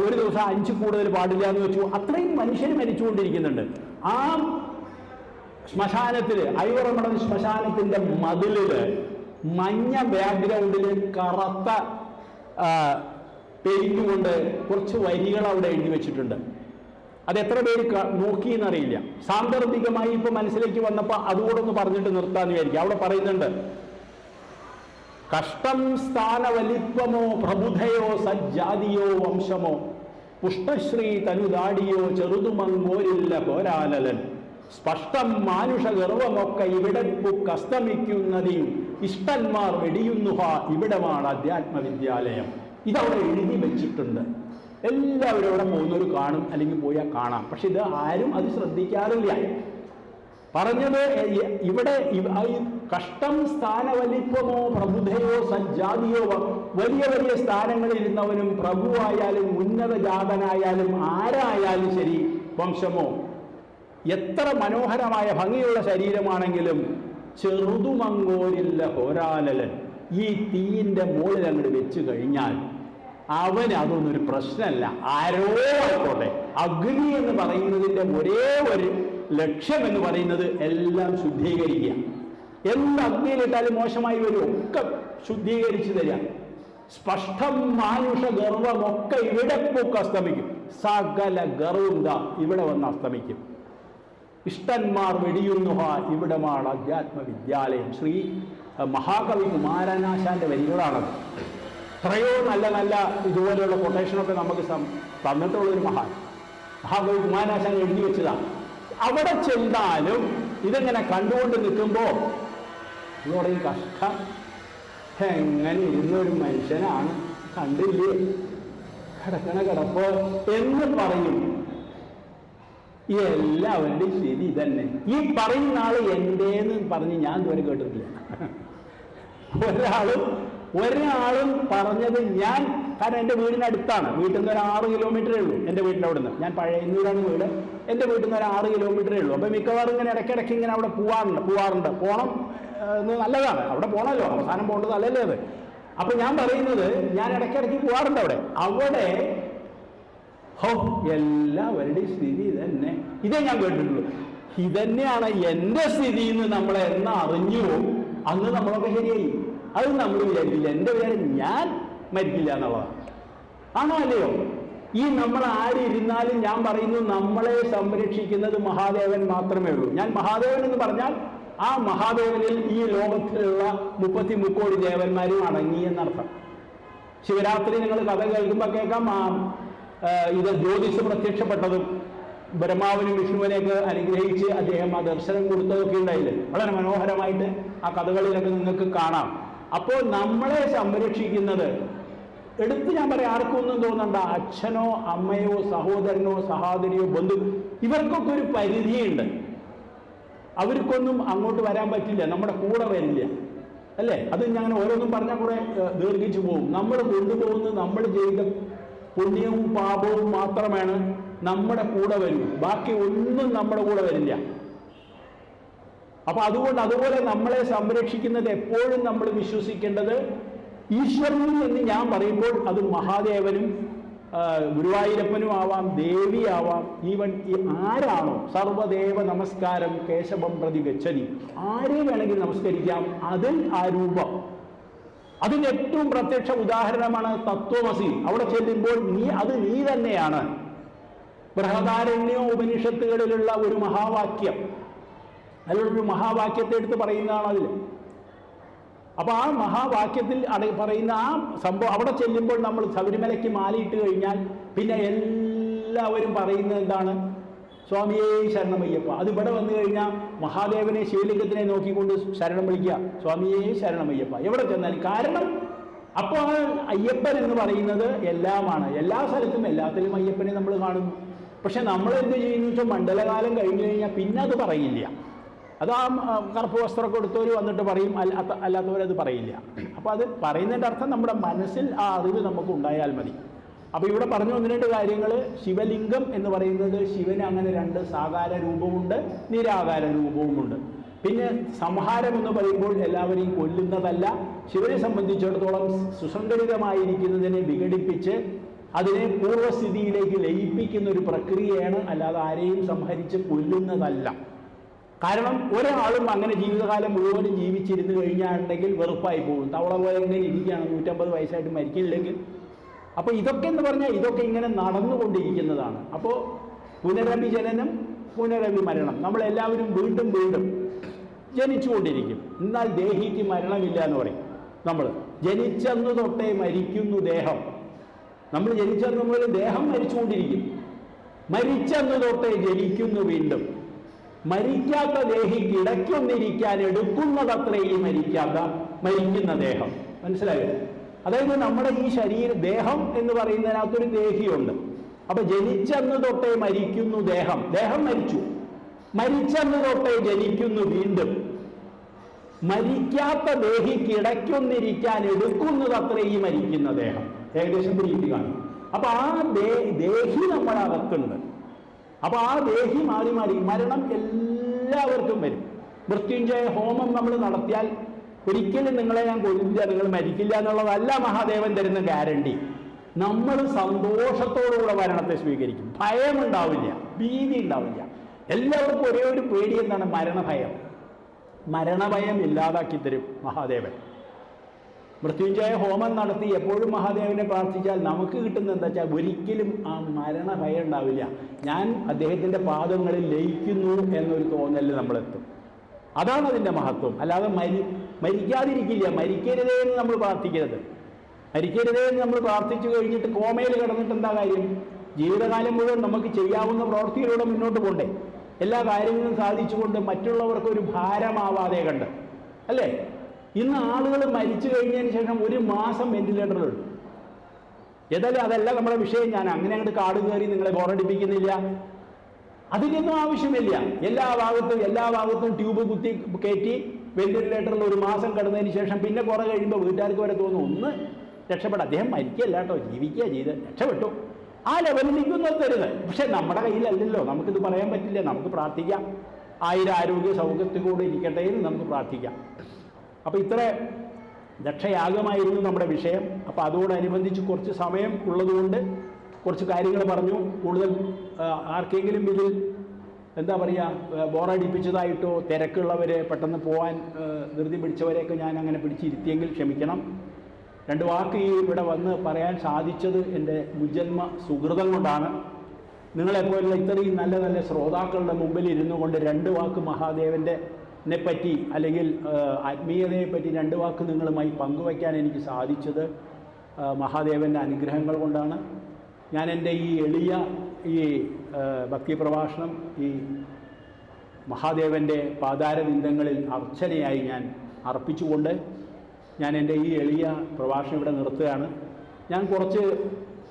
ഒരു ദിവസം 5 കൂടുതൽ പാടില്ല എന്ന് വെച്ചു. അത്രയും മനുഷ്യർ മരിച്ചുകൊണ്ടിരിക്കുന്നുണ്ട്. ആ ശ്മശാനത്തില്, ഐവറമഠം ശ്മശാനത്തിന്റെ മതിലില് മഞ്ഞ ബാക്ക്ഗ്രൗണ്ടിൽ കറുത്ത പെയിന്റ് കൊണ്ട് കുറച്ച് വരികൾ അവിടെ എഴുതി വെച്ചിട്ടുണ്ട്. അത് എത്ര പേര് നോക്കിയെന്നറിയില്ല. സാന്ദർഭികമായി ഇപ്പൊ മനസ്സിലേക്ക് വന്നപ്പോൾ അതുകൂടൊന്ന് പറഞ്ഞിട്ട് നിർത്താന്ന് വിചാരിക്കും. അവിടെ പറയുന്നുണ്ട്, കഷ്ടം സ്ഥാനവലിത്വമോ പ്രബുധയോ സജ്ജാതിയോ വംശമോ പുഷ്ടശ്രീ തനുദാടിയോ ചെറുതുമങ്ങോരില്ല പോരാലലൻ സ്പഷ്ടം മാനുഷ ഗർവമൊക്കെ ഇവിടെ പുക്കസ്തമിക്കുന്നതിയും ഇഷ്ടന്മാർ വെടിയുന്നുഹ ഇവിടമാണ് അധ്യാത്മവിദ്യാലയം. ഇതവിടെ എഴുതി വെച്ചിട്ടുണ്ട്. എല്ലാവരും അവിടെ പോകുന്നവർ കാണും, അല്ലെങ്കിൽ പോയാൽ കാണാം. പക്ഷെ ഇത് ആരും അത് ശ്രദ്ധിക്കാറില്ല. പറഞ്ഞത് ഇവിടെ കഷ്ടം സ്ഥാനവലിത്വമോ പ്രബുധയോ സജ്ജാതിയോ, വലിയ വലിയ സ്ഥാനങ്ങളിൽ ഇരുന്നവനും പ്രഭുവായാലും ഉന്നത ജാതനായാലും ആരായാലും ശരി, വംശമോ, എത്ര മനോഹരമായ ഭംഗിയുള്ള ശരീരമാണെങ്കിലും ചെറുതുമങ്ങോരില്ല ഹോരാലലൻ, ഈ തീയിൻ്റെ മുകളിൽ അങ്ങോട്ട് വെച്ച് കഴിഞ്ഞാൽ അവന് അതൊന്നൊരു പ്രശ്നമല്ല. ആരോ ആയിക്കോട്ടെ. അഗ്നി എന്ന് പറയുന്നതിൻ്റെ ഒരേ ഒരു ലക്ഷ്യം എന്ന് പറയുന്നത് എല്ലാം ശുദ്ധീകരിക്കുക. എന്ത് അഗ്നിയിലിട്ടാലും മോശമായി വരും, ഒക്കെ ശുദ്ധീകരിച്ചു തരിക. സ്പഷ്ടം മാനുഷ ഗർവമൊക്കെ ഇവിടെ പൊക്കെ അസ്തമിക്കും. സകല ഗർവും ഇവിടെ വന്ന് അസ്തമിക്കും. ഇഷ്ടന്മാർ വെടിയുന്നുഹ ഇവിടമാണ് അധ്യാത്മവിദ്യാലയം. ശ്രീ മഹാകവി കുമാരനാശാന്റെ വരികളാണത്. എത്രയോ നല്ല നല്ല ഇതുപോലെയുള്ള കൊട്ടേഷനൊക്കെ നമുക്ക് തന്നിട്ടുള്ളൊരു മഹാകവി കുമാരനാശാൻ എഴുതി വെച്ചതാണ്. അവിടെ ചെന്നാലും ഇതെങ്ങനെ കണ്ടുകൊണ്ട് നിൽക്കുമ്പോൾ പറയും, കഷ്ടം, എങ്ങനെ ഇരുന്നൊരു മനുഷ്യനാണ്, കണ്ടില്ലേ കിടക്കണ കിടപ്പോ എന്ന് പറയും. എല്ലാവരുടെയും ശരി തന്നെ. ഈ പറയുന്ന ആള് എൻ്റെന്ന് പറഞ്ഞ് ഞാൻ ഇതുവരെ കേട്ടിട്ടില്ല. ഒരാളും പറഞ്ഞത് ഞാൻ, കാരണം എൻ്റെ വീടിനടുത്താണ്, വീട്ടിൽ നിന്ന് ഒരു 6 കിലോമീറ്ററേ ഉള്ളൂ എൻ്റെ വീട്ടിൻ്റെ അവിടെ നിന്ന്. ഞാൻ പഴയന്നൂരാണ് വീട്. എൻ്റെ വീട്ടിൽ നിന്ന് ഒരു 6 കിലോമീറ്ററേ ഉള്ളൂ. അപ്പം മിക്കവാറും ഇങ്ങനെ ഇടയ്ക്കിടയ്ക്ക് ഇങ്ങനെ അവിടെ പോവാറുണ്ട്. പോകണം എന്ന് നല്ലതാണ്, അവിടെ പോകണമല്ലോ, അവസാനം പോകേണ്ടത് അല്ലല്ലേ അത്. അപ്പം ഞാൻ പറയുന്നത്, ഞാൻ ഇടയ്ക്കിടയ്ക്ക് പോവാറുണ്ട് അവിടെ എല്ലാവരുടെയും സ്ഥിതി തന്നെ. ഇതേ ഞാൻ കേട്ടിട്ടുള്ളൂ. ഇതന്നെയാണ് എൻ്റെ സ്ഥിതി എന്ന് നമ്മളെ എന്നാ അറിഞ്ഞുവോ അന്ന് നമ്മളൊക്കെ ശരിയായി. അത് നമ്മൾ വിചാരിക്കില്ല. എൻ്റെ വിചാരം ഞാൻ മരിക്കില്ല എന്നുള്ളതാണ്. ആണോ അല്ലയോ? ഈ നമ്മൾ ആരിരുന്നാലും ഞാൻ പറയുന്നു, നമ്മളെ സംരക്ഷിക്കുന്നത് മഹാദേവൻ മാത്രമേ ഉള്ളൂ. ഞാൻ മഹാദേവൻ എന്ന് പറഞ്ഞാൽ ആ മഹാദേവനിൽ ഈ ലോകത്തിലുള്ള 33 കോടി ദേവന്മാരും അടങ്ങി എന്നർത്ഥം. ശിവരാത്രി നിങ്ങൾ കഥ കേൾക്കുമ്പോൾ കേൾക്കാം, ഇത് ജ്യോതിസ് പ്രത്യക്ഷപ്പെട്ടതും ബ്രഹ്മാവിനും വിഷ്ണുവിനെയൊക്കെ അനുഗ്രഹിച്ച് അദ്ദേഹം ആ ദർശനം കൊടുത്തതൊക്കെ ഉണ്ടായില്ലേ, വളരെ മനോഹരമായിട്ട് ആ കഥകളിലൊക്കെ നിങ്ങൾക്ക് കാണാം. അപ്പോൾ നമ്മളെ സംരക്ഷിക്കുന്നത് എടുത്ത് ഞാൻ പറയാം, ആർക്കൊന്നും തോന്നണ്ട, അച്ഛനോ അമ്മയോ സഹോദരനോ സഹോദരിയോ ബന്ധു, ഇവർക്കൊക്കെ ഒരു പരിധിയുണ്ട്. അവർക്കൊന്നും അങ്ങോട്ട് വരാൻ പറ്റില്ല, നമ്മുടെ കൂടെ വരില്ല, അല്ലേ? അത് ഞാൻ ഓരോന്നും പറഞ്ഞാൽ കൂടെ ദീർഘിച്ചു പോകും. നമ്മൾ കൊണ്ടുപോകുന്നത് നമ്മൾ ചെയ്ത പുണ്യവും പാപവും മാത്രമാണ് നമ്മുടെ കൂടെ വരൂ, ബാക്കി ഒന്നും നമ്മുടെ കൂടെ വരില്ല. അപ്പൊ അതുപോലെ നമ്മളെ സംരക്ഷിക്കുന്നത് എപ്പോഴും നമ്മൾ വിശ്വസിക്കേണ്ടത് ഈശ്വരനും എന്ന് ഞാൻ പറയുമ്പോൾ അത് മഹാദേവനും ഗുരുവായൂരപ്പനും ആവാം, ദേവിയാവാം, ഈവൻ ആരാണോ. സർവദേവ നമസ്കാരം കേശവം പ്രതി ഗച്ഛതി, ആരെ വേണമെങ്കിൽ നമസ്കരിക്കാം. അതിൽ ആ രൂപം, അതിന് ഏറ്റവും പ്രത്യക്ഷ ഉദാഹരണമാണ് തത്വമസി. അവിടെ ചെല്ലുമ്പോൾ നീ തന്നെയാണ്. ബൃഹദാരണ്യ ഉപനിഷത്തുകളിലുള്ള ഒരു മഹാവാക്യം, അതിലൊരു മഹാവാക്യത്തെ എടുത്ത് പറയുന്നതാണ് അതിൽ. അപ്പൊ ആ മഹാവാക്യത്തിൽ പറയുന്ന ആ സംഭവം അവിടെ ചെല്ലുമ്പോൾ നമ്മൾ ശബരിമലയ്ക്ക് മാലയിട്ട് കഴിഞ്ഞാൽ പിന്നെ എല്ലാവരും പറയുന്നത് എന്താണ്? സ്വാമിയേ ശരണമയ്യപ്പ. അത് ഇവിടെ വന്നു കഴിഞ്ഞാൽ മഹാദേവനെ ശിവലിംഗത്തിനെ നോക്കിക്കൊണ്ട് ശരണം വിളിക്കുക, സ്വാമിയേ ശരണമയ്യപ്പ എവിടെ ചെന്നാലും. കാരണം അപ്പോൾ ആ അയ്യപ്പൻ എന്ന് പറയുന്നത് എല്ലാമാണ്, എല്ലാ സ്ഥലത്തും എല്ലാത്തിലും അയ്യപ്പനെ നമ്മൾ കാണുന്നു. പക്ഷെ നമ്മൾ എന്ത് ചെയ്യുന്നു വെച്ചാൽ മണ്ഡലകാലം കഴിഞ്ഞു കഴിഞ്ഞാൽ പിന്നെ അത് പറയില്ല. അത് ആ കറുപ്പ് വസ്ത്രമൊക്കെ എടുത്തവർ വന്നിട്ട് പറയും, അല്ലാത്തവരത് പറയില്ല. അപ്പോൾ അത് പറയുന്നതിൻ്റെ അർത്ഥം നമ്മുടെ മനസ്സിൽ ആ അറിവ് നമുക്ക് ഉണ്ടായാൽ മതി. അപ്പോൾ ഇവിടെ പറഞ്ഞു 1-2 കാര്യങ്ങൾ. ശിവലിംഗം എന്ന് പറയുന്നത് ശിവന് അങ്ങനെ 2 സാകാര രൂപമുണ്ട്, നിരാകാര രൂപവുമുണ്ട്. പിന്നെ സംഹാരം എന്ന് പറയുമ്പോൾ എല്ലാവരെയും കൊല്ലുന്നതല്ല, ശിവനെ സംബന്ധിച്ചിടത്തോളം സുസംഘടിതമായിരിക്കുന്നതിനെ വിഘടിപ്പിച്ച് അതിനെ പൂർവ്വസ്ഥിതിയിലേക്ക് ലയിപ്പിക്കുന്ന ഒരു പ്രക്രിയയാണ്, അല്ലാതെ ആരെയും സംഹരിച്ച് കൊല്ലുന്നതല്ല. കാരണം ഒരാളും അങ്ങനെ ജീവിതകാലം മുഴുവനും ജീവിച്ചിരുന്നു കഴിഞ്ഞാലുണ്ടെങ്കിൽ വെറുപ്പായി പോകും. തവള പോലെ ഇങ്ങനെ ഇരിക്കുകയാണ് 150 വയസ്സായിട്ട് മരിക്കില്ലെങ്കിൽ. അപ്പോൾ ഇതൊക്കെ എന്ന് പറഞ്ഞാൽ ഇതൊക്കെ ഇങ്ങനെ നടന്നുകൊണ്ടിരിക്കുന്നതാണ്. അപ്പോൾ പുനരഭി ജനനം പുനരഭി മരണം, നമ്മളെല്ലാവരും വീണ്ടും വീണ്ടും ജനിച്ചുകൊണ്ടിരിക്കും. എന്നാൽ ദേഹിക്ക് മരണമില്ല എന്ന് പറയും. നമ്മൾ ജനിച്ചെന്ന് തൊട്ടേ മരിക്കുന്നു ദേഹം. നമ്മൾ ജനിച്ചെന്ന് മുതൽ ദേഹം മരിച്ചുകൊണ്ടിരിക്കും. മരിച്ചെന്ന് തൊട്ടേ ജനിക്കുന്നു വീണ്ടും. മരിക്കാത്ത ദേഹിക്ക് ഇടയ്ക്കൊന്നിരിക്കാൻ എടുക്കുന്നതത്രേ ഈ മരിക്കുന്ന ദേഹം. മനസ്സിലായോ? അതായത് നമ്മുടെ ഈ ദേഹം എന്ന് പറയുന്നതിനകത്തൊരു ദേഹിയുണ്ട്. അപ്പൊ ജനിച്ചെന്ന് തൊട്ടേ മരിക്കുന്നു ദേഹം. ദേഹം മരിച്ചു. മരിച്ചെന്ന് തൊട്ടേ ജനിക്കുന്നു വീണ്ടും. മരിക്കാത്ത ദേഹിക്ക് ഇടയ്ക്കൊന്നിരിക്കാൻ എടുക്കുന്നതത്രേ ഈ മരിക്കുന്ന ദേഹം. ഏകദേശം രീതി കാണും. അപ്പൊ ആ ദേഹി നമ്മുടെ അകത്തുണ്ട്. അപ്പൊ ആ ദേഹി മാറി മാറി മരണം എല്ലാവർക്കും വരും. മൃത്യുഞ്ജയ ഹോമം നമ്മൾ നടത്തിയാൽ ഒരിക്കലും നിങ്ങളെ ഞാൻ കൊല്ലില്ല, നിങ്ങൾ മരിക്കില്ല എന്നുള്ളതല്ല മഹാദേവൻ തരുന്ന ഗ്യാരണ്ടി. നമ്മൾ സന്തോഷത്തോടുകൂടെ മരണത്തെ സ്വീകരിക്കും. ഭയമുണ്ടാവില്ല, ഭീതി ഉണ്ടാവില്ല. എല്ലാവർക്കും ഒരേ ഒരു പേടി എന്താണ്? മരണഭയം. മരണഭയം ഇല്ലാതാക്കി തരും മഹാദേവൻ. മൃത്യുഞ്ജയ ഹോമം നടത്തി എപ്പോഴും മഹാദേവനെ പ്രാർത്ഥിച്ചാൽ നമുക്ക് കിട്ടുന്നത് എന്താ വെച്ചാൽ ഒരിക്കലും ആ മരണഭയം ഉണ്ടാവില്ല. ഞാൻ അദ്ദേഹത്തിൻ്റെ പാദങ്ങളിൽ ലയിക്കുന്നു എന്നൊരു തോന്നലിൽ നമ്മളെത്തും. അതാണ് അതിൻ്റെ മഹത്വം. അല്ലാതെ മരിക്കാതിരിക്കില്ല. മരിക്കരുതേ എന്ന് നമ്മൾ പ്രാർത്ഥിക്കരുത്. മരിക്കരുതേ എന്ന് നമ്മൾ പ്രാർത്ഥിച്ചു കഴിഞ്ഞിട്ട് കോമയിൽ കിടന്നിട്ട് എന്താ കാര്യം? ജീവിതകാലം മുഴുവൻ നമുക്ക് ചെയ്യാവുന്ന പ്രവൃത്തിയിലൂടെ മുന്നോട്ട് പോണ്ടേ? എല്ലാ കാര്യങ്ങളും സാധിച്ചുകൊണ്ട് മറ്റുള്ളവർക്കൊരു ഭാരമാവാതെ കണ്ട്, അല്ലേ? ഇന്ന് ആളുകൾ മരിച്ചു കഴിഞ്ഞതിന് ശേഷം 1 മാസം വെന്റിലേറ്ററിലുണ്ട്. ഏതായാലും അതല്ല നമ്മുടെ വിഷയം. ഞാൻ അങ്ങനെ അങ്ങോട്ട് കാട് കയറി നിങ്ങളെ ബോറടിപ്പിക്കുന്നില്ല. അതിനൊന്നും ആവശ്യമില്ല. എല്ലാ ഭാഗത്തും ട്യൂബ് കുത്തി കയറ്റി വെന്റിലേറ്ററിൽ 1 മാസം കിടന്നതിന് ശേഷം പിന്നെ കുറെ കഴിയുമ്പോൾ വീട്ടുകാർക്ക് വരെ തോന്നും ഒന്ന് രക്ഷപ്പെടാം. അദ്ദേഹം മരിക്കല്ല കേട്ടോ, ജീവിക്കുക ചെയ്ത് രക്ഷപ്പെട്ടു. ആ ലെവലിലേക്കും നിർത്തരുത്. പക്ഷെ നമ്മുടെ കയ്യിലല്ലല്ലോ, നമുക്കിത് പറയാൻ പറ്റില്ല. നമുക്ക് പ്രാർത്ഥിക്കാം, 1000 ആരോഗ്യ സൗഖ്യത്തോടെ ഇരിക്കട്ടെ എന്ന് നമുക്ക് പ്രാർത്ഥിക്കാം. അപ്പോൾ ഇത്ര ദക്ഷയാഗമായിരുന്നു നമ്മുടെ വിഷയം. അപ്പോൾ അതോടനുബന്ധിച്ച് കുറച്ച് സമയം ഉള്ളതുകൊണ്ട് കുറച്ച് കാര്യങ്ങൾ പറഞ്ഞു. കൂടുതൽ ആർക്കെങ്കിലും ഇതിൽ എന്താ പറയുക, ബോറടിപ്പിച്ചതായിട്ടോ തിരക്കുള്ളവരെ പെട്ടെന്ന് പോകാൻ ധൃതി പിടിച്ചവരെയൊക്കെ ഞാൻ അങ്ങനെ പിടിച്ചിരുത്തിയെങ്കിൽ ക്ഷമിക്കണം. രണ്ട് വാക്ക് ഈ ഇവിടെ വന്ന് പറയാൻ സാധിച്ചത് എൻ്റെ മുജന്മ സുഹൃതം കൊണ്ടാണ്. നിങ്ങളെപ്പോലുള്ള ഇത്രയും നല്ല നല്ല ശ്രോതാക്കളുടെ മുമ്പിൽ ഇരുന്നു കൊണ്ട് രണ്ട് വാക്ക് മഹാദേവൻ്റെ പറ്റി അല്ലെങ്കിൽ ആത്മീയതയെപ്പറ്റി രണ്ട് വാക്ക് നിങ്ങളുമായി പങ്കുവയ്ക്കാൻ എനിക്ക് സാധിച്ചത് മഹാദേവൻ്റെ അനുഗ്രഹങ്ങൾ കൊണ്ടാണ്. ഞാൻ എൻ്റെ ഈ എളിയ ഈ ഭക്തി പ്രഭാഷണം ഈ മഹാദേവൻ്റെ പാതാരബിന്ദങ്ങളിൽ അർച്ചനയായി ഞാൻ അർപ്പിച്ചുകൊണ്ട് ഞാൻ എൻ്റെ ഈ എളിയ പ്രഭാഷണം ഇവിടെ നിർത്തുകയാണ്. ഞാൻ കുറച്ച്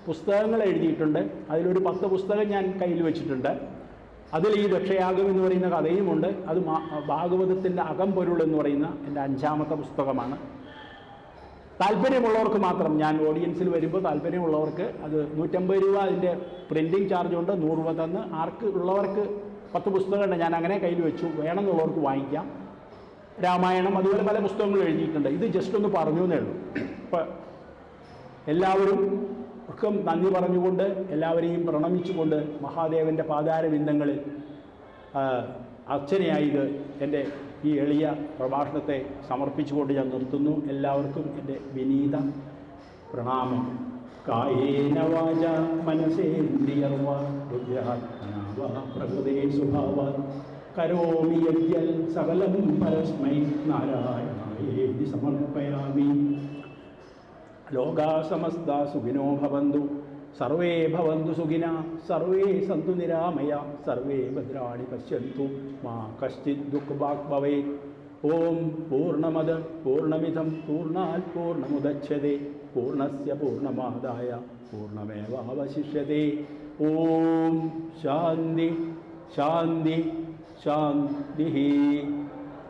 പുസ്തകങ്ങൾ എഴുതിയിട്ടുണ്ട്. അതിലൊരു 10 പുസ്തകം ഞാൻ കയ്യിൽ വെച്ചിട്ടുണ്ട്. അതിൽ ഈ ദക്ഷയാഗം എന്ന് പറയുന്ന കഥയുമുണ്ട്. അത് ഭാഗവതത്തിൻ്റെ അകംപൊരുൾ എന്ന് പറയുന്ന എൻ്റെ 5ാമത്തെ പുസ്തകമാണ്. താല്പര്യമുള്ളവർക്ക് മാത്രം, ഞാൻ ഓഡിയൻസിൽ വരുമ്പോൾ താല്പര്യമുള്ളവർക്ക് അത് 150 രൂപ അതിൻ്റെ പ്രിൻറ്റിങ് ചാർജുണ്ട്, 100 രൂപ തന്ന് ആർക്ക് ഉള്ളവർക്ക് 10 പുസ്തകമുണ്ട്. ഞാൻ അങ്ങനെ കയ്യിൽ വെച്ചു, വേണമെന്നുള്ളവർക്ക് വാങ്ങിക്കാം. രാമായണം അതുപോലെ പല പുസ്തകങ്ങളും എഴുതിയിട്ടുണ്ട്. ഇത് ജസ്റ്റ് ഒന്ന് പറഞ്ഞു എന്നേ ഉള്ളൂ. അപ്പോൾ എല്ലാവർക്കും നന്ദി പറഞ്ഞുകൊണ്ട് എല്ലാവരെയും പ്രണമിച്ചുകൊണ്ട് മഹാദേവൻ്റെ പാതാരബിന്ദങ്ങളിൽ അർച്ചനയായത് എൻ്റെ ഈ എളിയ പ്രഭാഷണത്തെ സമർപ്പിച്ചുകൊണ്ട് ഞാൻ നിർത്തുന്നു. എല്ലാവർക്കും എൻ്റെ വിനീത പ്രണാമം. കായേന വാച മനസേന്ദ്രിയർവാ ബുദ്ധ്യാത്മനാ പ്രകൃതേ സ്വഭാവാത് കരോമി യദ്യൽ സകലം പരസ്മൈ നാരായണായേതി സമർപ്പയാമി. ലോകാ സമസ്താ സുഖിനോ ഭവന്തു, സർവേ ഭവന്തു സുഖിനാ, സർവേ സന്തു നിരാമയ, സർവേ ഭദ്രാണി പശ്യന്തു, മാ കശ്ചിത് ദുഃഖഭാഗ് ഭവേത്. ഓം പൂർണ്ണമദ പൂർണ്ണമിദം പൂർണ്ണാത് പൂർണ്ണമുദച്യതേ പൂർണ്ണസ്യ പൂർണ്ണമാദായ പൂർണ്ണമേവാവശിഷ്യതേ. ഓം ശാന്തി ശാന്തി ശാന്തി.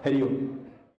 ഹരി ഓം.